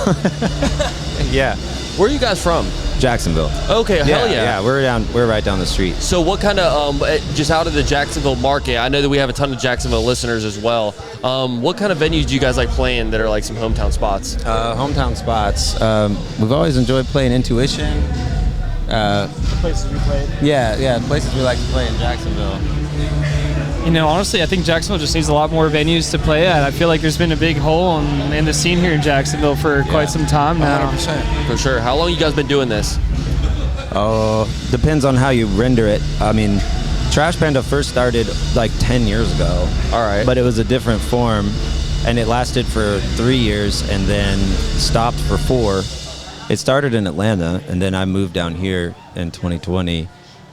Yeah. Where are you guys from? Jacksonville. Okay, hell yeah. Yeah, we're right down the street. So what kind of, just out of the Jacksonville market, I know that we have a ton of Jacksonville listeners as well. What kind of venues do you guys like playing that are like some hometown spots? Hometown spots. We've always enjoyed playing Intuition. The places we played. Yeah, places we like to play in Jacksonville. Honestly, I think Jacksonville just needs a lot more venues to play at. I feel like there's been a big hole in the scene here in Jacksonville for quite some time now. 100%. For sure. How long you guys been doing this? Oh, depends on how you render it. I mean, Trash Panda first started like 10 years ago. All right. But it was a different form, and it lasted for 3 years and then stopped for 4. It started in Atlanta, and then I moved down here in 2020.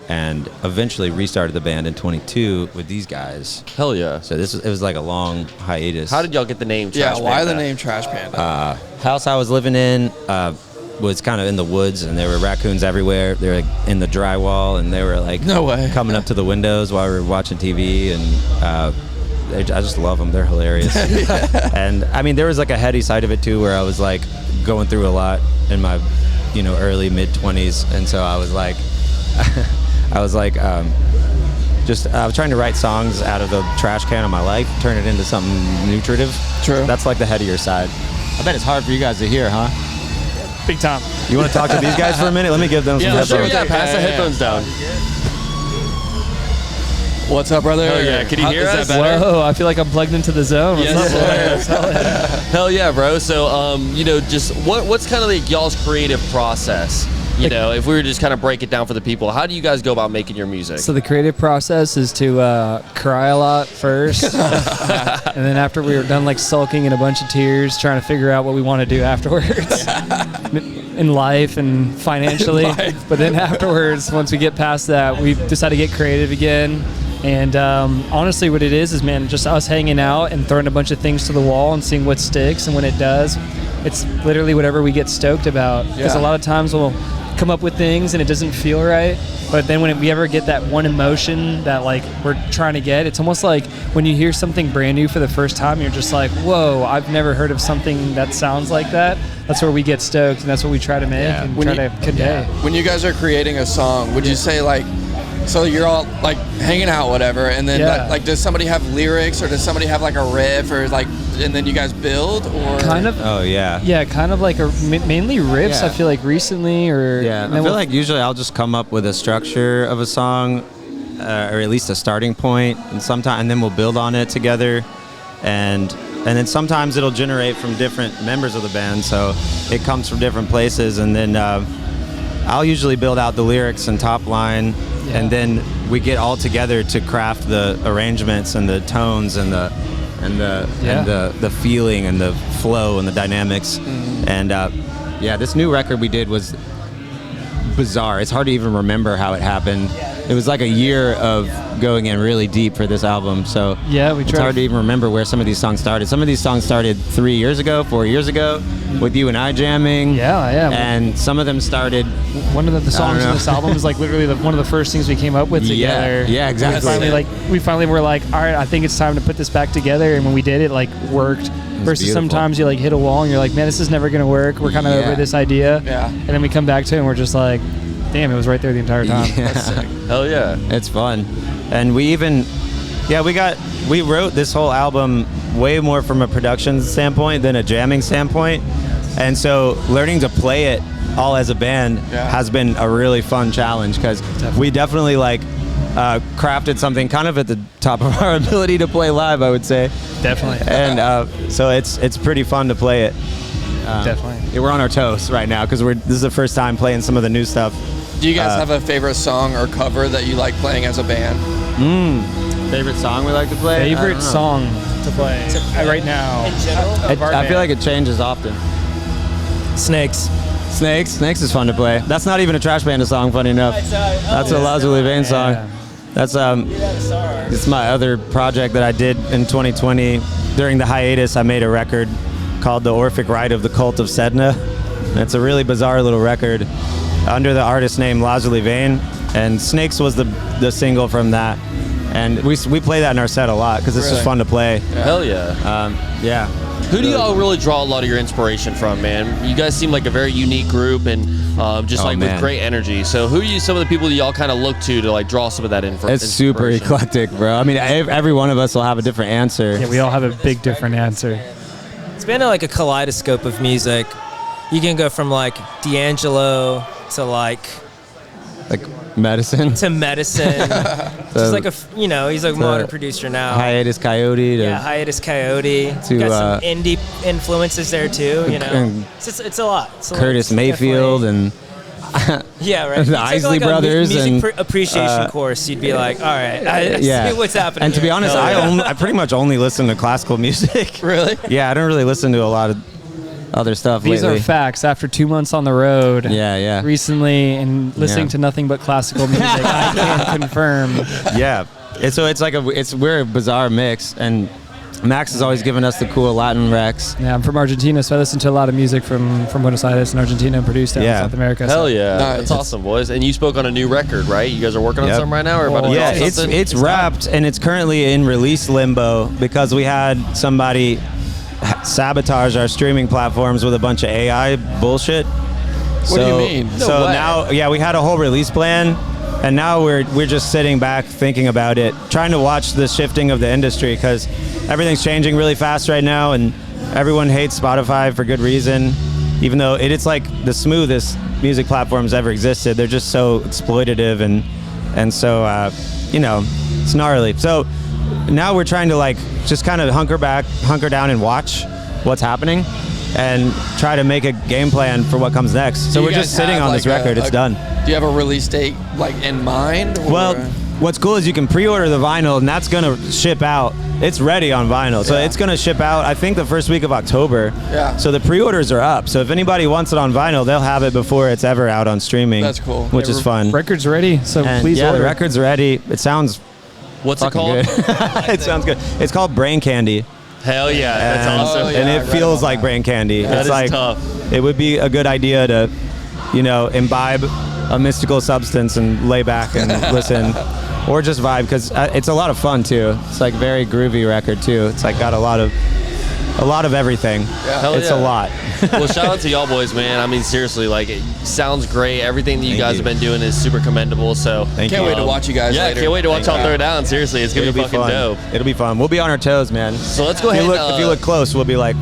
And eventually restarted the band in 22 with these guys. Hell yeah. So it was like a long hiatus. How did y'all get the name Trash Panda? Yeah, why the name Trash Panda? House I was living in was kind of in the woods, and there were raccoons everywhere. They were like in the drywall, and they were like no way coming up to the windows while we were watching TV. And I just love them. They're hilarious. And I mean, there was like a heady side of it too, where I was like going through a lot in my early mid-20s, and so I was like I was trying to write songs out of the trash can of my life, turn it into something nutritive. True. That's like the headier side. I bet it's hard for you guys to hear, huh? Big time. You want to talk to these guys for a minute? Let me give them some headphones. Yeah, pass the headphones down. What's up, brother? Hell yeah. Can you hear us? Whoa, I feel like I'm plugged into the zone. Yes. Hell yeah, bro. So, just what's kind of like y'all's creative process? You know, if we were to just kind of break it down for the people, how do you guys go about making your music? So the creative process is to cry a lot first, and then after we were done, like sulking in a bunch of tears, trying to figure out what we want to do afterwards in life and financially. But then afterwards, once we get past that, we decide to get creative again. And honestly, what it is, man, just us hanging out and throwing a bunch of things to the wall and seeing what sticks. And when it does, it's literally whatever we get stoked about. Because a lot of times we'll come up with things and it doesn't feel right. But then when we ever get that one emotion that like we're trying to get, it's almost like when you hear something brand new for the first time, you're just like, whoa, I've never heard of something that sounds like that. That's where we get stoked, and that's what we try to make and try to convey. When you guys are creating a song, would you say like, so you're all like hanging out, whatever, and then like, does somebody have lyrics or does somebody have like a riff or like, and then you guys build or kind of? Oh yeah. Yeah, kind of like mainly riffs. Yeah. I feel like recently, or I feel like usually I'll just come up with a structure of a song, or at least a starting point, and then we'll build on it together, and then sometimes it'll generate from different members of the band, so it comes from different places, and then I'll usually build out the lyrics and top line. Yeah. And then we get all together to craft the arrangements and the tones and the feeling and the flow and the dynamics. Mm-hmm. And this new record we did was bizarre. It's hard to even remember how it happened. It was like a year of going in really deep for this album. So it's hard to even remember where some of these songs started. Some of these songs started 3 years ago, 4 years ago, with you and I jamming. Yeah. And some of them started. One of the songs in this album is like literally one of the first things we came up with together. Yeah, exactly. We finally were like, all right, I think it's time to put this back together. And when we did, it like worked. Versus beautiful. Sometimes you like hit a wall and you're like, man, this is never gonna work. We're kind of over this idea. Yeah. And then we come back to it and we're just like, damn, it was right there the entire time. Yeah. That's sick. Hell yeah. It's fun. And we wrote this whole album way more from a production standpoint than a jamming standpoint. And so learning to play it all as a band has been a really fun challenge, because we definitely like crafted something kind of at the top of our ability to play live, I would say. Definitely. And so it's pretty fun to play it. Definitely. We're on our toes right now because this is the first time playing some of the new stuff. Do you guys have a favorite song or cover that you like playing as a band? Favorite song we like to play? Favorite song to play right now? In general? I feel like it changes often. Snakes. Snakes is fun to play. That's not even a Trash Panda song, funny enough. That's a Lazuli Vane song. That's it's my other project that I did in 2020. During the hiatus, I made a record called The Orphic Rite of the Cult of Sedna. And it's a really bizarre little record under the artist name Lazuli Vane, and Snakes was the single from that. And we play that in our set a lot because it's just fun to play. Hell yeah. Who do y'all really draw a lot of your inspiration from, man? You guys seem like a very unique group and with great energy. So who are some of the people that y'all kind of look to like draw some of that inspiration? It's super eclectic, bro. I mean, every one of us will have a different answer. Yeah, we all have a big different answer. It's been like a kaleidoscope of music. You can go from like D'Angelo to like medicine. To medicine. Just like he's like a modern producer now. Hiatus Coyote. Hiatus Coyote. Got some indie influences there too. It's a lot. Curtis Mayfield and. Yeah, right. The Isley Brothers music appreciation course. You'd be like, all right, I see what's happening. And to be honest, I pretty much only listen to classical music. Really? Yeah, I don't really listen to a lot of other stuff These lately. are facts. After 2 months on the road, recently, and listening to nothing but classical music, I can confirm. Yeah, we're a bizarre mix, and Max has always given us the cool Latin recs. Yeah, I'm from Argentina, so I listen to a lot of music from Buenos Aires and Argentina and produced out in South America. Hell yeah. Nice. That's awesome, boys. And you spoke on a new record, right? You guys are working on something right now? Or about to drop something? It's wrapped, and it's currently in release limbo because we had somebody sabotage our streaming platforms with a bunch of AI bullshit. What do you mean? Now, we had a whole release plan, and now we're just sitting back thinking about it, trying to watch the shifting of the industry because everything's changing really fast right now, and everyone hates Spotify for good reason, even though it's like the smoothest music platforms ever existed. They're just so exploitative and so it's gnarly. So now we're trying to just kind of hunker down and watch what's happening. and try to make a game plan for what comes next. So we're just sitting on this record. It's done. Do you have a release date like in mind? Or? Well, what's cool is you can pre-order the vinyl, and that's gonna ship out. It's ready on vinyl, so it's gonna ship out. I think the first week of October. Yeah. So the pre-orders are up. So if anybody wants it on vinyl, they'll have it before it's ever out on streaming. That's cool. Which is fun. Record's ready, so And please order. the record's ready. It sounds. What's it fucking called? Good. It sounds good. It's called Brain Candy. Hell yeah, that's awesome. And it feels like brain candy. That It's is like tough. It would be a good idea to, imbibe a mystical substance and lay back and listen, or just vibe, because it's a lot of fun too. It's like very groovy record too. It's like got a lot of everything. Hell It's yeah. a lot. Well, shout out to y'all boys, man. I mean, seriously, like, it sounds great. Everything that you guys have been doing is super commendable. So Can't wait to watch you guys later. can't wait to watch y'all throw down. Seriously, it's gonna be fucking fun. dope. It'll be fun. We'll be on our toes, man. So let's go If ahead. if you look close, we'll be like,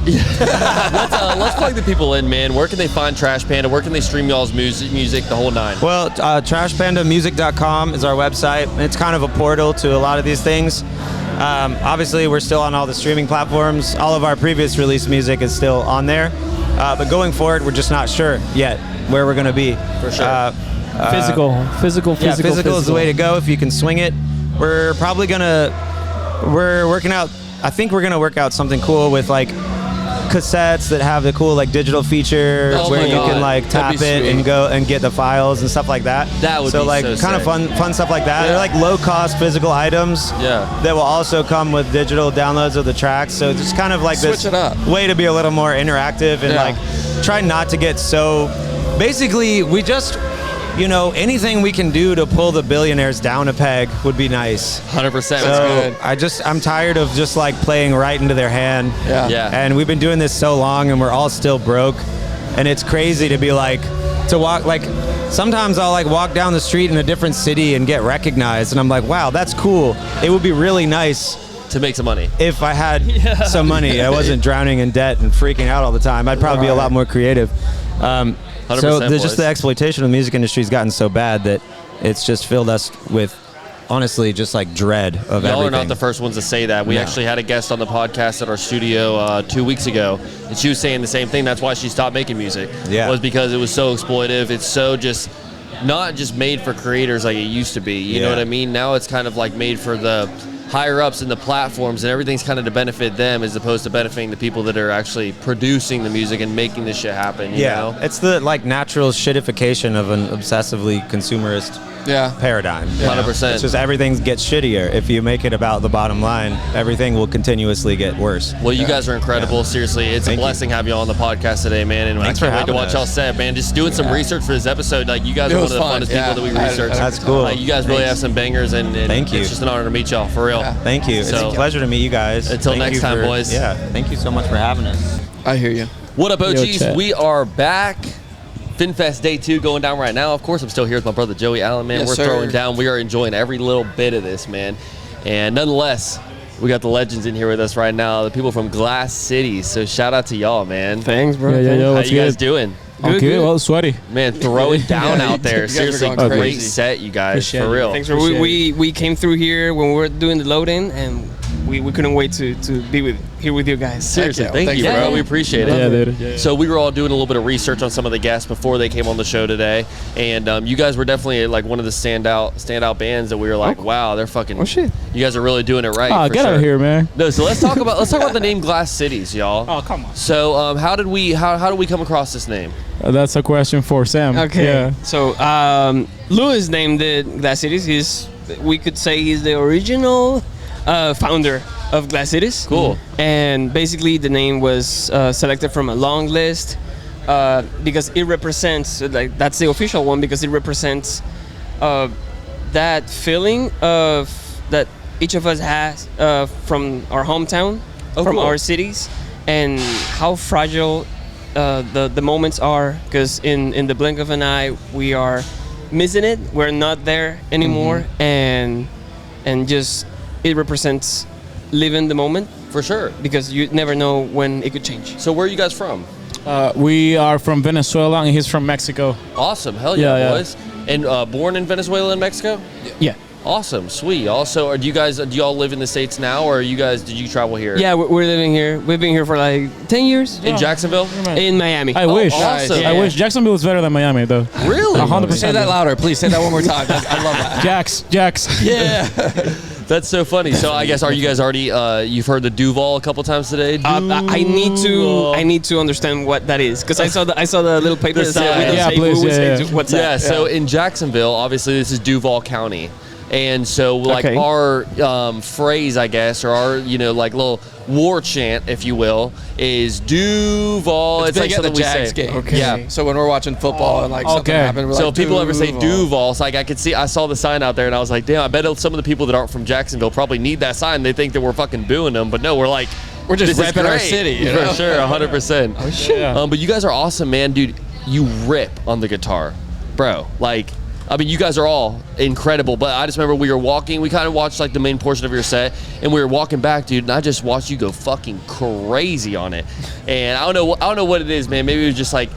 let's plug the people in, man. Where can they find Trash Panda? Where can they stream y'all's music, the whole nine? Well, trashpandamusic.com is our website. It's kind of a portal to a lot of these things. Obviously, we're still on all the streaming platforms. All of our previous released music is still on there. But going forward, we're just not sure yet where we're going to be. For sure. Physical. Yeah, physical is the way to go if you can swing it. We're probably working out. I think we're going to work out something cool with like cassettes that have the cool like digital feature where you can like tap it and go and get the files and stuff like that. That would so be like so kind of sick. fun stuff like that. They're like low cost physical items that will also come with digital downloads of the tracks. So it's just kind of like Switch it up. way to be a little more interactive and like try not to get so. Basically, we just. Anything we can do to pull the billionaires down a peg would be nice. 100%. So That's good. I'm tired of just like playing right into their hand. Yeah. And we've been doing this so long and we're all still broke. And it's crazy to be like, to walk, like, sometimes I'll like walk down the street in a different city and get recognized. And I'm like, wow, that's cool. It would be really nice to make some money. If I had some money, I wasn't drowning in debt and freaking out all the time. I'd probably be a lot more creative. So just the exploitation of the music industry has gotten so bad that it's just filled us with, honestly, just like dread of everything. Y'all are not the first ones to say that. We actually had a guest on the podcast at our studio 2 weeks ago, and she was saying the same thing. That's why she stopped making music. Yeah. Was because it was so exploitive. It's so just not just made for creators like it used to be. You know what I mean? Now it's kind of like made for the higher ups and the platforms, and everything's kind of to benefit them as opposed to benefiting the people that are actually producing the music and making this shit happen. You know? It's the like natural shitification of an obsessively consumerist paradigm. 100%. It's just everything gets shittier. If you make it about the bottom line, everything will continuously get worse. Well, you guys are incredible. Seriously, it's a blessing to have you all on the podcast today, man. And Thanks I can't for wait to having watch y'all us. set, man. Just doing some research for this episode. Like, you guys are one of the funnest people that we researched. That's cool. Like, you guys really have some bangers, and Thank you. It's just an honor to meet y'all, for real. Thank you. It's a pleasure to meet you guys. Until Thank next you time, boys. Yeah. Thank you so much for having us. I hear you. What up, Yo, OGs? chat. We are back. FinFest Day 2 going down right now. Of course, I'm still here with my brother Joey Allen, man. Yes, We're sir. throwing down. We are enjoying every little bit of this, man. And nonetheless, we got the legends in here with us right now, the people from Glass City. So shout out to y'all, man. Thanks, bro. How What's you guys good? doing? I'm good. Well, sweaty. Man, throw it down out there. You guys are Seriously, going great crazy. set, you guys, Appreciate for it. real. Thanks for we came through here when we were doing the load-in, and we couldn't wait to be here with you guys. Seriously, thank you, bro. We appreciate it. Yeah, dude. Yeah. So we were all doing a little bit of research on some of the guests before they came on the show today, and you guys were definitely like one of the standout bands that we were like, wow, they're fucking. Oh shit! You guys are really doing it right. Oh, for get sure. out of here, man. No, so let's talk about the name Glass Cities, y'all. Oh, come on. So how did we come across this name? That's a question for Sam. Okay. Yeah. So Louis named it Glass Cities. We could say he's the original founder of Glass Cities. Cool. And basically the name was selected from a long list because it represents, like, that's the official one, because it represents that feeling of that each of us has from our hometown, from cool. our cities, and how fragile the moments are, because in the blink of an eye we are missing it, we're not there anymore, and just it represents living the moment, for sure, because you never know when it could change. So where are you guys from? We are from Venezuela, and he's from Mexico. Awesome, hell yeah, Yeah, yeah. boys. And born in Venezuela and Mexico? Yeah. Awesome, sweet. Also, do you all live in the States now, or did you travel here? Yeah, we're living here. We've been here for like 10 years. In Jacksonville? In Miami. I wish. Awesome. I wish Jacksonville is better than Miami, though. Really? 100%. Say that louder, please. Say that one more time. I love that. Jax. Yeah. That's so funny. So I guess, are you guys already? You've heard the Duval a couple times today. I need to understand what that is, because I saw the little paper that said we don't say what's that. So in Jacksonville, obviously this is Duval County. And so, like, our phrase, I guess, or our, like, little war chant, if you will, is Duval. It's like big at the something we Jags say. game. Okay. Yeah. So when we're watching football and, like, something happened, we're so like, if people ever say Duval. Duval, it's like I saw the sign out there, and I was like, damn, I bet some of the people that aren't from Jacksonville probably need that sign. They think that we're fucking booing them, but no, we're like, we're just this is repping our great. city. For sure, 100%. Oh, shit. But you guys are awesome, man. Dude, you rip on the guitar. Bro, like... I mean, you guys are all incredible, but I just remember we kind of watched like the main portion of your set, and we were walking back, dude, and I just watched you go fucking crazy on it. And I don't know what it is, man. Maybe it was just like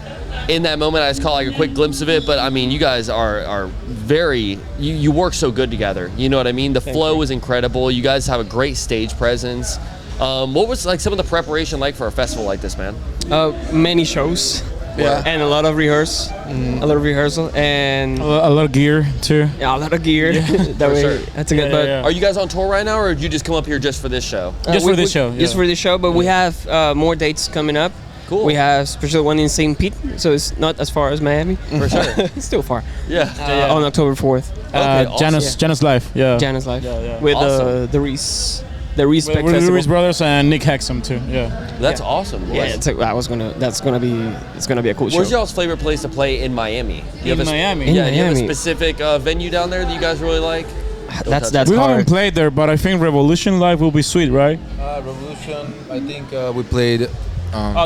in that moment I just caught like a quick glimpse of it, but I mean, you guys are very, you work so good together. You know what I mean? The flow is incredible. You guys have a great stage presence. What was like some of the preparation like for a festival like this, man? Many shows. Yeah, and a lot of rehearsal, and a lot of gear too. Yeah, a lot of gear. That way, sure. that's a good. But Are you guys on tour right now, or did you just come up here just for this show? Just for this show. But we have more dates coming up. Cool. We have special one in St. Pete, so it's not as far as Miami. For sure. It's still far. Yeah. On October 4th. Awesome. Janus Live. Yeah. Janus Live. Yeah. With Awesome. the Reese. The Reese With the Reese brothers and Nick Hexum too. Yeah. That's awesome. Boys. Yeah, it's gonna be a cool show. Where's y'all's favorite place to play in Miami? Miami. Do you have a specific venue down there that you guys really like? That's we hard. haven't played there, but I think Revolution Live will be sweet, right? Revolution. I think we played.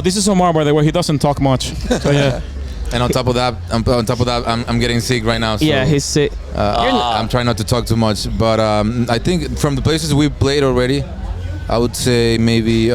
This is Omar, by the way. He doesn't talk much. So yeah. And on top of that, I'm getting sick right now. So, Yeah, he's sick. I'm trying not to talk too much, but I think from the places we played already, I would say maybe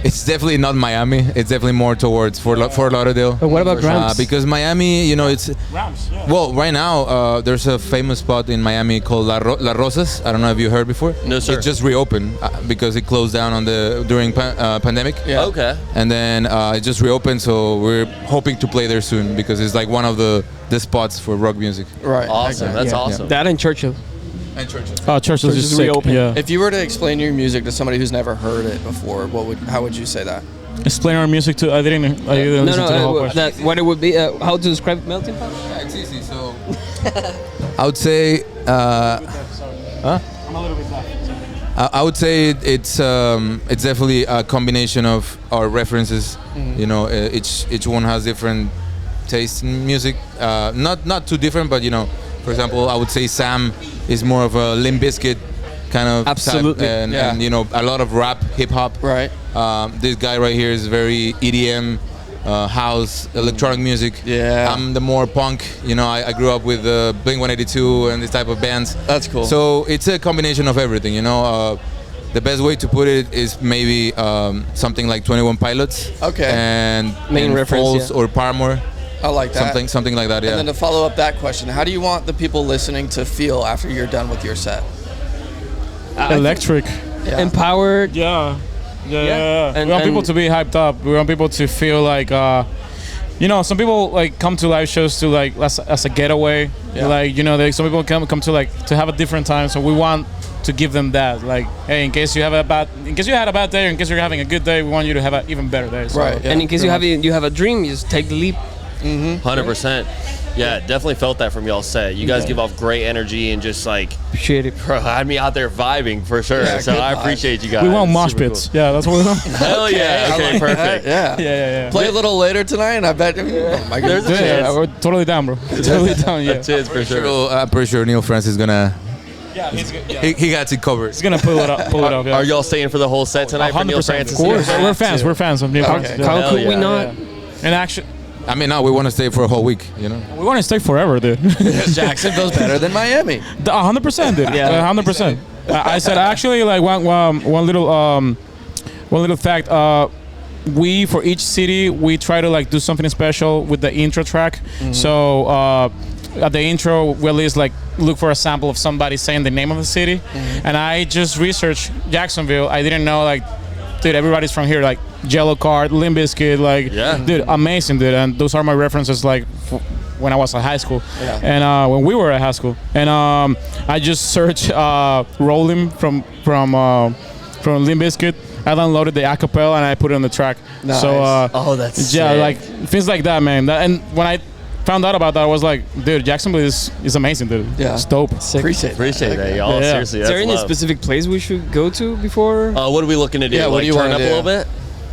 it's definitely not Miami. It's definitely more towards Fort Lauderdale. But what about Rams? Because Miami, it's Rams. Yeah. well, right now there's a famous spot in Miami called La Rosas. I don't know if you heard before. No, sir. It just reopened because it closed down during pandemic. Yeah. Okay. And then it just reopened, so we're hoping to play there soon because it's like one of the spots for rock music. Right. Awesome. That's awesome. Yeah. That and Churchill. And Churchill. Oh, Churchill's just sick. reopened. Yeah. If you were to explain your music to somebody who's never heard it before, how would you say that? Explain our music to. I didn't listen to the whole question. What it would be? How to describe melting pot? Yeah, it's easy. So I would say. Huh? I'm a little bit deaf. I would say it's definitely a combination of our references. Mm-hmm. Each one has different taste in music. Not too different, but for example, I would say Sam is more of a Limp Bizkit kind of absolutely type, and a lot of rap, hip hop. Right. This guy right here is very EDM, house, electronic music. Yeah. I'm the more punk. I grew up with Blink-182 and this type of bands. That's cool. So it's a combination of everything. The best way to put it is maybe something like 21 Pilots. Okay. And Main reference, Falls or Paramore. I like that. Something like that, yeah. And then to follow up that question, how do you want the people listening to feel after you're done with your set? Electric. Empowered. Yeah. And we want people to be hyped up. We want people to feel like, some people like come to live shows to like as a getaway. Yeah. Some people come to like to have a different time. So we want to give them that. Like, hey, in case you had a bad day, or in case you're having a good day, we want you to have an even better day. So, right. Yeah. And in case you have a dream, you just take the leap. 100%. Yeah, definitely felt that from y'all's set. You guys give off great energy and just like appreciate it. Bro, had me out there vibing for sure. Yeah, so I appreciate you guys. We want mosh Super pits. Cool. Yeah, that's what we want. Hell yeah. Okay, perfect. Yeah. Play a little later tonight, and I bet. My There's a chance. Yeah, we're totally down, bro. Totally down. Yeah. A chance for sure. I'm pretty sure Neil Francis is gonna. Yeah, he's good. Yeah. He got it covered. He's gonna pull it up. Yeah. Are y'all staying for the whole set tonight? 100%. For Neil Francis? Of course. We're fans. We're fans of Neil Francis. How could we not? And actually. I mean, no, we want to stay for a whole week, We want to stay forever, dude. Jacksonville's better than Miami. 100%, dude. Yeah, 100%. I said actually, like one little fact. We for each city we try to like do something special with the intro track. Mm-hmm. So at the intro, we at least like look for a sample of somebody saying the name of the city. And I just researched Jacksonville. I didn't know, like, dude, everybody's from here, like Jello Card, Limp Bizkit, like, dude, amazing, dude. And those are my references, like, when I was in high school, and when we were at high school. And I just searched Rollin' from Limp Bizkit. I downloaded the acapella and I put it on the track. Nice. So that's yeah, sick. like things like that, man. And when I found out about that, I was like, dude, Jacksonville is amazing, dude. Yeah, it's dope. Appreciate that, y'all. Yeah. Seriously, Is that's there any love. specific place we should go to before? What are we looking to do? Yeah, what like do you turn wanna up do? a little bit?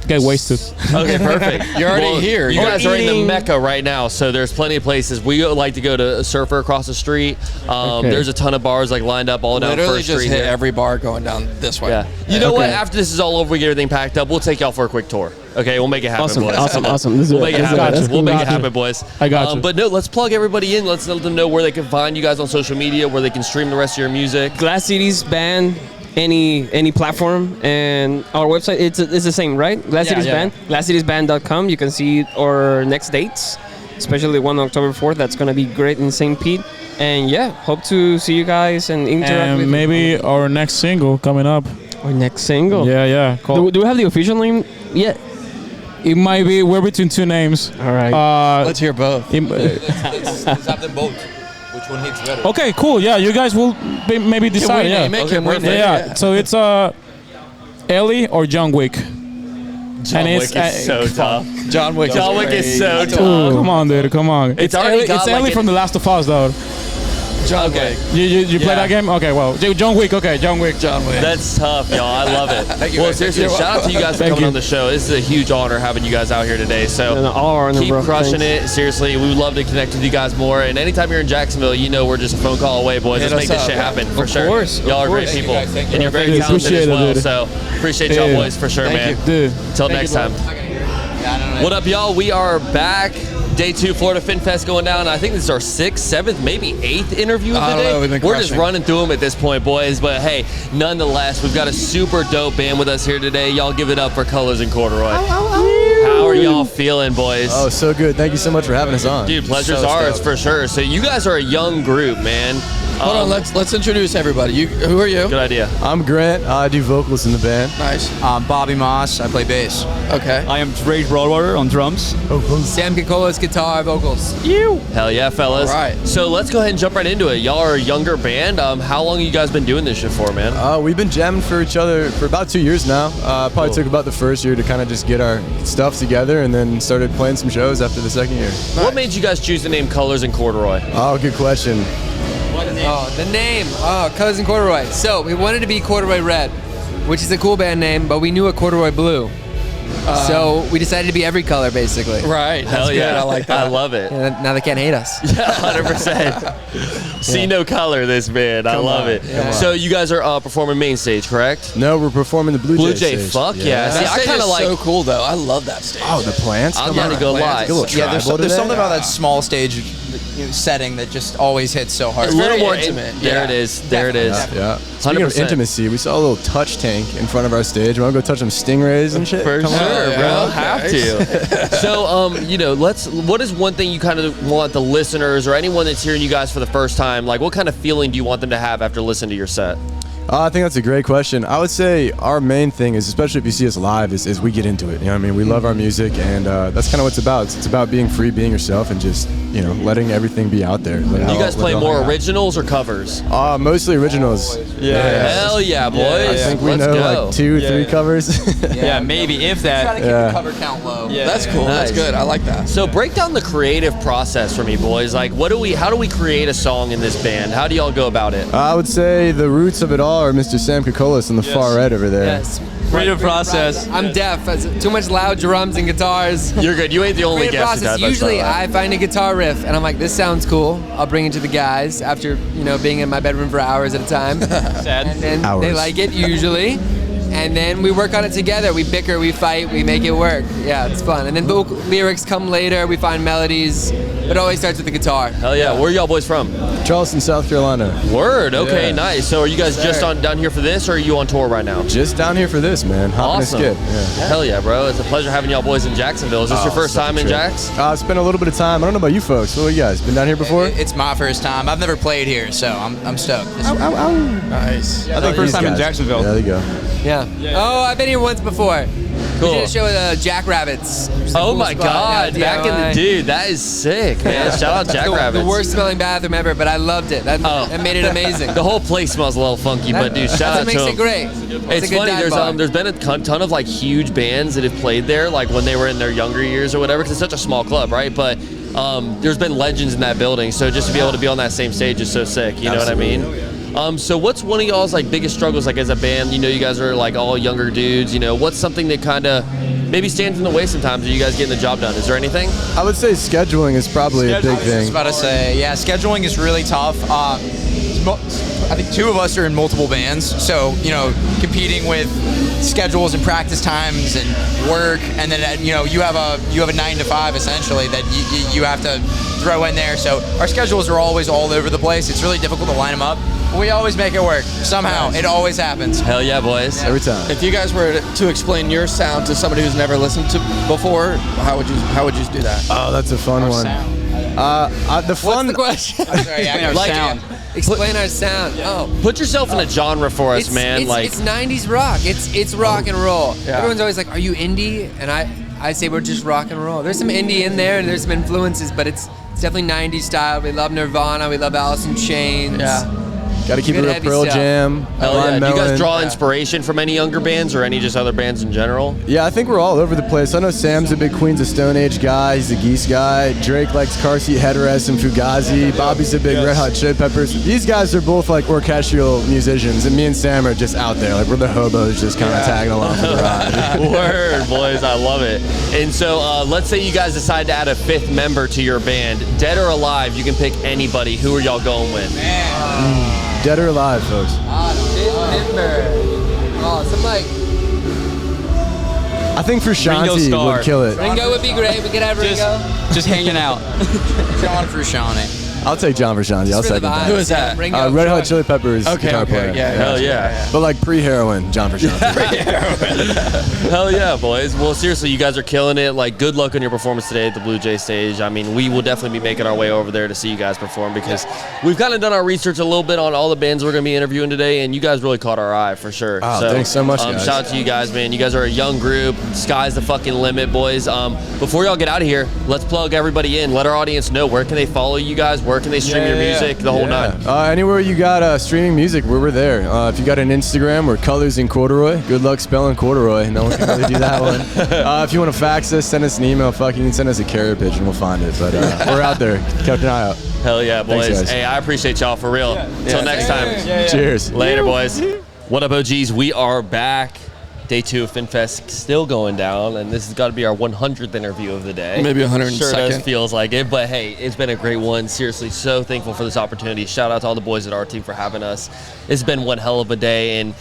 Get wasted. Okay, perfect. You're already here. You You're guys are in the eating. Mecca right now, so there's plenty of places. We like to go to Surfer across the street. Okay. There's a ton of bars like lined up all down Literally First just Street hit here. every bar going down this way. Yeah. You know what? After this is all over, we get everything packed up. We'll take y'all for a quick tour. Okay, we'll make it happen, Awesome, boys. awesome, awesome. Let's do We'll it. make it Let's do it. happen. That's We'll cool. make it Got you. happen, boys. I got you. But no, let's plug everybody in. Let's let them know where they can find you guys on social media, where they can stream the rest of your music. Glass Cities Band, any platform, and our website it's the same, right? Glass Cities Band, glasscitiesband.com. You can see our next dates, especially one on October 4th. That's gonna be great in St. Pete. And yeah, hope to see you guys and interact with And maybe our next single coming up. our next single. Yeah. Do we have the official name yet? It might be. We're between two names. All right. Let's hear both. Let's have them both. Which one hits better? Okay, cool. Yeah, you guys will maybe decide. Yeah. Yeah. So it's Ellie or John Wick. John Wick is so tough. John Wick. John Wick is so tough. Come on, dude. Come on. It's already Ellie, got it's like Ellie an- from The Last of Us, though. John Wick. You play that game? Okay, well, John Wick. Okay, John Wick. John Wick. That's tough, y'all. I love it. Thank you, Well, guys. seriously, You're shout out to you guys for Thank coming you. on the show. This is a huge honor having you guys out here today. So all our honor, keep bro. crushing Thanks. it. Seriously, we would love to connect with you guys more. And anytime you're in Jacksonville, you know we're just a phone call away, boys. Hit Let's make us this up. shit happen for Of sure. course, of Y'all are great course. people, Thank you, guys. and you're very Thank you. talented as Appreciate it, well. dude. So appreciate y'all, Yeah. boys, for sure, man. Dude. Till next time. What up, y'all? We are back. Day 2 Florida Fin Fest going down. I think this is our 6th, 7th, maybe 8th interview of I the don't day. know, we've been We're just crushing. running through them at this point, boys. But hey, nonetheless, we've got a super dope band with us here today. Y'all give it up for Colors in Corduroy. How are y'all feeling, boys? Oh, so good. Thank you so much for having us on. Dude, pleasure's so ours stoked. for sure. So you guys are a young group, man. Hold on, let's introduce everybody. Who are you? Good idea. I'm Grant. I do vocals in the band. Nice. I'm Bobby Moss. I play bass. Okay. I am Rage Broadwater on drums. Sam Kikolas, guitar, vocals. Hell yeah, fellas. All right. So let's go ahead and jump right into it. Y'all are a younger band. How long have you guys been doing this shit for, man? We've been jamming for each other for about 2 years now. Probably took about the first year to kind of just get our stuff together, and then started playing some shows after the second year. What made you guys choose the name Colors in Corduroy? Oh, good question. Oh, the name. Oh, Colors in Corduroy. So we wanted to be Corduroy Red, which is a cool band name, but we knew a Corduroy Blue. So we decided to be every color, basically. Right. Hell That's yeah. good. I like that. I love it. And now they can't hate us. Yeah, 100%. See no color, this band. I love it. Yeah. So you guys are performing main stage, correct? No, we're performing the Blue Jay stage. Fuck yeah. That See, I stage kind of is like. so cool though. I love that stage. Oh, the plants. I'm Come not on. to go lie. A little Yeah, there's tribal today. something about that small stage setting that just always hits so hard. A little very more intimate. There Yeah. it is. There it is. Yeah. Speaking of 100%. intimacy, we saw a little touch tank in front of our stage. Want to go touch some stingrays and shit? For Come sure, on. bro. Okay. Have to. So, what is one thing you kind of want the listeners or anyone that's hearing you guys for the first time, like what kind of feeling do you want them to have after listening to your set? I think that's a great question. I would say our main thing is, especially if you see us live, is we get into it. You know what I mean? We love our music, and that's kind of what it's about. It's about being free, being yourself, and just, letting everything be out there. Do you guys play more originals or covers? Mostly originals. Hell yeah, boys. I think we Let's know go. like 2 or 3 covers. Yeah, maybe if that. Try to keep Yeah. the cover count low. Yeah. That's cool. Nice. That's good. I like that. So break down the creative process for me, boys. Like, how do we create a song in this band? How do y'all go about it? I would say the roots of it all are Mr. Sam Kikolas on the far right over there. Yes. Creative process. I'm deaf. Too much loud drums and guitars. You're good. You ain't the only Creative guest who's process. had that Usually stuff. I find a guitar riff and I'm like, this sounds cool. I'll bring it to the guys after, being in my bedroom for hours at a time. Sad. And then Hours. they like it usually. and then we work on it together. We bicker, we fight, we make it work. Yeah, it's fun. And then lyrics come later. We find melodies. It always starts with the guitar. Hell yeah. Where are y'all boys from? Charleston, South Carolina. Word. Okay, Yeah. nice. So are you guys just down here for this, or are you on tour right now? Just down here for this, man. Hopping Awesome. a skid. Yeah. Hell yeah, bro. It's a pleasure having y'all boys in Jacksonville. Is this your first time in Jax? I spent a little bit of time. I don't know about you folks. What are you guys? Been down here before? It's my first time. I've never played here, so I'm stoked. Nice. I think first time in Jacksonville. Yeah, there you go. Yeah. Oh, I've been here once before. Cool. We did a show with Jackrabbits. Oh my God! Yeah, Back in the dude, that is sick, man. Shout out Jackrabbits. The worst smelling bathroom ever, but I loved it. That made it amazing. The whole place smells a little funky, but dude, shout out to makes it them. great. It's a good funny. dive bar. There's been a ton of like huge bands that have played there, like when they were in their younger years or whatever, because it's such a small club, right? But there's been legends in that building, so just to be able to be on that same stage is so sick. You know what I mean? So what's one of y'all's like biggest struggles, like as a band? You know, you guys are like all younger dudes. You know, what's something that kind of maybe stands in the way sometimes of you guys getting the job done? Is there anything? I would say scheduling is probably a big I was thing. about to say, yeah, scheduling is really tough. I think two of us are in multiple bands, so competing with schedules and practice times and work, and then you have a 9 to 5 essentially that you have to throw in there. So our schedules are always all over the place. It's really difficult to line them up. But we always make it work somehow. It always happens. Hell yeah, boys! Every time. If you guys were to explain your sound to somebody who's never listened to before, how would you do that? Oh, that's a fun one. The fun. What's the question? Sorry, Like, explain our sound. Oh, Put yourself in a genre for us, man. It's 90s rock. It's rock and roll. Everyone's always like, "Are you indie?" And I say we're just rock and roll. There's some indie in there, and there's some influences, but it's definitely 90s style. We love Nirvana. We love Alice in Chains. Yeah. Got to keep Good it real heavy Pearl stuff. Jam. Hell yeah. Do you guys Melon. draw inspiration from any younger bands or any just other bands in general? Yeah, I think we're all over the place. I know Sam's a big Queens of Stone Age guy. He's a Geese guy. Drake likes Car Seat Headrest and Fugazi. Bobby's a big Red Hot Chili Peppers. These guys are both like orchestral musicians, and me and Sam are just out there. Like we're the hobos just kind of tagging along for the ride. Word, boys. I love it. And so let's say you guys decide to add a 5th member to your band. Dead or alive, you can pick anybody. Who are y'all going with? Dead or alive, folks. Member. Oh, some like I think for Ringo Shanti Starr. would kill it. Ringo would be great. We could have Ringo. Just hanging out. John Frusciante. I'll take John Frusciante. I'll Just for the second that. vibes. Who is that? Ringo. Red Hot Chili Peppers guitar player. Hell yeah. But like pre-heroin, John Frusciante. Hell yeah, boys. Well, seriously, you guys are killing it. Like, good luck on your performance today at the Blue Jay stage. I mean, we will definitely be making our way over there to see you guys perform because we've kind of done our research a little bit on all the bands we're going to be interviewing today, and you guys really caught our eye for sure. Oh, thanks so much, guys. Shout out to you guys, man. You guys are a young group. Sky's the fucking limit, boys. Before y'all get out of here, let's plug everybody in. Let our audience know where can they follow you guys, where can they stream your music, the whole nine. Anywhere you got streaming music, we're there. If you got an Instagram, we're Colors in Corduroy. Good luck spelling corduroy. No one can really do that one. If you want to fax us, send us an email. You can send us a carrier pigeon. We'll find it. But we're out there. Kept an eye out. Hell yeah, boys. Thanks, guys. Hey, I appreciate y'all for real. Until next time. Cheers. Later, boys. What up, OGs? We are back. Day 2 of FinFest still going down, and this has got to be our 100th interview of the day. Maybe 102nd. Sure does feels like it, but hey, it's been a great one. Seriously, so thankful for this opportunity. Shout out to all the boys at our team for having us. It's been one hell of a day, and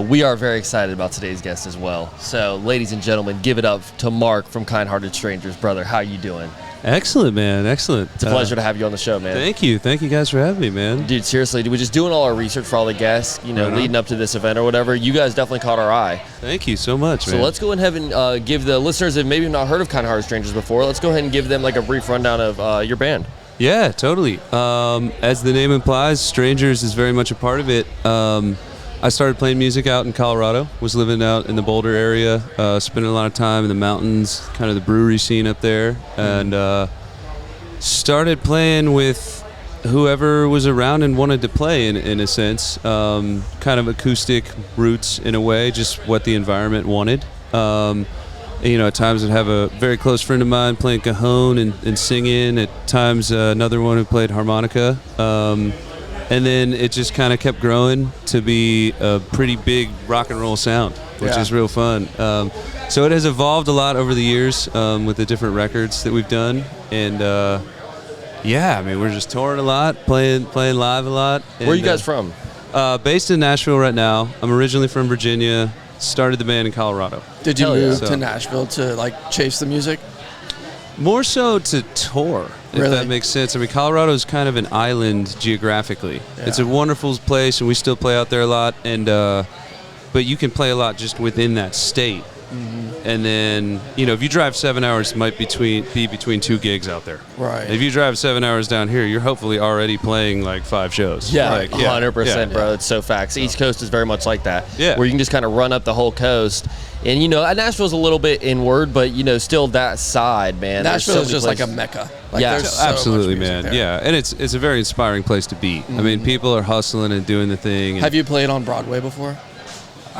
we are very excited about today's guest as well. So, ladies and gentlemen, give it up to Mark from Kind Hearted Strangers. Brother, how you doing? Excellent, man. Excellent. It's a pleasure to have you on the show, man. Thank you. Thank you guys for having me, man. Dude, seriously, we're just doing all our research for all the guests, leading up to this event or whatever. You guys definitely caught our eye. Thank you so much, man. So let's go ahead and give the listeners that maybe not heard of Kind Hearted Strangers before, let's go ahead and give them like a brief rundown of your band. Yeah, totally. As the name implies, Strangers is very much a part of it. I started playing music out in Colorado, was living out in the Boulder area, spending a lot of time in the mountains, kind of the brewery scene up there, and started playing with whoever was around and wanted to play in a sense. Kind of acoustic roots in a way, just what the environment wanted. At times I'd have a very close friend of mine playing cajon and singing. At times another one who played harmonica. And then it just kind of kept growing to be a pretty big rock and roll sound, which is real fun. So it has evolved a lot over the years with the different records that we've done. And we're just touring a lot, playing live a lot. Where are you guys from? Based in Nashville right now. I'm originally from Virginia. Started the band in Colorado. Did you move to Nashville to like chase the music? More so to tour, if Really? that makes sense. I mean, Colorado is kind of an island geographically. Yeah. It's a wonderful place, and we still play out there a lot. And but you can play a lot just within that state. And then, if you drive 7 hours, it might be between 2 gigs out there. Right. If you drive 7 hours down here, you're hopefully already playing like 5 shows. Yeah, like, 100%, bro. It's so facts. East Coast is very much like that. Yeah. Where you can just kind of run up the whole coast. And, Nashville's a little bit inward, but, still that side, man. Nashville is just like a mecca. Like, yeah, there's so absolutely, much music man. there. Yeah, and it's a very inspiring place to be. I mean, people are hustling and doing the thing. And Have you played on Broadway before?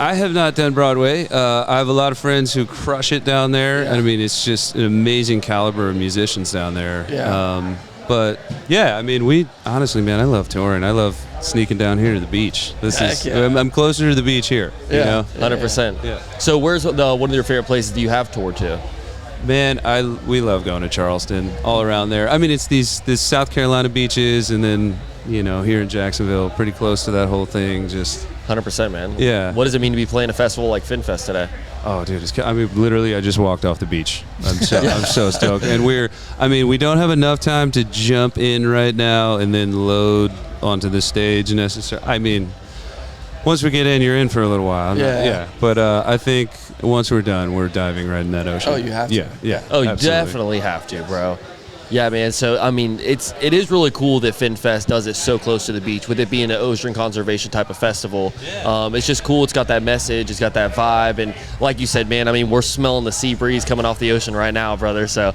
I have not done Broadway. I have a lot of friends who crush it down there. Yeah. And I mean, it's just an amazing caliber of musicians down there. Yeah. But yeah, I mean, honestly, man, I love touring. I love sneaking down here to the beach. I'm closer to the beach here. Yeah, 100%. Yeah. So where's one of your favorite places do you have toured to? Man, we love going to Charleston, all around there. I mean, it's these South Carolina beaches, and then here in Jacksonville, pretty close to that whole thing. Just 100%, man. Yeah. What does it mean to be playing a festival like FinFest today? Oh, dude! Literally, I just walked off the beach. I'm so stoked, and we don't have enough time to jump in right now and then load onto the stage necessarily. I mean, once we get in, you're in for a little while. But I think once we're done, we're diving right in that ocean. Oh, you have to. Yeah. Oh, you absolutely. definitely have to, bro. Yeah, man. So, I mean, it is really cool that FinFest does it so close to the beach, with it being an ocean conservation type of festival. It's just cool. It's got that message. It's got that vibe. And like you said, man, I mean, we're smelling the sea breeze coming off the ocean right now, brother. So,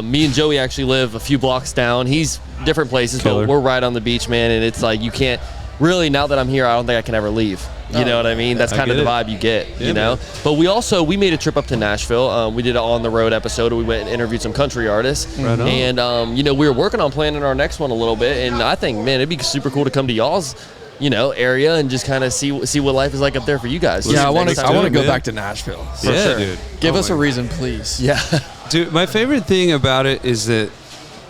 me and Joey actually live a few blocks down. He's different places, but we're right on the beach, man. And it's like, you can't really, now that I'm here, I don't think I can ever leave. You know what I mean? That's kind of the vibe you get, you know? But we made a trip up to Nashville. We did an on-the-road episode. We went and interviewed some country artists. Right on. And, we were working on planning our next one a little bit. And I think, man, it'd be super cool to come to y'all's, area and just kind of see what life is like up there for you guys. Yeah, I want to go back to Nashville. For sure. Dude. Give us a reason, please. Yeah. Dude, my favorite thing about it is that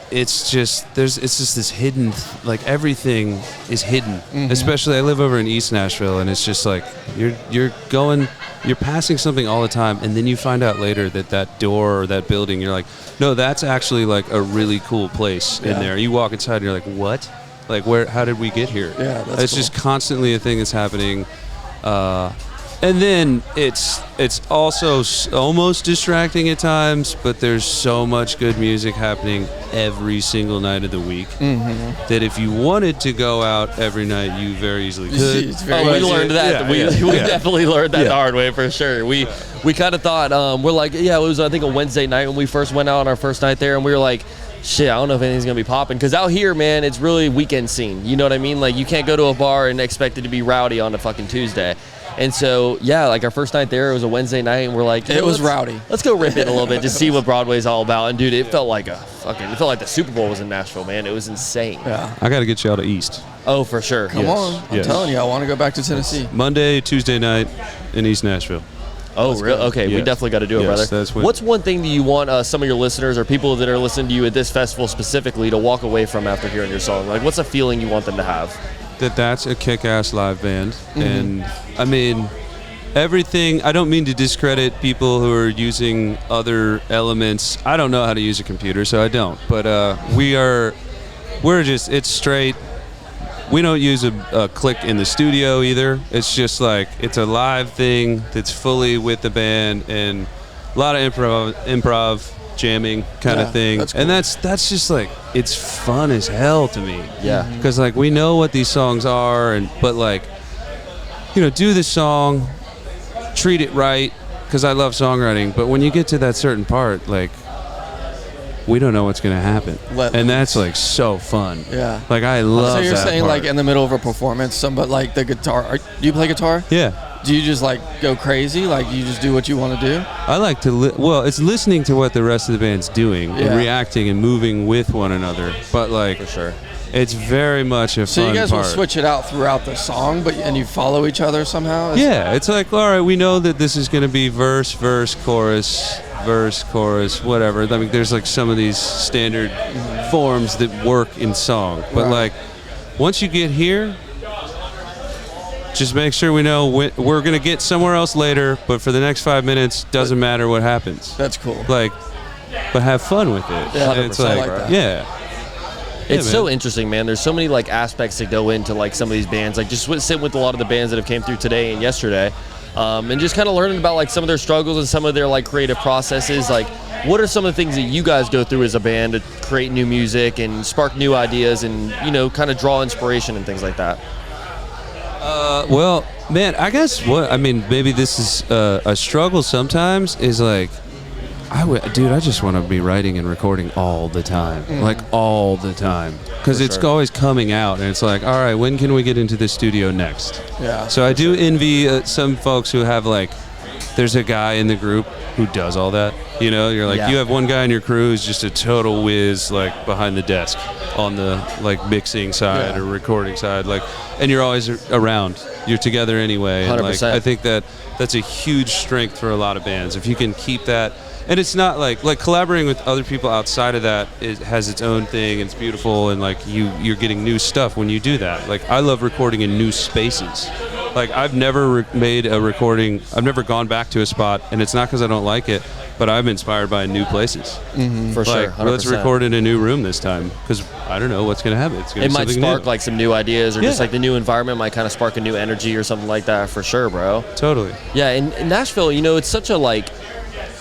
it's just this hidden, like everything is hidden. Especially I live over in East Nashville, and it's just like you're passing something all the time, and then you find out later that door or that building, you're like, no, that's actually like a really cool place in there. You walk inside and you're like, what? Like, how did we get here? Yeah, that's it's just constantly a thing that's happening. And then it's also almost distracting at times, but there's so much good music happening every single night of the week that if you wanted to go out every night, you very easily could. We learned that. We definitely learned that the hard way for sure. We kind of thought, we're like, it was I think a Wednesday night when we first went out on our first night there, and we were like, shit, I don't know if anything's going to be popping. Because out here, man, it's really weekend scene. You know what I mean? Like, you can't go to a bar and expect it to be rowdy on a fucking Tuesday. And so, like our first night there, it was a Wednesday night, and we're like, it was rowdy. Let's go rip it a little bit to see what Broadway's all about. And dude, it felt like the Super Bowl was in Nashville, man. It was insane. Yeah. I got to get you out of East. Oh, for sure. Come on. I'm telling you, I want to go back to Tennessee. Monday, Tuesday night in East Nashville. Oh, really? Okay, we definitely got to do it, brother. What's one thing that you want some of your listeners or people that are listening to you at this festival specifically to walk away from after hearing your song? Like, what's a feeling you want them to have? That's a kick-ass live band. And, I mean, everything, I don't mean to discredit people who are using other elements. I don't know how to use a computer, so I don't. But it's straight. We don't use a click in the studio either. It's just like, it's a live thing that's fully with the band and a lot of improv jamming kind of thing. That's cool. And that's just like, it's fun as hell to me. Yeah. Because like, we know what these songs are, but like, do the song, treat it right, because I love songwriting, but when you get to that certain part, like, we don't know what's going to happen. And that's like so fun. Yeah. Like, I love that. So you're saying part. like in the middle of a performance, like the guitar, do you play guitar? Yeah. Do you just like go crazy? Like you just do what you want to do? I like to, it's listening to what the rest of the band's doing and reacting and moving with one another. But like, for sure, it's very much a fun So you guys part. will switch it out throughout the song, and you follow each other somehow? Yeah, it's like, all right, we know that this is going to be verse, chorus, whatever. I mean, there's like some of these standard forms that work in song. But like, once you get here, just make sure we know we're gonna get somewhere else later, but for the next 5 minutes, doesn't matter what happens. That's cool. Like, but have fun with it. Yeah, it's like that. Yeah. It's so interesting, man. There's so many like aspects that go into like some of these bands. Like just sitting with a lot of the bands that have came through today and yesterday, and just kind of learning about like some of their struggles and some of their like creative processes. Like, what are some of the things that you guys go through as a band to create new music and spark new ideas and kind of draw inspiration and things like that? Well, man, I guess maybe this is a struggle sometimes is like, I just want to be writing and recording all the time, like all the time, because it's always coming out, and it's like, all right, when can we get into the studio next? Yeah. So I do envy some folks who have like, there's a guy in the group who does all that. You're like, you have one guy in your crew who's just a total whiz, like behind the desk on the like mixing side or recording side, like, and you're always around. You're together anyway. And, 100%. like, I think that's a huge strength for a lot of bands. If you can keep that. And it's not like collaborating with other people outside of that, it has its own thing. And it's beautiful, and like you're getting new stuff when you do that. Like, I love recording in new spaces. Like, I've never made a recording. I've never gone back to a spot, and it's not because I don't like it, but I'm inspired by new places. For sure, 100%. Let's record in a new room this time, because I don't know what's going to happen. It might spark new. like some new ideas, or just like the new environment might kind of spark a new energy or something like that. For sure, bro. Totally. Yeah, in Nashville, it's such a like.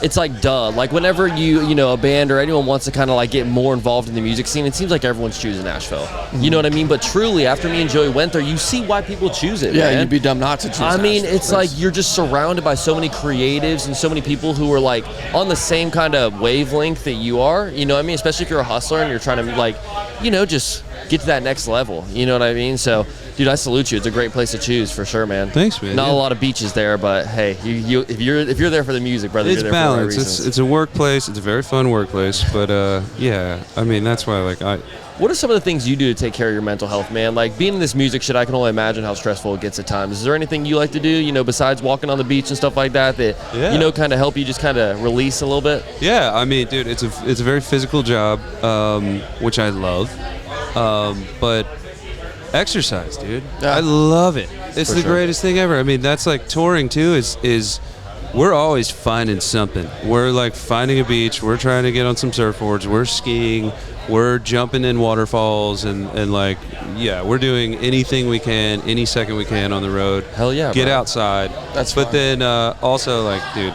It's like duh. Like whenever a band or anyone wants to kind of like get more involved in the music scene, it seems like everyone's choosing Nashville. You know what I mean? But truly, after me and Joey went there, you see why people choose it. Yeah, man. you'd be dumb not to choose. I mean, Nashville. it's like you're just surrounded by so many creatives and so many people who are like on the same kind of wavelength that you are. You know what I mean? Especially if you're a hustler and you're trying to like, just get to that next level. You know what I mean? So, dude, I salute you. It's a great place to choose for sure, man. Thanks, man. Not a lot of beaches there, but hey, if you're there for the music, brother, it's you're there balance. for the right reasons. It's a workplace. It's a very fun workplace. But yeah, I mean, that's why What are some of the things you do to take care of your mental health, man? Like being in this music shit, I can only imagine how stressful it gets at times. Is there anything you like to do, besides walking on the beach and stuff like that, kind of help you just kind of release a little bit? Yeah, I mean, dude, it's a very physical job, which I love. But exercise, dude. I love it. It's the greatest thing ever. I mean, that's like touring too, is we're always finding something. We're like finding a beach, we're trying to get on some surfboards, we're skiing, we're jumping in waterfalls, and like, yeah, we're doing anything we can, any second we can on the road. Hell yeah, Get bro. outside. That's But fun. then also, like, dude,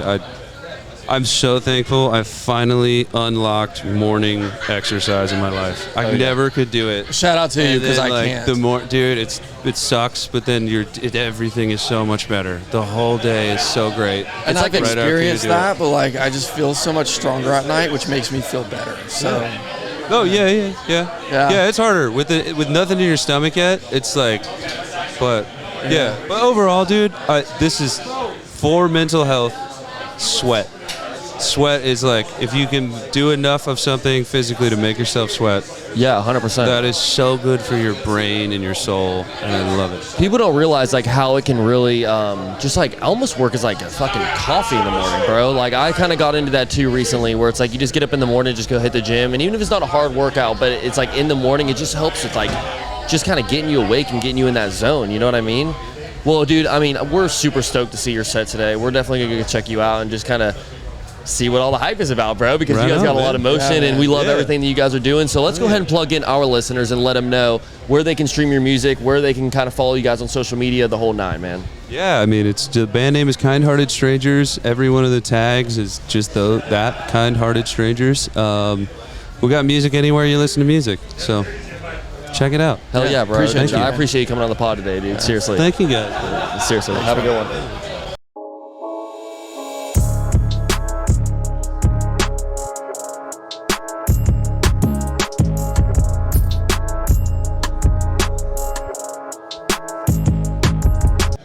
I'm so thankful I finally unlocked morning exercise in my life. I never could do it. Shout out to you, because I can't. Dude, it sucks, but then everything is so much better. The whole day is so great. And I've experienced that, but like I just feel so much stronger at night, which makes me feel better. So. Oh yeah. It's harder with nothing in your stomach yet. It's like, but yeah. But overall, dude, this is for mental health. Sweat is like, if you can do enough of something physically to make yourself sweat. Yeah, 100%. That is so good for your brain and your soul, and I love it. People don't realize like how it can really just like almost work as like a fucking coffee in the morning, bro. Like I kind of got into that too recently, where it's like you just get up in the morning, just go hit the gym, and even if it's not a hard workout, but it's like in the morning, it just helps with like just kind of getting you awake and getting you in that zone. You know what I mean? Well, dude, I mean, we're super stoked to see your set today. We're definitely gonna go check you out and just kind of see what all the hype is about, bro, because you guys got a lot of motion, and we love everything that you guys are doing. So let's go ahead and plug in our listeners and let them know where they can stream your music, where they can kind of follow you guys on social media, the whole nine, man. Yeah, I mean, the band name is Kind Hearted Strangers. Every one of the tags is just that, Kind Hearted Strangers. We got music anywhere you listen to music, so check it out. Hell yeah, bro. I appreciate you coming on the pod today, dude. Seriously. Thank you, guys. Seriously. Have a good one.